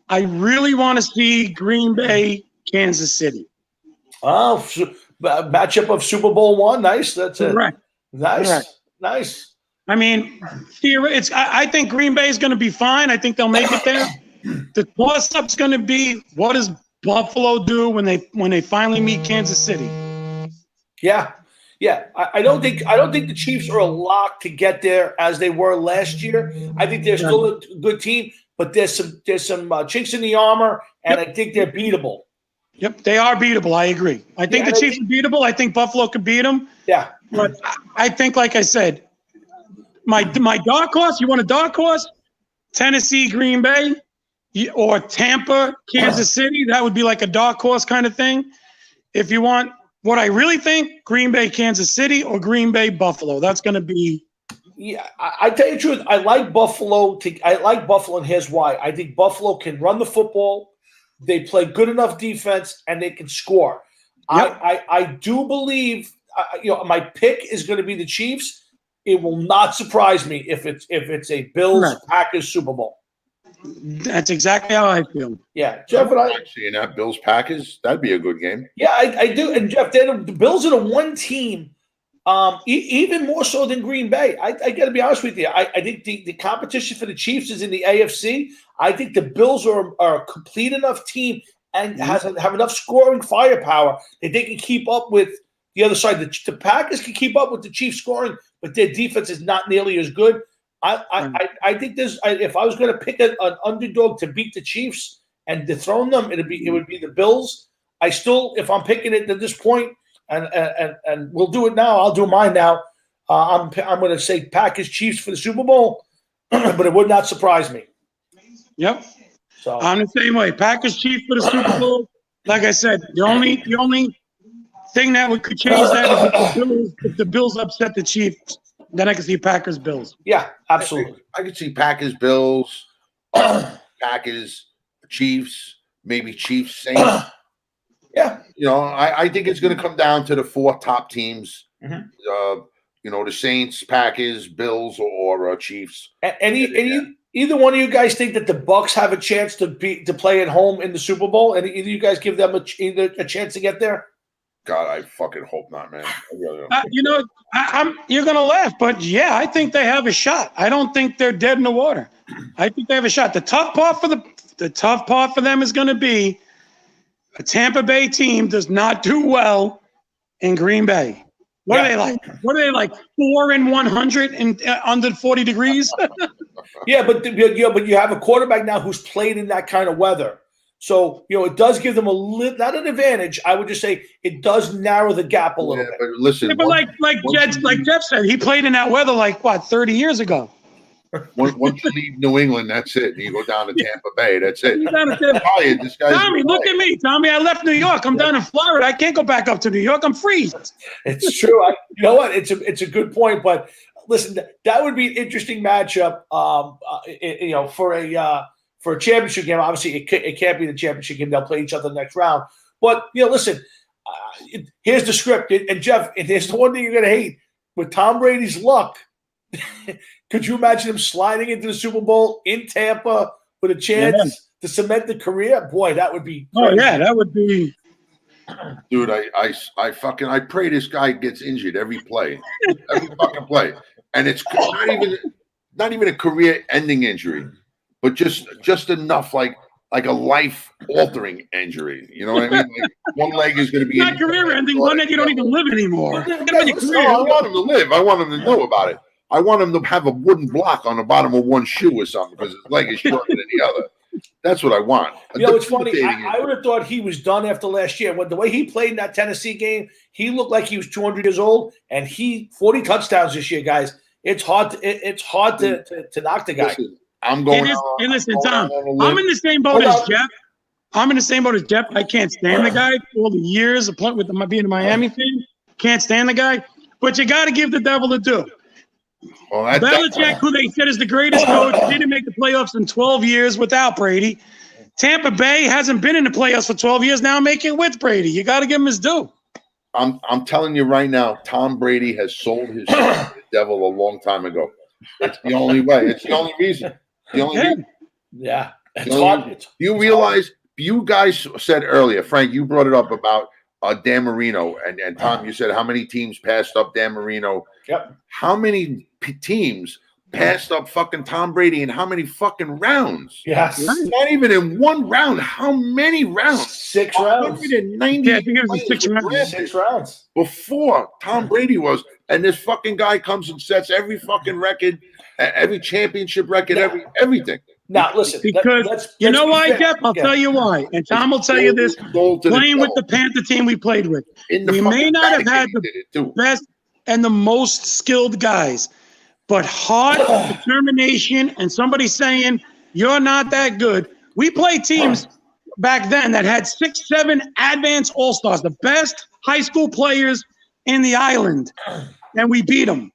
I really want to see Green Bay, Kansas City. Oh, matchup of Super Bowl one. Nice. That's it. Correct. Nice. I mean, I think Green Bay is going to be fine. I think they'll make it there. The toss-up's going to be, what does Buffalo do when they finally meet Kansas City? Yeah. Yeah, I don't think the Chiefs are a lock to get there as they were last year. I think they're still a good team, but there's some chinks in the armor, and I think they're beatable. Yep, they are beatable. I agree. I think the Chiefs are beatable. I think Buffalo could beat them. Yeah, but I think, like I said, my dark horse. You want a dark horse? Tennessee, Green Bay, or Tampa, Kansas City. That would be like a dark horse kind of thing. If you want. What I really think, Green Bay, Kansas City, or Green Bay, Buffalo. That's going to be. Yeah, I tell you the truth. I like Buffalo. And here's why. I think Buffalo can run the football. They play good enough defense, and they can score. Yep. I do believe. My pick is going to be the Chiefs. It will not surprise me if it's a Bills-Packers Super Bowl. That's exactly how I feel. Yeah, Jeff and I seeing that Bills-Packers, that'd be a good game. Yeah, I do. And Jeff, the Bills are the one team, even more so than Green Bay. I got to be honest with you. I think the competition for the Chiefs is in the AFC. I think the Bills are a complete enough team and have enough scoring firepower that they can keep up with the other side. The Packers can keep up with the Chiefs scoring, but their defense is not nearly as good. I think if I was going to pick an underdog to beat the Chiefs and dethrone them, it would be the Bills. I still, if I'm picking it at this point, and we'll do it now. I'll do mine now. I'm going to say Packers Chiefs for the Super Bowl, but it would not surprise me. Yep. So I'm the same way. Packers Chiefs for the Super Bowl. Like I said, the only thing that could change that is if the Bills upset the Chiefs. Then I can see Packers Bills. Yeah, absolutely. I could see Packers Bills, Packers Chiefs, maybe Chiefs Saints. Yeah. I think it's going to come down to the 4 top teams. Mm-hmm. The Saints, Packers, Bills, or Chiefs. Either one of you guys think that the Bucks have a chance to play at home in the Super Bowl? And either you guys give them a chance to get there? God, I fucking hope not, man. You're gonna laugh, but yeah, I think they have a shot. I don't think they're dead in the water. I think they have a shot. The tough part for them is going to be a Tampa Bay team does not do well in Green Bay. What are they like? 4-100 and under 40 degrees? Yeah, but you have a quarterback now who's played in that kind of weather. So, it does give them not an advantage. I would just say it does narrow the gap a little bit. But listen, like Jeff said, he played in that weather 30 years ago. Once you leave New England, that's it. You go down to Tampa Bay, that's it. Tommy, look at me. Tommy, I left New York. I'm down in Florida. I can't go back up to New York. I'm freezing. It's true. You know what? It's a good point. But listen, that would be an interesting matchup. For a championship game. Obviously, it can't be the championship game. They'll play each other next round. But listen, here's the script. And Jeff, and here's the one thing you're going to hate with Tom Brady's luck. Could you imagine him sliding into the Super Bowl in Tampa with a chance to cement the career? Boy, that would be crazy. Oh yeah, that would be. Dude, I pray this guy gets injured every play, every fucking play, and it's not even a career-ending injury, but just enough like a life-altering injury. You know what I mean? Like one leg is going to be not career-ending. One leg you don't even live anymore. I want him to live. I want him to know about it. I want him to have a wooden block on the bottom of one shoe or something because his leg is shorter than the other. That's what I want. It's funny. I would have thought he was done after last year. When the way he played in that Tennessee game, he looked like he was 200 years old, and 40 touchdowns this year, guys. It's hard to knock the guy. Listen, I'm going. Listen, Tom, I'm in the same boat as Jeff. I'm in the same boat as Jeff. I can't stand the guy for all the years of being a Miami fan. Can't stand the guy, but you got to give the devil the due. Well, Belichick, who they said is the greatest coach, didn't make the playoffs in 12 years without Brady. Tampa Bay hasn't been in the playoffs for 12 years now, making it with Brady. You got to give him his due. I'm telling you right now, Tom Brady has sold his soul to the devil a long time ago. It's the only way. It's the only reason. Reason. Yeah. It's hard. You realize, you guys said earlier, Frank, you brought it up about Dan Marino, and Tom, you said how many teams passed up Dan Marino. Yep. How many teams passed up fucking Tom Brady in how many fucking rounds? Yes. Not even in one round. How many rounds? 6 rounds. 190. Yeah, I think it was 6 rounds. 6 rounds. Before Tom Brady was, and this fucking guy comes and sets every fucking record, every championship record, everything. Now, listen. Because you know why, Jeff? I'll tell you why. And Tom will tell you this. Playing with the Panther team we played with. We may not have had the best and the most skilled guys, but heart, determination, and somebody saying, you're not that good. We played teams back then that had 6, 7 advanced all-stars, the best high school players in the island, and we beat them.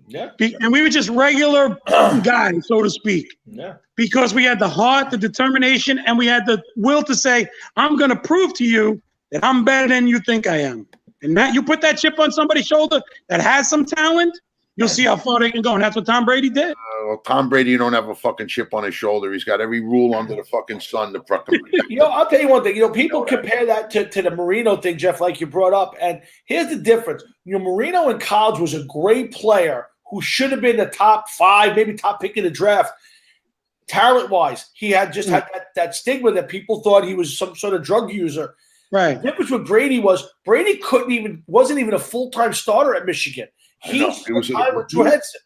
Yeah. And we were just regular guys, so to speak. Yeah. Because we had the heart, the determination, and we had the will to say, I'm going to prove to you that I'm better than you think I am. And that you put that chip on somebody's shoulder that has some talent, you'll see how far they can go. And that's what Tom Brady did. Well, Tom Brady don't have a fucking chip on his shoulder. He's got every rule under the fucking sun to fucking. I'll tell you one thing. People compare that to the Marino thing, Jeff, like you brought up. And here's the difference. Marino in college was a great player who should have been the top 5, maybe top pick in the draft. Talent-wise, he had that stigma that people thought he was some sort of drug user. Right. The difference with Brady was Brady wasn't even a full-time starter at Michigan. He was with Drew Henson.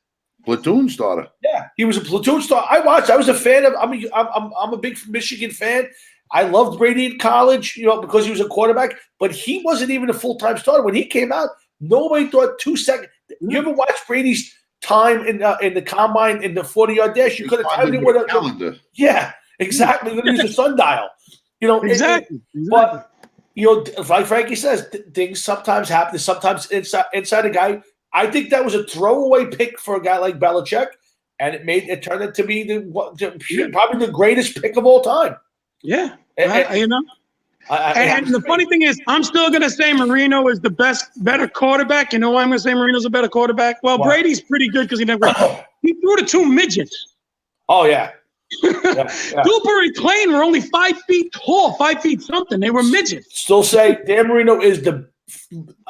Platoon starter. Yeah, he was a platoon star. I watched. I was a fan of. I'm a big Michigan fan. I loved Brady in college, because he was a quarterback. But he wasn't even a full-time starter when he came out. Nobody thought 2 seconds. You ever watch Brady's time in the combine in the 40-yard dash? You could have timed it with a calendar. Yeah, exactly. You could use a sundial. Exactly. But like Frankie says, things sometimes happen. Sometimes inside a guy. I think that was a throwaway pick for a guy like Belichick, and it turned out to be probably the greatest pick of all time. Yeah, and the funny thing is, I'm still going to say Marino is the better quarterback. You know why I'm going to say Marino's a better quarterback? Well, Why? Brady's pretty good because he threw to 2 midgets. Oh yeah. Cooper and Clayton were only 5 feet tall, 5 feet something. They were midgets. Still say Dan Marino is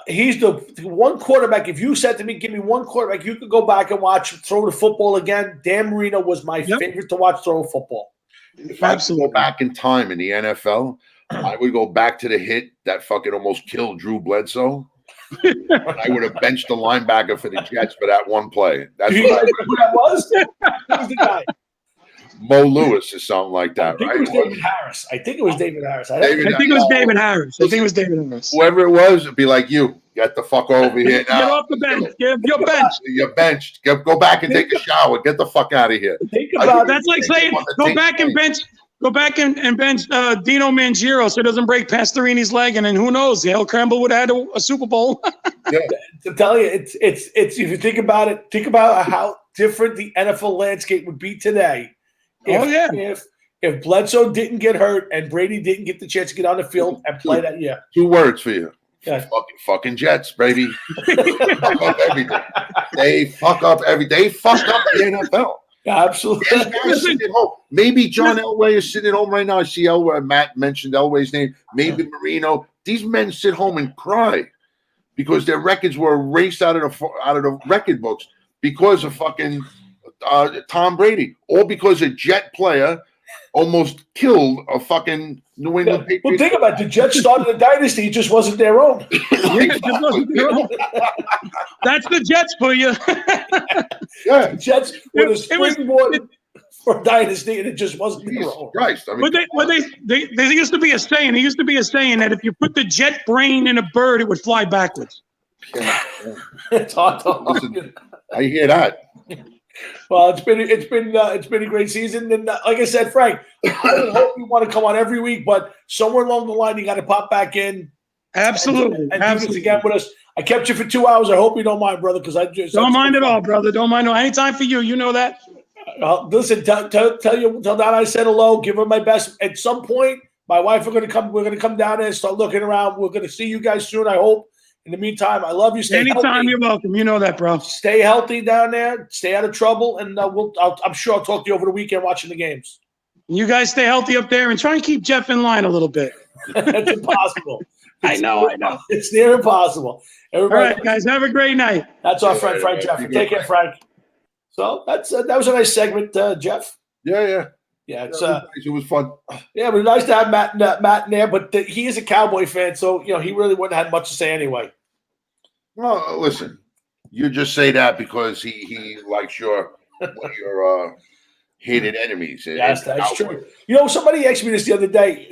he's the one quarterback. If you said to me, give me one quarterback, you could go back and watch throw the football again. Dan Marino was my favorite to watch throw football. If I could go back in time in the NFL, I would go back to the hit that fucking almost killed Drew Bledsoe. And I would have benched the linebacker for the Jets for that one play. That's what I would have. Who that was? Who was the guy? Mo Lewis or something like that, I think it was David Harris. I think it was David Harris. I think it was David Harris. I think it was David Harris. Whoever it was, it'd be like, you get the fuck over here now. Get off the bench. You're benched. You're benched. Go back and take a shower. Get the fuck out of here. That's like saying go back and bench Dino Mangiero so it doesn't break Pastorini's leg, and then who knows? Hale Campbell would have had a Super Bowl. Yeah. To tell you, it's if you think about it, think about how different the NFL landscape would be today. If Bledsoe didn't get hurt and Brady didn't get the chance to get on the field and play that year. 2 words for you. Yeah. Fucking Jets, baby. Fuck up everything. They fuck up everything. They fucked up the NFL. Yeah, absolutely. Maybe John Elway is sitting at home right now. I see Elway. Matt mentioned Elway's name. Maybe Marino. These men sit home and cry because their records were erased out of the record books because of fucking Tom Brady, or because a Jet player almost killed a fucking New England Patriots. Well, think about it. The Jets started a dynasty. It just wasn't their own. That's the Jets for you. Yeah. The Jets were the springboard for a dynasty, and it just wasn't their own. Christ. I mean, there used to be a saying. There used to be a saying that if you put the jet brain in a bird, it would fly backwards. Yeah. It's hard to Listen, I hear that. Well, it's been a great season, and like I said, Frank, I hope you want to come on every week, but somewhere along the line, you got to pop back in. Absolutely, and do this again with us. I kept you for 2 hours. I hope you don't mind, brother, because I just don't mind at all, brother. Don't mind. Anytime for you. You know that. Listen, tell Don I said hello. Give her my best. At some point, my wife are going to come. We're going to come down there and start looking around. We're going to see you guys soon. I hope. In the meantime, I love you. Stay Anytime healthy. You're welcome. You know that, bro. Stay healthy down there. Stay out of trouble, and I'm sure I'll talk to you over the weekend watching the games. You guys stay healthy up there and try and keep Jeff in line a little bit. That's impossible. I know. It's near impossible. Everybody, all right, guys. Have a great night. That's our friend Frank Jeffrey. Take care, Frank. So that was a nice segment, Jeff. Yeah. Yeah, it was fun. Yeah, it was nice to have Matt in there, but he is a Cowboy fan, so he really wouldn't have had much to say anyway. Well, listen, you just say that because he likes your hated enemies. Yes, that's true. Somebody asked me this the other day.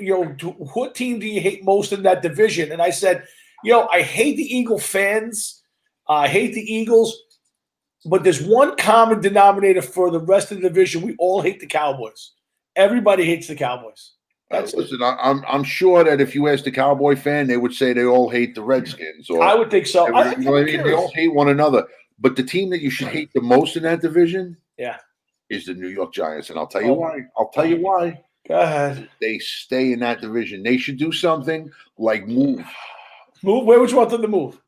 What team do you hate most in that division? And I said, I hate the Eagle fans. I hate the Eagles. But there's one common denominator for the rest of the division. We all hate the Cowboys. Everybody hates the Cowboys. Listen, I'm sure that if you asked a Cowboy fan, they would say they all hate the Redskins. Or I would think so. They all hate one another. But the team that you should hate the most in that division, is the New York Giants, and I'll tell you why. Go ahead. They stay in that division. They should do something like move. Move? Where would you want them to move?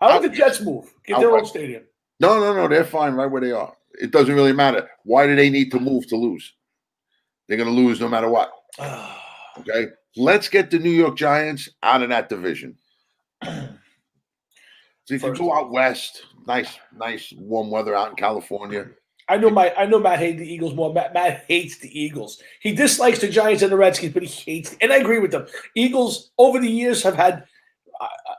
How about the Jets move? Get their own stadium. No. They're fine right where they are. It doesn't really matter. Why do they need to move to lose? They're going to lose no matter what. Okay? Let's get the New York Giants out of that division. So if you go out west, nice warm weather out in California. I know Matt hates the Eagles more. Matt hates the Eagles. He dislikes the Giants and the Redskins, but he hates – and I agree with them. Eagles, over the years, have had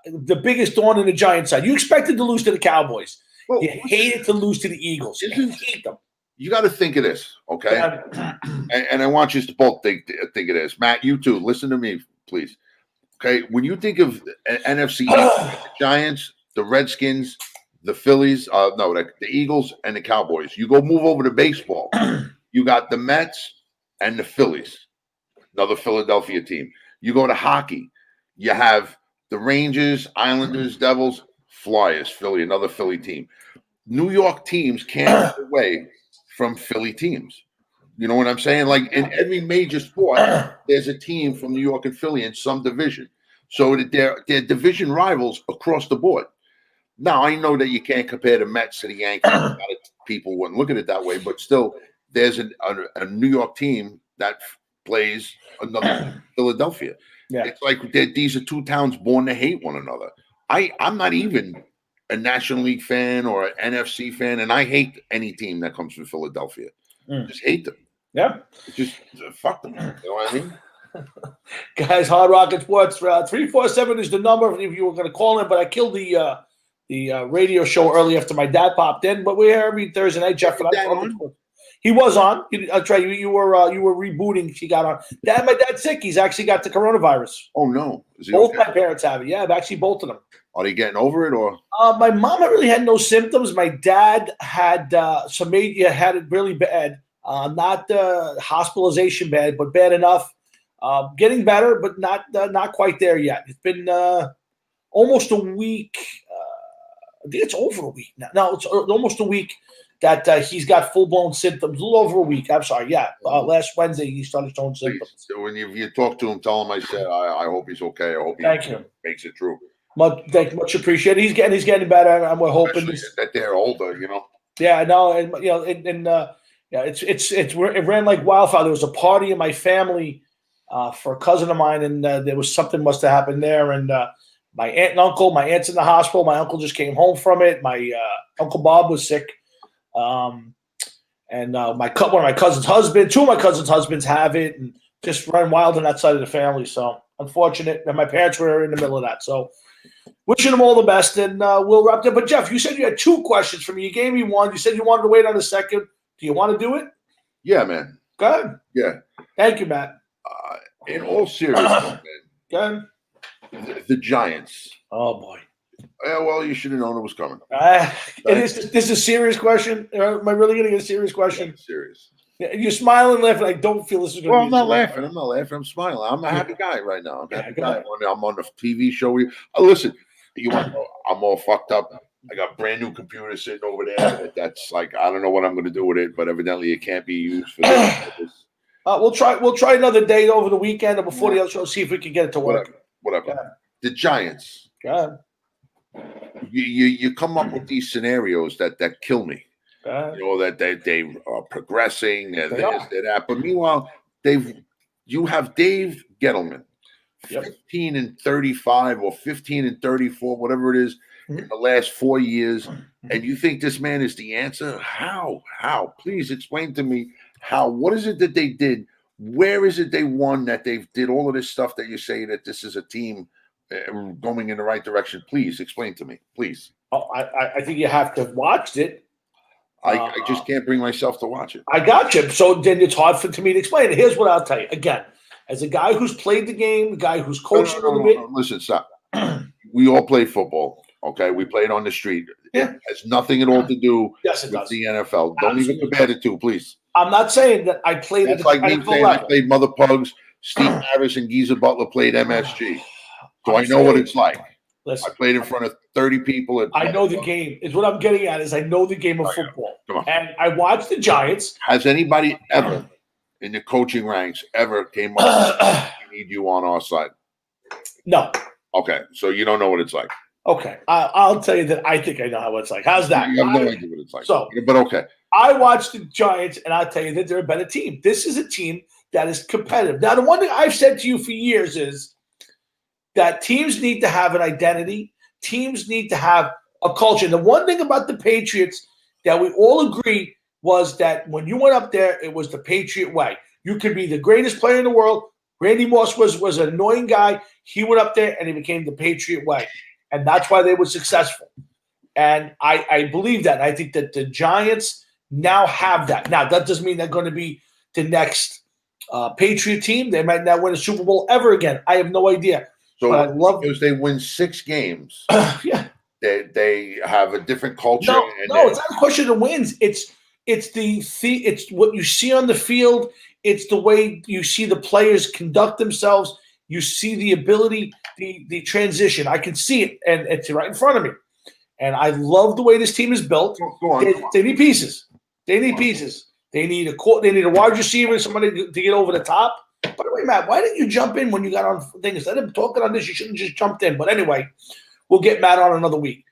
the biggest thorn in the Giants side. You expected to lose to the Cowboys. Well, You hated to lose to the Eagles. You hate them. You got to think of this, okay? And I want you to both think of this. Matt, you too. Listen to me, please. Okay, when you think of NFC East, the Giants, the Redskins, the Phillies, the Eagles and the Cowboys. You go move over to baseball. You got the Mets and the Phillies, another Philadelphia team. You go to hockey. You have the Rangers, Islanders, Devils, Flyers, Philly, another Philly team. New York teams can't get away from Philly teams. You know what I'm saying? Like in every major sport, there's a team from New York and Philly in some division. So they're division rivals across the board. Now, I know that you can't compare the Mets to the Yankees. A lot of people wouldn't look at it that way, but still, there's a New York team that plays another Philadelphia. Yeah. It's like these are two towns born to hate one another. I'm not even a National League fan or an NFC fan, and I hate any team that comes from Philadelphia. Just hate them. Yeah. Just fuck them. You know what I mean? Guys, Hard Rocket Sports 347 is the number if you were going to call in, but I killed the radio show early after my dad popped in. But we're here every Thursday night, Jeff. He was on. I'll try you. You were rebooting. She got on. My dad's sick. He's actually got the coronavirus. Oh no! Both my parents have it. Yeah, I've actually both of them. Are they getting over it or? My mom really had no symptoms. My dad had had it really bad. Not hospitalization bad, but bad enough. Getting better, but not quite there yet. It's been almost a week. I think it's over a week now. No, it's almost a week that he's got full-blown symptoms. A little over a week. I'm sorry. Yeah, last Wednesday he started showing symptoms. So when you talk to him, tell him I said I hope he's okay. I hope he makes it through. Much appreciated. He's getting better, and we're hoping that they're older. You know. Yeah, no, and it ran like wildfire. There was a party in my family for a cousin of mine, and there was something must have happened there, and. My aunt and uncle, my aunt's in the hospital. My uncle just came home from it. My Uncle Bob was sick. And one of my cousin's husband, two of my cousin's husbands have it and just run wild on that side of the family. So unfortunate. And my parents were in the middle of that. So wishing them all the best, and we'll wrap it. But Jeff, you said you had two questions for me. You gave me one. You said you wanted to wait on a second. Do you want to do it? Yeah, man. Go ahead. Yeah. Thank you, Matt. In all seriousness, man. Go ahead. The Giants. Oh boy. Yeah, well, you should have known it was coming. This is a serious question. Am I really going to get a serious question? Yeah, serious. You're smiling and laughing. I don't feel this is going to be. I'm not laughing. I'm not laughing. I'm smiling. I'm a happy guy right now. I'm a happy guy. I'm on the TV show. Listen, you want to know, I'm all fucked up. I got brand new computer sitting over there. That's like, I don't know what I'm going to do with it, but evidently it can't be used for this. We'll try another day over the weekend or before the other show, see if we can get it to work. Whatever. The Giants. God. You come up with these scenarios that kill me. You know that they are progressing and they're that. But meanwhile, you have Dave Gettleman, 15-35 or 15-34, whatever it is, in the last 4 years, and you think this man is the answer? How? Please explain to me how. What is it that they did? Where is it they won that they did all of this stuff that you say that this is a team going in the right direction? Please explain to me, please. Oh, I think you have to watch it. I just can't bring myself to watch it. I got you. So then it's hard for me to explain it. Here's what I'll tell you. Again, as a guy who's played the game, a guy who's coached a little bit. Listen, stop. We all play football. Okay, we played on the street. Yeah. It has nothing at all to do with the NFL. Don't even compare the two, please. I'm not saying that I played at the like me saying I played Mother Pugs, Steve Harris and Geezer Butler played MSG. So I know what it's like. Listen, I played in front of 30 people. I know the game. Is what I'm getting at is I know the game of football. Come on. And I watched the Giants. Has anybody ever in the coaching ranks ever came up we need you on our side? No. Okay, so you don't know what it's like. Okay, I'll tell you that I think I know how it's like. How's that? You have no idea what it's like. So, but okay. I watched the Giants, and I'll tell you that they're a better team. This is a team that is competitive. Now, the one thing I've said to you for years is that teams need to have an identity. Teams need to have a culture. And the one thing about the Patriots that we all agree was that when you went up there, it was the Patriot way. You could be the greatest player in the world. Randy Moss was an annoying guy. He went up there, and he became the Patriot way. And that's why they were successful. And I believe that. I think that the Giants now have that. Now, that doesn't mean they're going to be the next Patriot team. They might not win a Super Bowl ever again. I have no idea. So but I love because they win 6 games, yeah. they have a different culture. No, it's not a question of wins. It's what you see on the field. It's the way you see the players conduct themselves. You see the ability, the transition. I can see it, and it's right in front of me. And I love the way this team is built. Go on. They need pieces. They need pieces. They need a wide receiver, somebody to get over the top. By the way, Matt, why didn't you jump in when you got on things? Instead of talking on this, you shouldn't just jumped in. But anyway, we'll get Matt on another week.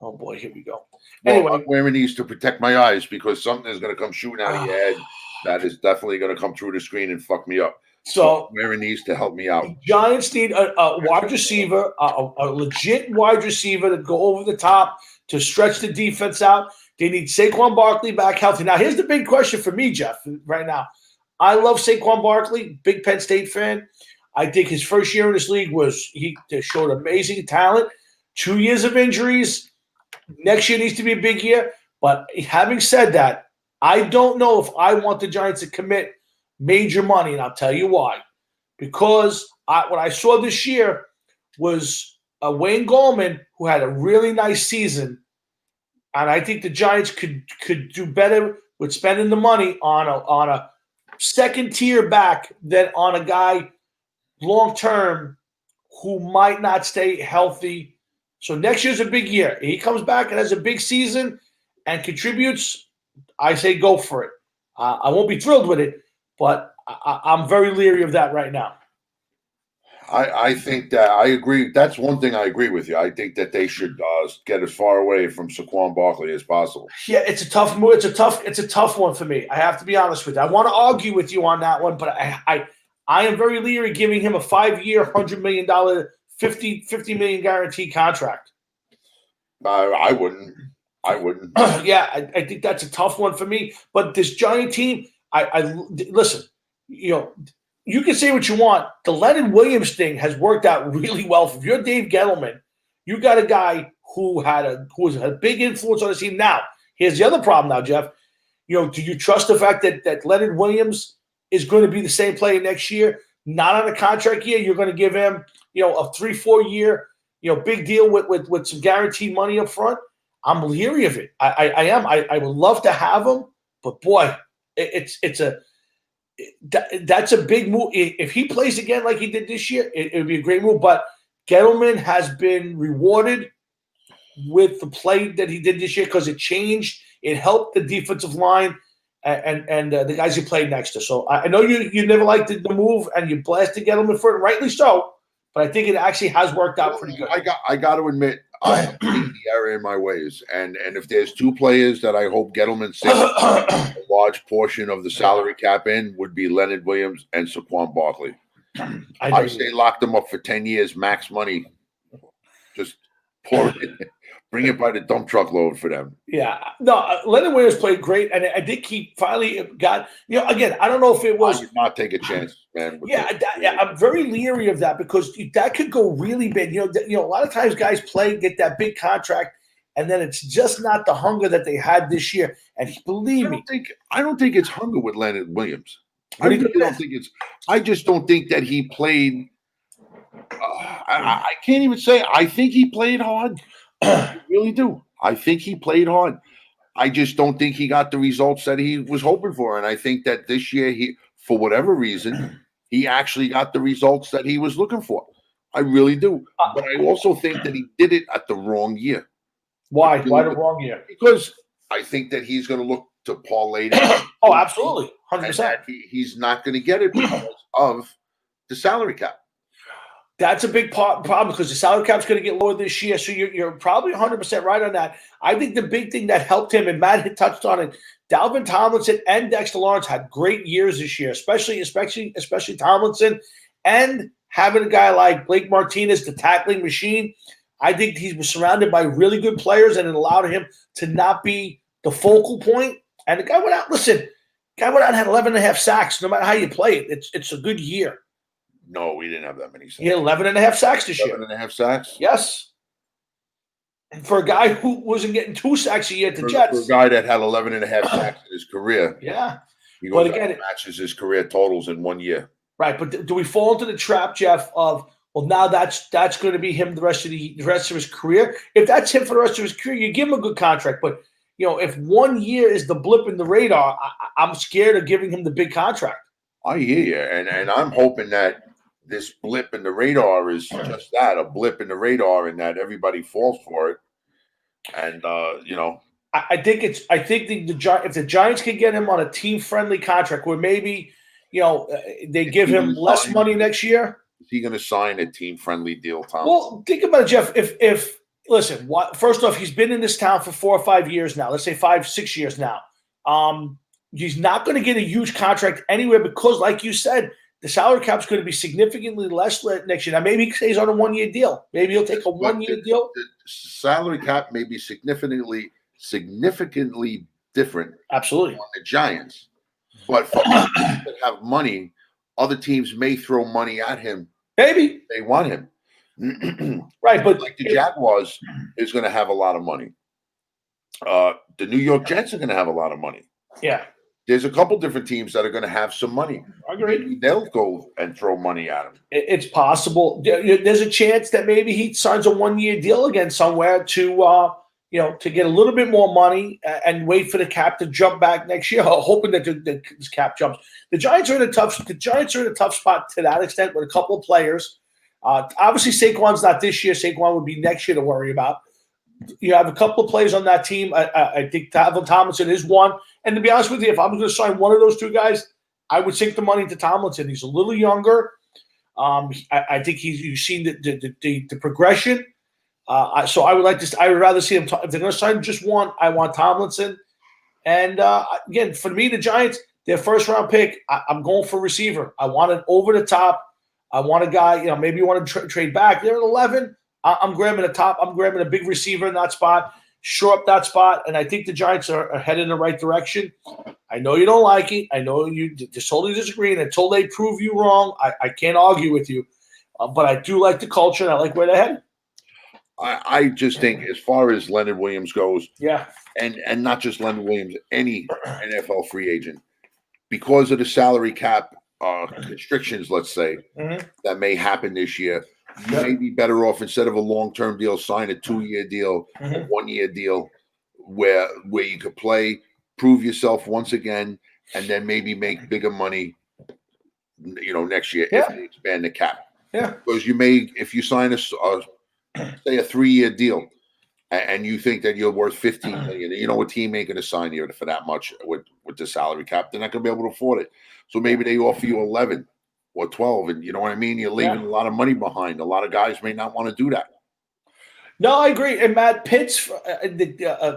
Oh boy, here we go. Anyway, I'm wearing these to protect my eyes because something is going to come shooting out of your head. That is definitely going to come through the screen and fuck me up. So I'm wearing these to help me out. Giants need a wide receiver, a legit wide receiver to go over the top to stretch the defense out. They need Saquon Barkley back healthy. Now, here's the big question for me, Jeff, right now. I love Saquon Barkley, big Penn State fan. I think his first year in this league he showed amazing talent. 2 years of injuries. Next year needs to be a big year. But having said that, I don't know if I want the Giants to commit major money, and I'll tell you why. Because what I saw this year was Wayne Gallman, who had a really nice season, and I think the Giants could do better with spending the money on a second tier back than on a guy long term who might not stay healthy. So next year's a big year. He comes back and has a big season and contributes. I say go for it. I won't be thrilled with it, but I'm very leery of that right now. I think that I agree. That's one thing I agree with you. I think that they should get as far away from Saquon Barkley as possible. Yeah, it's a tough move. It's a tough one for me. I have to be honest with you. I want to argue with you on that one, but I am very leery giving him a 5-year, $100 million, $50 million guaranteed contract. I wouldn't. Yeah, I think that's a tough one for me. But this Giant team, I listen. You can say what you want. The Leonard Williams thing has worked out really well. If you're Dave Gettleman, you got a guy who was a big influence on the team. Now, here's the other problem. Now, Jeff, do you trust the fact that Leonard Williams is going to be the same player next year? Not on a contract year. You're going to give him, a 3-4 year, big deal with some guaranteed money up front. I'm leery of it. I am. I would love to have him, but boy, that's a big move. If he plays again like he did this year, it would be a great move. But Gettleman has been rewarded with the play that he did this year because it changed. It helped the defensive line and the guys he played next to. So I know you never liked the move and you blasted Gettleman for it, rightly so. But I think it actually has worked out pretty good. I got to admit, I hate the error in my ways. And if there's 2 players that I hope Gettleman saves a large portion of the salary cap in would be Leonard Williams and Saquon Barkley. I say lock them up for 10 years, max money. Just pour it in. Bring it by the dump truck load for them. Yeah. No, Leonard Williams played great. And I think he finally got, again, I don't know if it was. I did not take a chance, man. I'm very leery of that because that could go really big. A lot of times guys get that big contract, and then it's just not the hunger that they had this year. And believe me. I don't think it's hunger with Leonard Williams. I just don't think that he played. I can't even say. I think he played hard. I really do. I think he played hard. I just don't think he got the results that he was hoping for. And I think that this year, for whatever reason, he actually got the results that he was looking for. I really do. But I also think that he did it at the wrong year. Why? Why the wrong year? Because I think that he's going to look to parlay that. Oh, absolutely. 100%. He's not going to get it because of the salary cap. That's a big problem because the salary cap is going to get lower this year. So you're probably 100% right on that. I think the big thing that helped him, and Matt had touched on it, Dalvin Tomlinson and Dexter Lawrence had great years this year, especially Tomlinson, and having a guy like Blake Martinez, the tackling machine. I think he was surrounded by really good players, and it allowed him to not be the focal point. And the guy went out. Listen, and had 11.5 sacks. No matter how you play it, it's a good year. No, we didn't have that many sacks. He had 11.5 sacks this year. 11.5 sacks? Yes. for a guy who wasn't getting 2 sacks a year at the For Jets. a guy that had 11 and a half sacks in his career, Yeah. he But goes again, out and matches his career totals in 1 year. Right, but do we fall into the trap, Jeff, of well, now that's going to be him the rest of his career? If that's him for the rest of his career, you give him a good contract. But if 1 year is the blip in the radar, I'm scared of giving him the big contract. I hear you, and I'm hoping that this blip in the radar is just that, a blip in the radar, and that everybody falls for it. And I think if the Giants can get him on a team-friendly contract where maybe they give him less money next year. Is he going to sign a team-friendly deal, Tom? Well, think about it, Jeff. If listen, first off, he's been in this town for 4 or 5 years now. Let's say 5, 6 years now. He's not going to get a huge contract anywhere because, like you said, the salary cap is going to be significantly less next year. Now, maybe he stays on a 1 year deal. Maybe he'll take a 1 year deal. The salary cap may be significantly different. Absolutely. On the Giants. But for other teams that have money, other teams may throw money at him. Maybe. They want him. Right, but like the Jaguars is going to have a lot of money. The New York Jets are going to have a lot of money. Yeah. There's a couple different teams that are going to have some money. I agree. Maybe they'll go and throw money at him. It's possible. There's a chance that maybe he signs a 1 year deal again somewhere to get a little bit more money and wait for the cap to jump back next year, hoping that this cap jumps. The Giants are in a tough spot to that extent with a couple of players. Obviously, Saquon's not this year. Saquon would be next year to worry about. You have a couple of players on that team. I think Tomlinson is one. And to be honest with you, if I was going to sign one of those two guys, I would sink the money to Tomlinson. He's a little younger. I think you've seen the progression. So I would rather see him. If they're going to sign just one, I want Tomlinson. And again, for me, the Giants, their first round pick, I'm going for receiver. I want it over the top. I want a guy. Maybe you want to trade back. They're at 11. I'm grabbing a top. I'm grabbing a big receiver in that spot, shore up that spot, and I think the Giants are headed in the right direction. I know you don't like it. I know you just totally disagree, and until they prove you wrong, I can't argue with you. But I do like the culture, and I like where they're headed. I just think as far as Leonard Williams goes, yeah, and not just Leonard Williams, any NFL free agent, because of the salary cap restrictions, let's say, that may happen this year, you may be better off instead of a long-term deal, sign a 2 year deal, a 1 year deal, where you could play, prove yourself once again, and then maybe make bigger money, next year if they expand the cap. Yeah, because you may, if you sign say a 3 year deal, and you think that you're worth $15 million, a team ain't going to sign you for that much with the salary cap. They're not going to be able to afford it. So maybe they offer you 11 or 12, and you know what I mean? You're leaving a lot of money behind. A lot of guys may not want to do that. No, I agree. And Matt Pitts,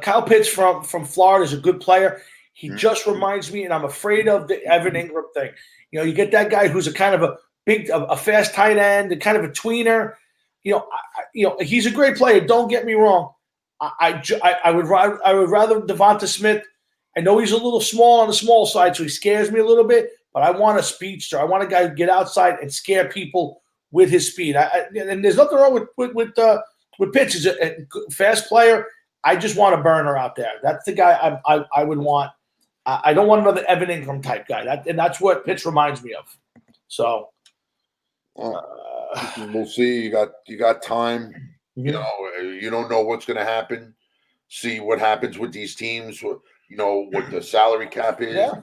Kyle Pitts from Florida is a good player. He just reminds me, and I'm afraid of the Evan Ingram thing. You get that guy who's a kind of a fast tight end, and kind of a tweener. He's a great player. Don't get me wrong. I would rather Devonta Smith. I know he's a little small on the small side, so he scares me a little bit. But I want a speedster. I want a guy who get outside and scare people with his speed. And there's nothing wrong with Pitts. He's a fast player. I just want a burner out there. That's the guy I would want. I don't want another Evan Ingram type guy. That's what Pitts reminds me of. So we'll see. You got time. You don't know what's going to happen. See what happens with these teams. What the salary cap is. Yeah.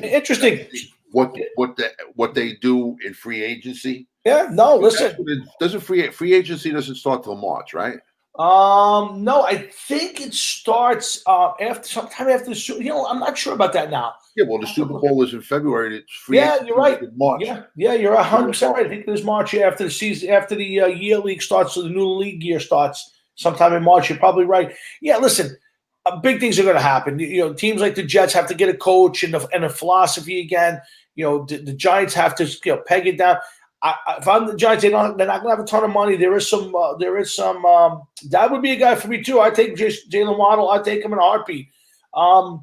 Interesting. What they do in free agency. Yeah. No. Listen. Doesn't free agency doesn't start till March, right? No. I think it starts sometime after the Super. I'm not sure about that now. Yeah. Well, the Super Bowl is in February. It's free. Yeah, you're right. March. Yeah, you're 100% right. I think there's March after the season, after the year league starts, so the new league year starts sometime in March. You're probably right. Yeah. Listen. Big things are going to happen. Teams like the Jets have to get a coach and a philosophy again. The Giants have to peg it down. If I'm the Giants, they're not going to have a ton of money. There is some. That would be a guy for me too. I take Jalen Waddle. I take him in a heartbeat. I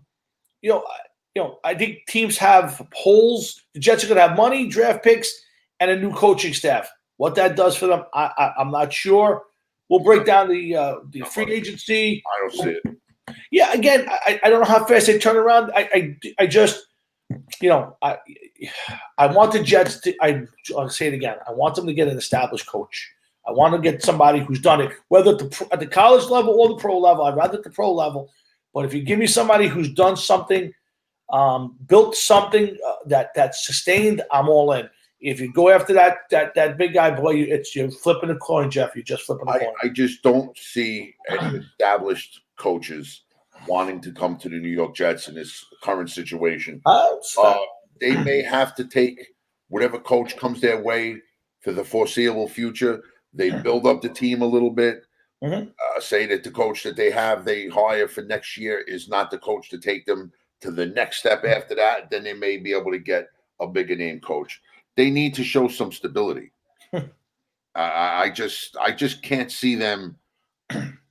think teams have holes. The Jets are going to have money, draft picks, and a new coaching staff. What that does for them, I'm not sure. We'll break down the free agency. I don't see it. Yeah, again, I don't know how fast they turn around. I just, I want the Jets to. I'll say it again. I want them to get an established coach. I want to get somebody who's done it, whether at the college level or the pro level. I'd rather at the pro level. But if you give me somebody who's done something, built something that's sustained, I'm all in. If you go after that big guy, boy, you're flipping a coin, Jeff. You're just flipping a coin. I just don't see any established coaches wanting to come to the New York Jets in this current situation. They may have to take whatever coach comes their way for the foreseeable future. They build up the team a little bit. Say that the coach that they hire for next year is not the coach to take them to the next step after that. Then they may be able to get a bigger name coach. They need to show some stability. I just can't see them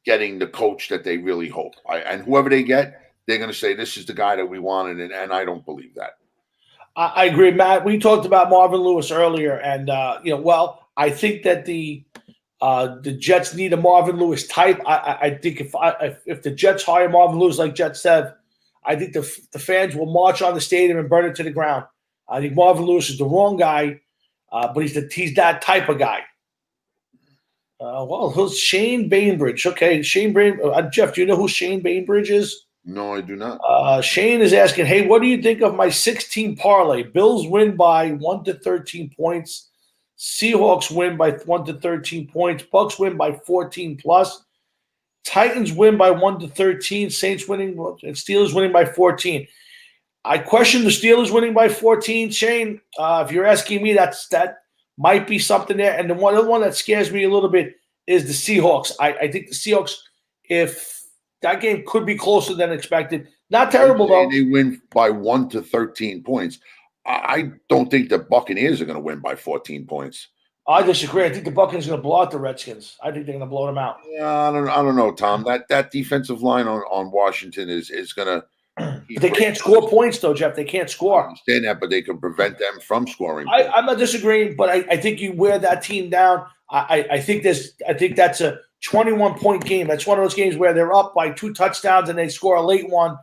getting the coach that they really hope. And whoever they get, they're going to say, this is the guy that we wanted, and I don't believe that. I agree, Matt. We talked about Marvin Lewis earlier, and I think that the Jets need a Marvin Lewis type. I think if the Jets hire Marvin Lewis, like Jets said, I think the fans will march on the stadium and burn it to the ground. I think Marvin Lewis is the wrong guy, but he's that type of guy. Who's Shane Bainbridge? Okay, Shane Bainbridge. Jeff, do you know who Shane Bainbridge is? No, I do not. Shane is asking, hey, what do you think of my 16 parlay? Bills win by 1 to 13 points. Seahawks win by 1 to 13 points. Bucks win by 14 plus. Titans win by 1 to 13. Saints winning and Steelers winning by 14. I question the Steelers winning by 14, Shane. If you're asking me, that might be something there. And the one that scares me a little bit is the Seahawks. I think the Seahawks, if that game could be closer than expected. Not terrible, though. They win by 1 to 13 points. I don't think the Buccaneers are going to win by 14 points. I disagree. I think the Buccaneers are going to blow out the Redskins. I think they're going to blow them out. Yeah, I don't know, Tom. That defensive line on Washington is going to. But they can't score points, though, Jeff. They can't score. I understand that, but they can prevent them from scoring. I'm not disagreeing, but I think you wear that team down. I think that's a 21-point game. That's one of those games where they're up by 2 touchdowns and they score a late one.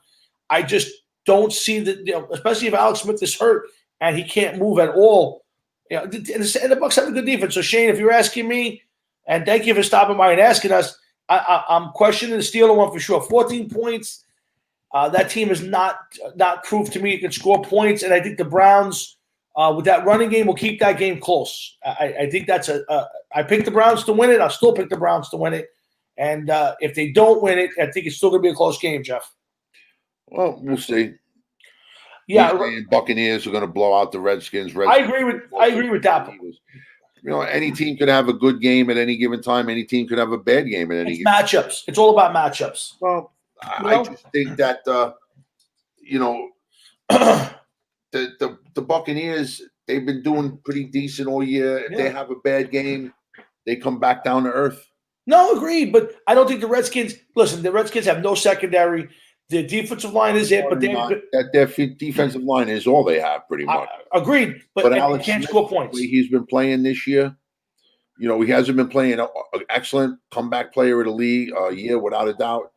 I just don't see that, especially if Alex Smith is hurt and he can't move at all. And the Bucs have a good defense. So, Shane, if you're asking me, and thank you for stopping by and asking us, I'm questioning the Steeler one for sure. 14 points. That team is not proved to me it can score points, and I think the Browns, with that running game, will keep that game close. I think that's I picked the Browns to win it. I'll still pick the Browns to win it. And if they don't win it, I think it's still going to be a close game, Jeff. Well, we'll see. Yeah, Buccaneers are going to blow out the Redskins. I agree with that. Any team could have a good game at any given time. Any team could have a bad game at any given time. Matchups. It's all about matchups. Well, I just think that the Buccaneers, they've been doing pretty decent all year. If they have a bad game, they come back down to earth. No, agreed. But I don't think the Redskins. Listen, the Redskins have no secondary. Their defensive line is it, but their defensive line is all they have, pretty much. Agreed, but Alex can't Smith, score points. He's been playing this year. He hasn't been playing an excellent comeback player of the league a year without a doubt.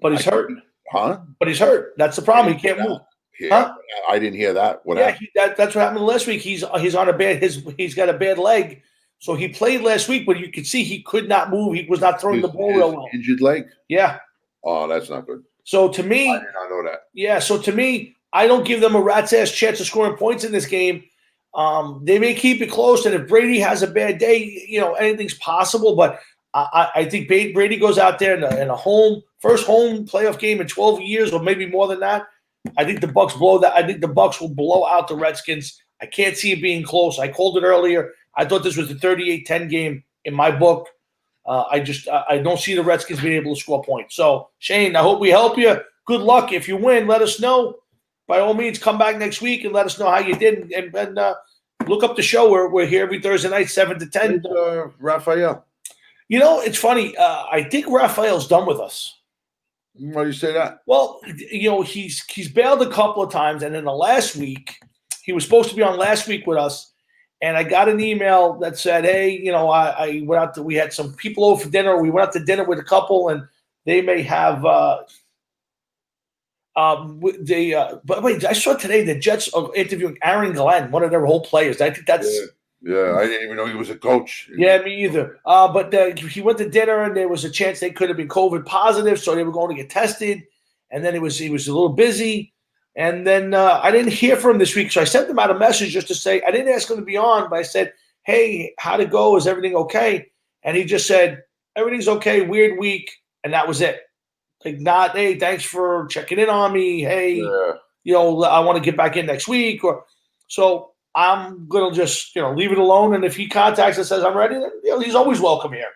But he's hurt. Huh? But he's hurt. That's the problem. He can't move. Yeah, huh? I didn't hear that. What happened? That's what happened last week. He's on a bad. He's got a bad leg. So he played last week, but you could see he could not move. He was not throwing the ball real well. Injured leg. Yeah. Oh, that's not good. So to me, I did not know that. Yeah. So to me, I don't give them a rat's ass chance of scoring points in this game. They may keep it close, and if Brady has a bad day, anything's possible. But I think Brady goes out there in a first home playoff game in 12 years, or maybe more than that. I think the Bucs blow that. I think the Bucs will blow out the Redskins. I can't see it being close. I called it earlier. I thought this was the 38-10 game in my book. I don't see the Redskins being able to score points. So, Shane, I hope we help you. Good luck. If you win, let us know. By all means, come back next week and let us know how you did. And look up the show. We're here every Thursday night, 7 to 10. Raphael. It's funny. I think Raphael's done with us. Why do you say that? Well, he's bailed a couple of times, and then the last week, he was supposed to be on last week with us, and I got an email that said, "Hey, I went out to. We had some people over for dinner. We went out to dinner with a couple, and they may have." But wait, I saw today the Jets are interviewing Aaron Glenn, one of their role players. I think that's. Yeah, I didn't even know he was a coach. Yeah, me either. But he went to dinner, and there was a chance they could have been COVID positive, so they were going to get tested. And then he was a little busy. And then I didn't hear from him this week, so I sent him out a message just to say I didn't ask him to be on, but I said, "Hey, how'd it go? Is everything okay?" And he just said, "Everything's okay. Weird week," and that was it. Like, not, "Hey, thanks for checking in on me. Hey, I want to get back in next week." Or so I'm gonna just leave it alone. And if he contacts and says I'm ready, then he's always welcome here.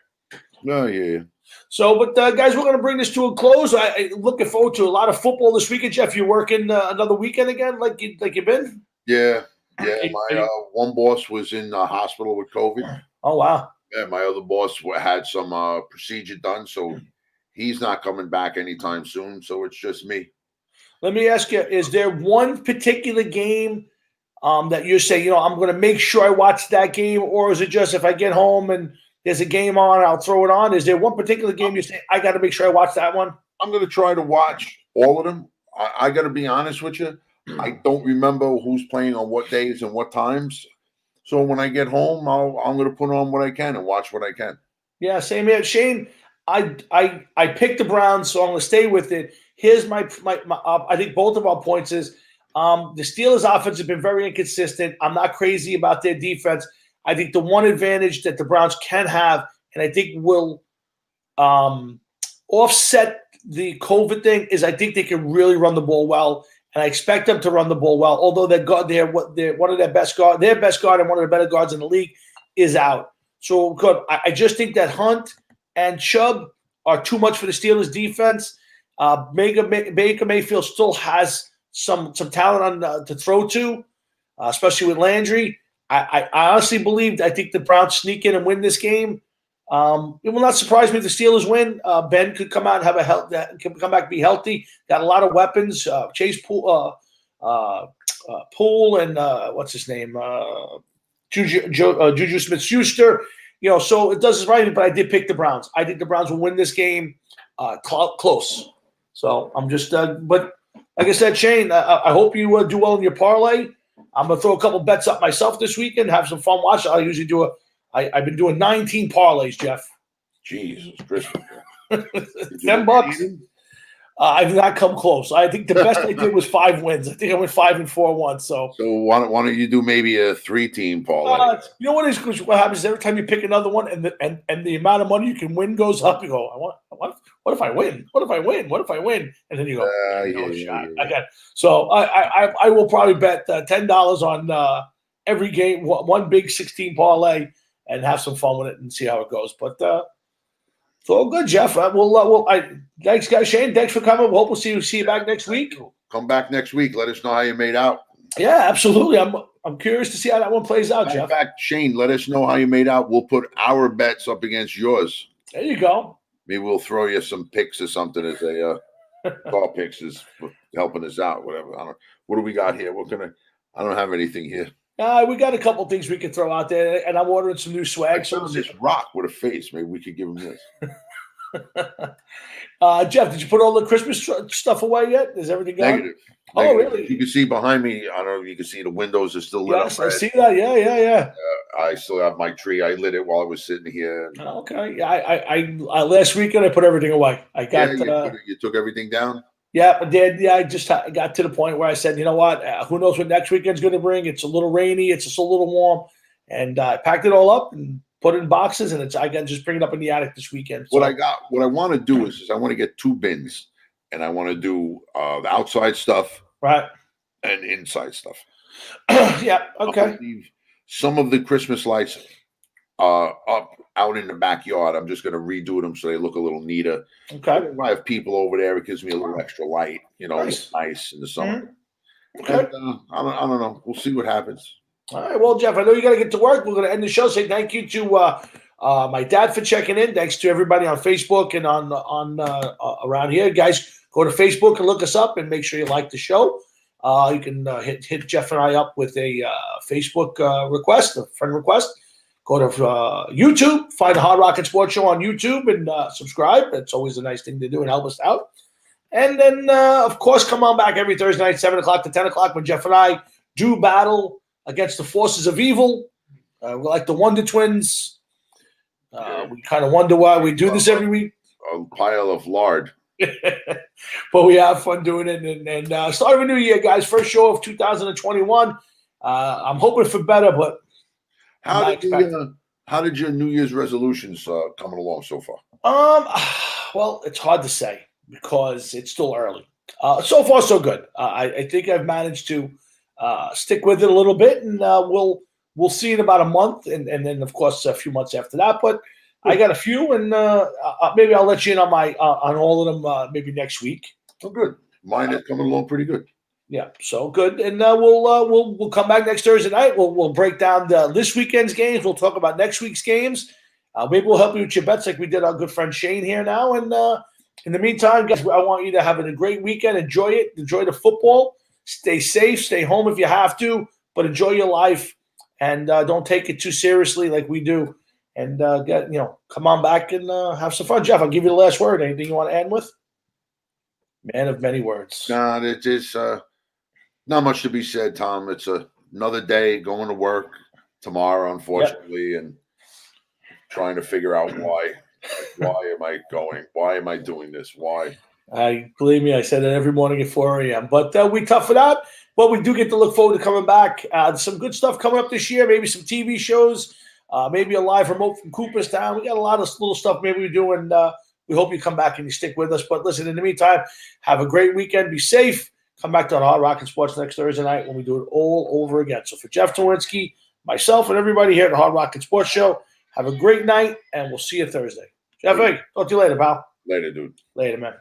No, yeah. So, but guys, we're going to bring this to a close. I'm looking forward to a lot of football this weekend. Jeff, you working another weekend again, like you've been? Yeah. My one boss was in the hospital with COVID. Oh wow! Yeah, my other boss had some procedure done, so he's not coming back anytime soon. So it's just me. Let me ask you: is there one particular game that you're saying, I'm going to make sure I watch that game, or is it just if I get home and there's a game on, I'll throw it on? Is there one particular game you say, I got to make sure I watch that one? I'm going to try to watch all of them. I got to be honest with you. I don't remember who's playing on what days and what times. So when I get home, I'm going to put on what I can and watch what I can. Yeah, same here. Shane, I picked the Browns, so I'm going to stay with it. Here's my I think both of our points is the Steelers' offense has been very inconsistent. I'm not crazy about their defense. I think the one advantage that the Browns can have, and I think will offset the COVID thing, is I think they can really run the ball well, and I expect them to run the ball well. Although they're one of their best guard, and one of the better guards in the league is out. So good. I just think that Hunt and Chubb are too much for the Steelers' defense. Baker Mayfield still has some talent to throw to, especially with Landry. I honestly believe I think the Browns sneak in and win this game. It will not surprise me if the Steelers win. Ben could come out and come back and be healthy. Got a lot of weapons. Chase Poole, and what's his name? Juju Smith-Schuster. So it doesn't surprise me, but I did pick the Browns. I think the Browns will win this game close. So I'm just, but like I said, Shane, I hope you do well in your parlay. I'm going to throw a couple bets up myself this weekend, have some fun watching. I usually I've been doing 19 parlays, Jeff. Jesus Christmas. $10. I've not come close. I think the best I did was 5 wins. I think I went 5-4 once. So why don't you do maybe a 3-team parlay? You know what happens is every time you pick another one and the amount of money you can win goes up, you go, what if I win? What if I win? What if I win? And then you go, shot. Okay. So I will probably bet $10 on every game, one big 16 parlay, and have some fun with it and see how it goes. But it's all good, Jeff. Thanks, guys. Shane, thanks for coming. We hope we'll see you back next week. Come back next week. Let us know how you made out. Yeah, absolutely. I'm curious to see how that one plays out, Jeff. In fact, Shane, let us know how you made out. We'll put our bets up against yours. There you go. Maybe we'll throw you some picks or something as a call picks is helping us out. Whatever. What do we got here? I don't have anything here. We got a couple things we can throw out there, and I'm ordering some new swag. So this rock with a face. Maybe we could give him this. Jeff, did you put all the Christmas stuff away yet? Is everything gone? Negative. Oh, really? You can see behind me. I don't know if you can see the windows are still lit up. Yes, I see that. Yeah. I still have my tree. I lit it while I was sitting here. Okay. Yeah, I last weekend I put everything away. I got. You took everything down. Yeah, I did. Yeah, I just got to the point where I said, you know what? Who knows what next weekend's going to bring? It's a little rainy. It's just a little warm, and I packed it all up and put it in boxes, and I can just bring it up in the attic this weekend. So. What I want to do is I want to get 2 bins, and I want to do the outside stuff, right, and inside stuff. Yeah. Okay. Some of the Christmas lights up out in the backyard. I'm just going to redo them so they look a little neater. Okay. If I have people over there, it gives me a little extra light. Nice in the summer. Mm-hmm. Okay. And, I don't know. We'll see what happens. All right. Well, Jeff, I know you got to get to work. We're going to end the show. Say thank you to my dad for checking in. Thanks to everybody on Facebook and on around here. Guys, go to Facebook and look us up and make sure you like the show. You can hit Jeff and I up with a Facebook request, a friend request. Go to YouTube, find the Hard Rocket Sports Show on YouTube, and subscribe. That's always a nice thing to do and help us out. And then, of course, come on back every Thursday night, 7 o'clock to 10 o'clock, when Jeff and I do battle against the forces of evil. We're like the Wonder Twins. We kind of wonder why we do this every week. A pile of lard. But we have fun doing it. And start of a new year, guys. First show of 2021. I'm hoping for better, but how did your New Year's resolutions coming along so far? Well, it's hard to say because it's still early. So far, so good. I think I've managed to stick with it a little bit, and we'll see in about a month, and then of course a few months after that. But I got a few, and maybe I'll let you in on on all of them maybe next week. Oh, good. Mine is coming along pretty good. Yeah, so good, and we'll come back next Thursday night. We'll break down this weekend's games. We'll talk about next week's games. Maybe we'll help you with your bets like we did our good friend Shane here now. And in the meantime, guys, I want you to have a great weekend. Enjoy it. Enjoy the football. Stay safe. Stay home if you have to, but enjoy your life and don't take it too seriously like we do. And come on back and have some fun. Jeff, I'll give you the last word. Anything you want to end with? Man of many words. No, it is not much to be said, Tom. It's another day going to work tomorrow, unfortunately, and trying to figure out why. Why am I going? Why am I doing this? Why? Believe me, I said it every morning at 4 a.m. But we tough it out. But we do get to look forward to coming back. Some good stuff coming up this year. Maybe some TV shows. Maybe a live remote from Cooperstown. We got a lot of little stuff maybe we do, and we hope you come back and you stick with us. But listen, in the meantime, have a great weekend. Be safe. Come back to Hard Rocket Sports next Thursday night when we do it all over again. So for Jeff Towinski, myself, and everybody here at the Hard Rocket Sports Show, have a great night, and we'll see you Thursday. Jeff, hey, talk to you later, pal. Later, dude. Later, man.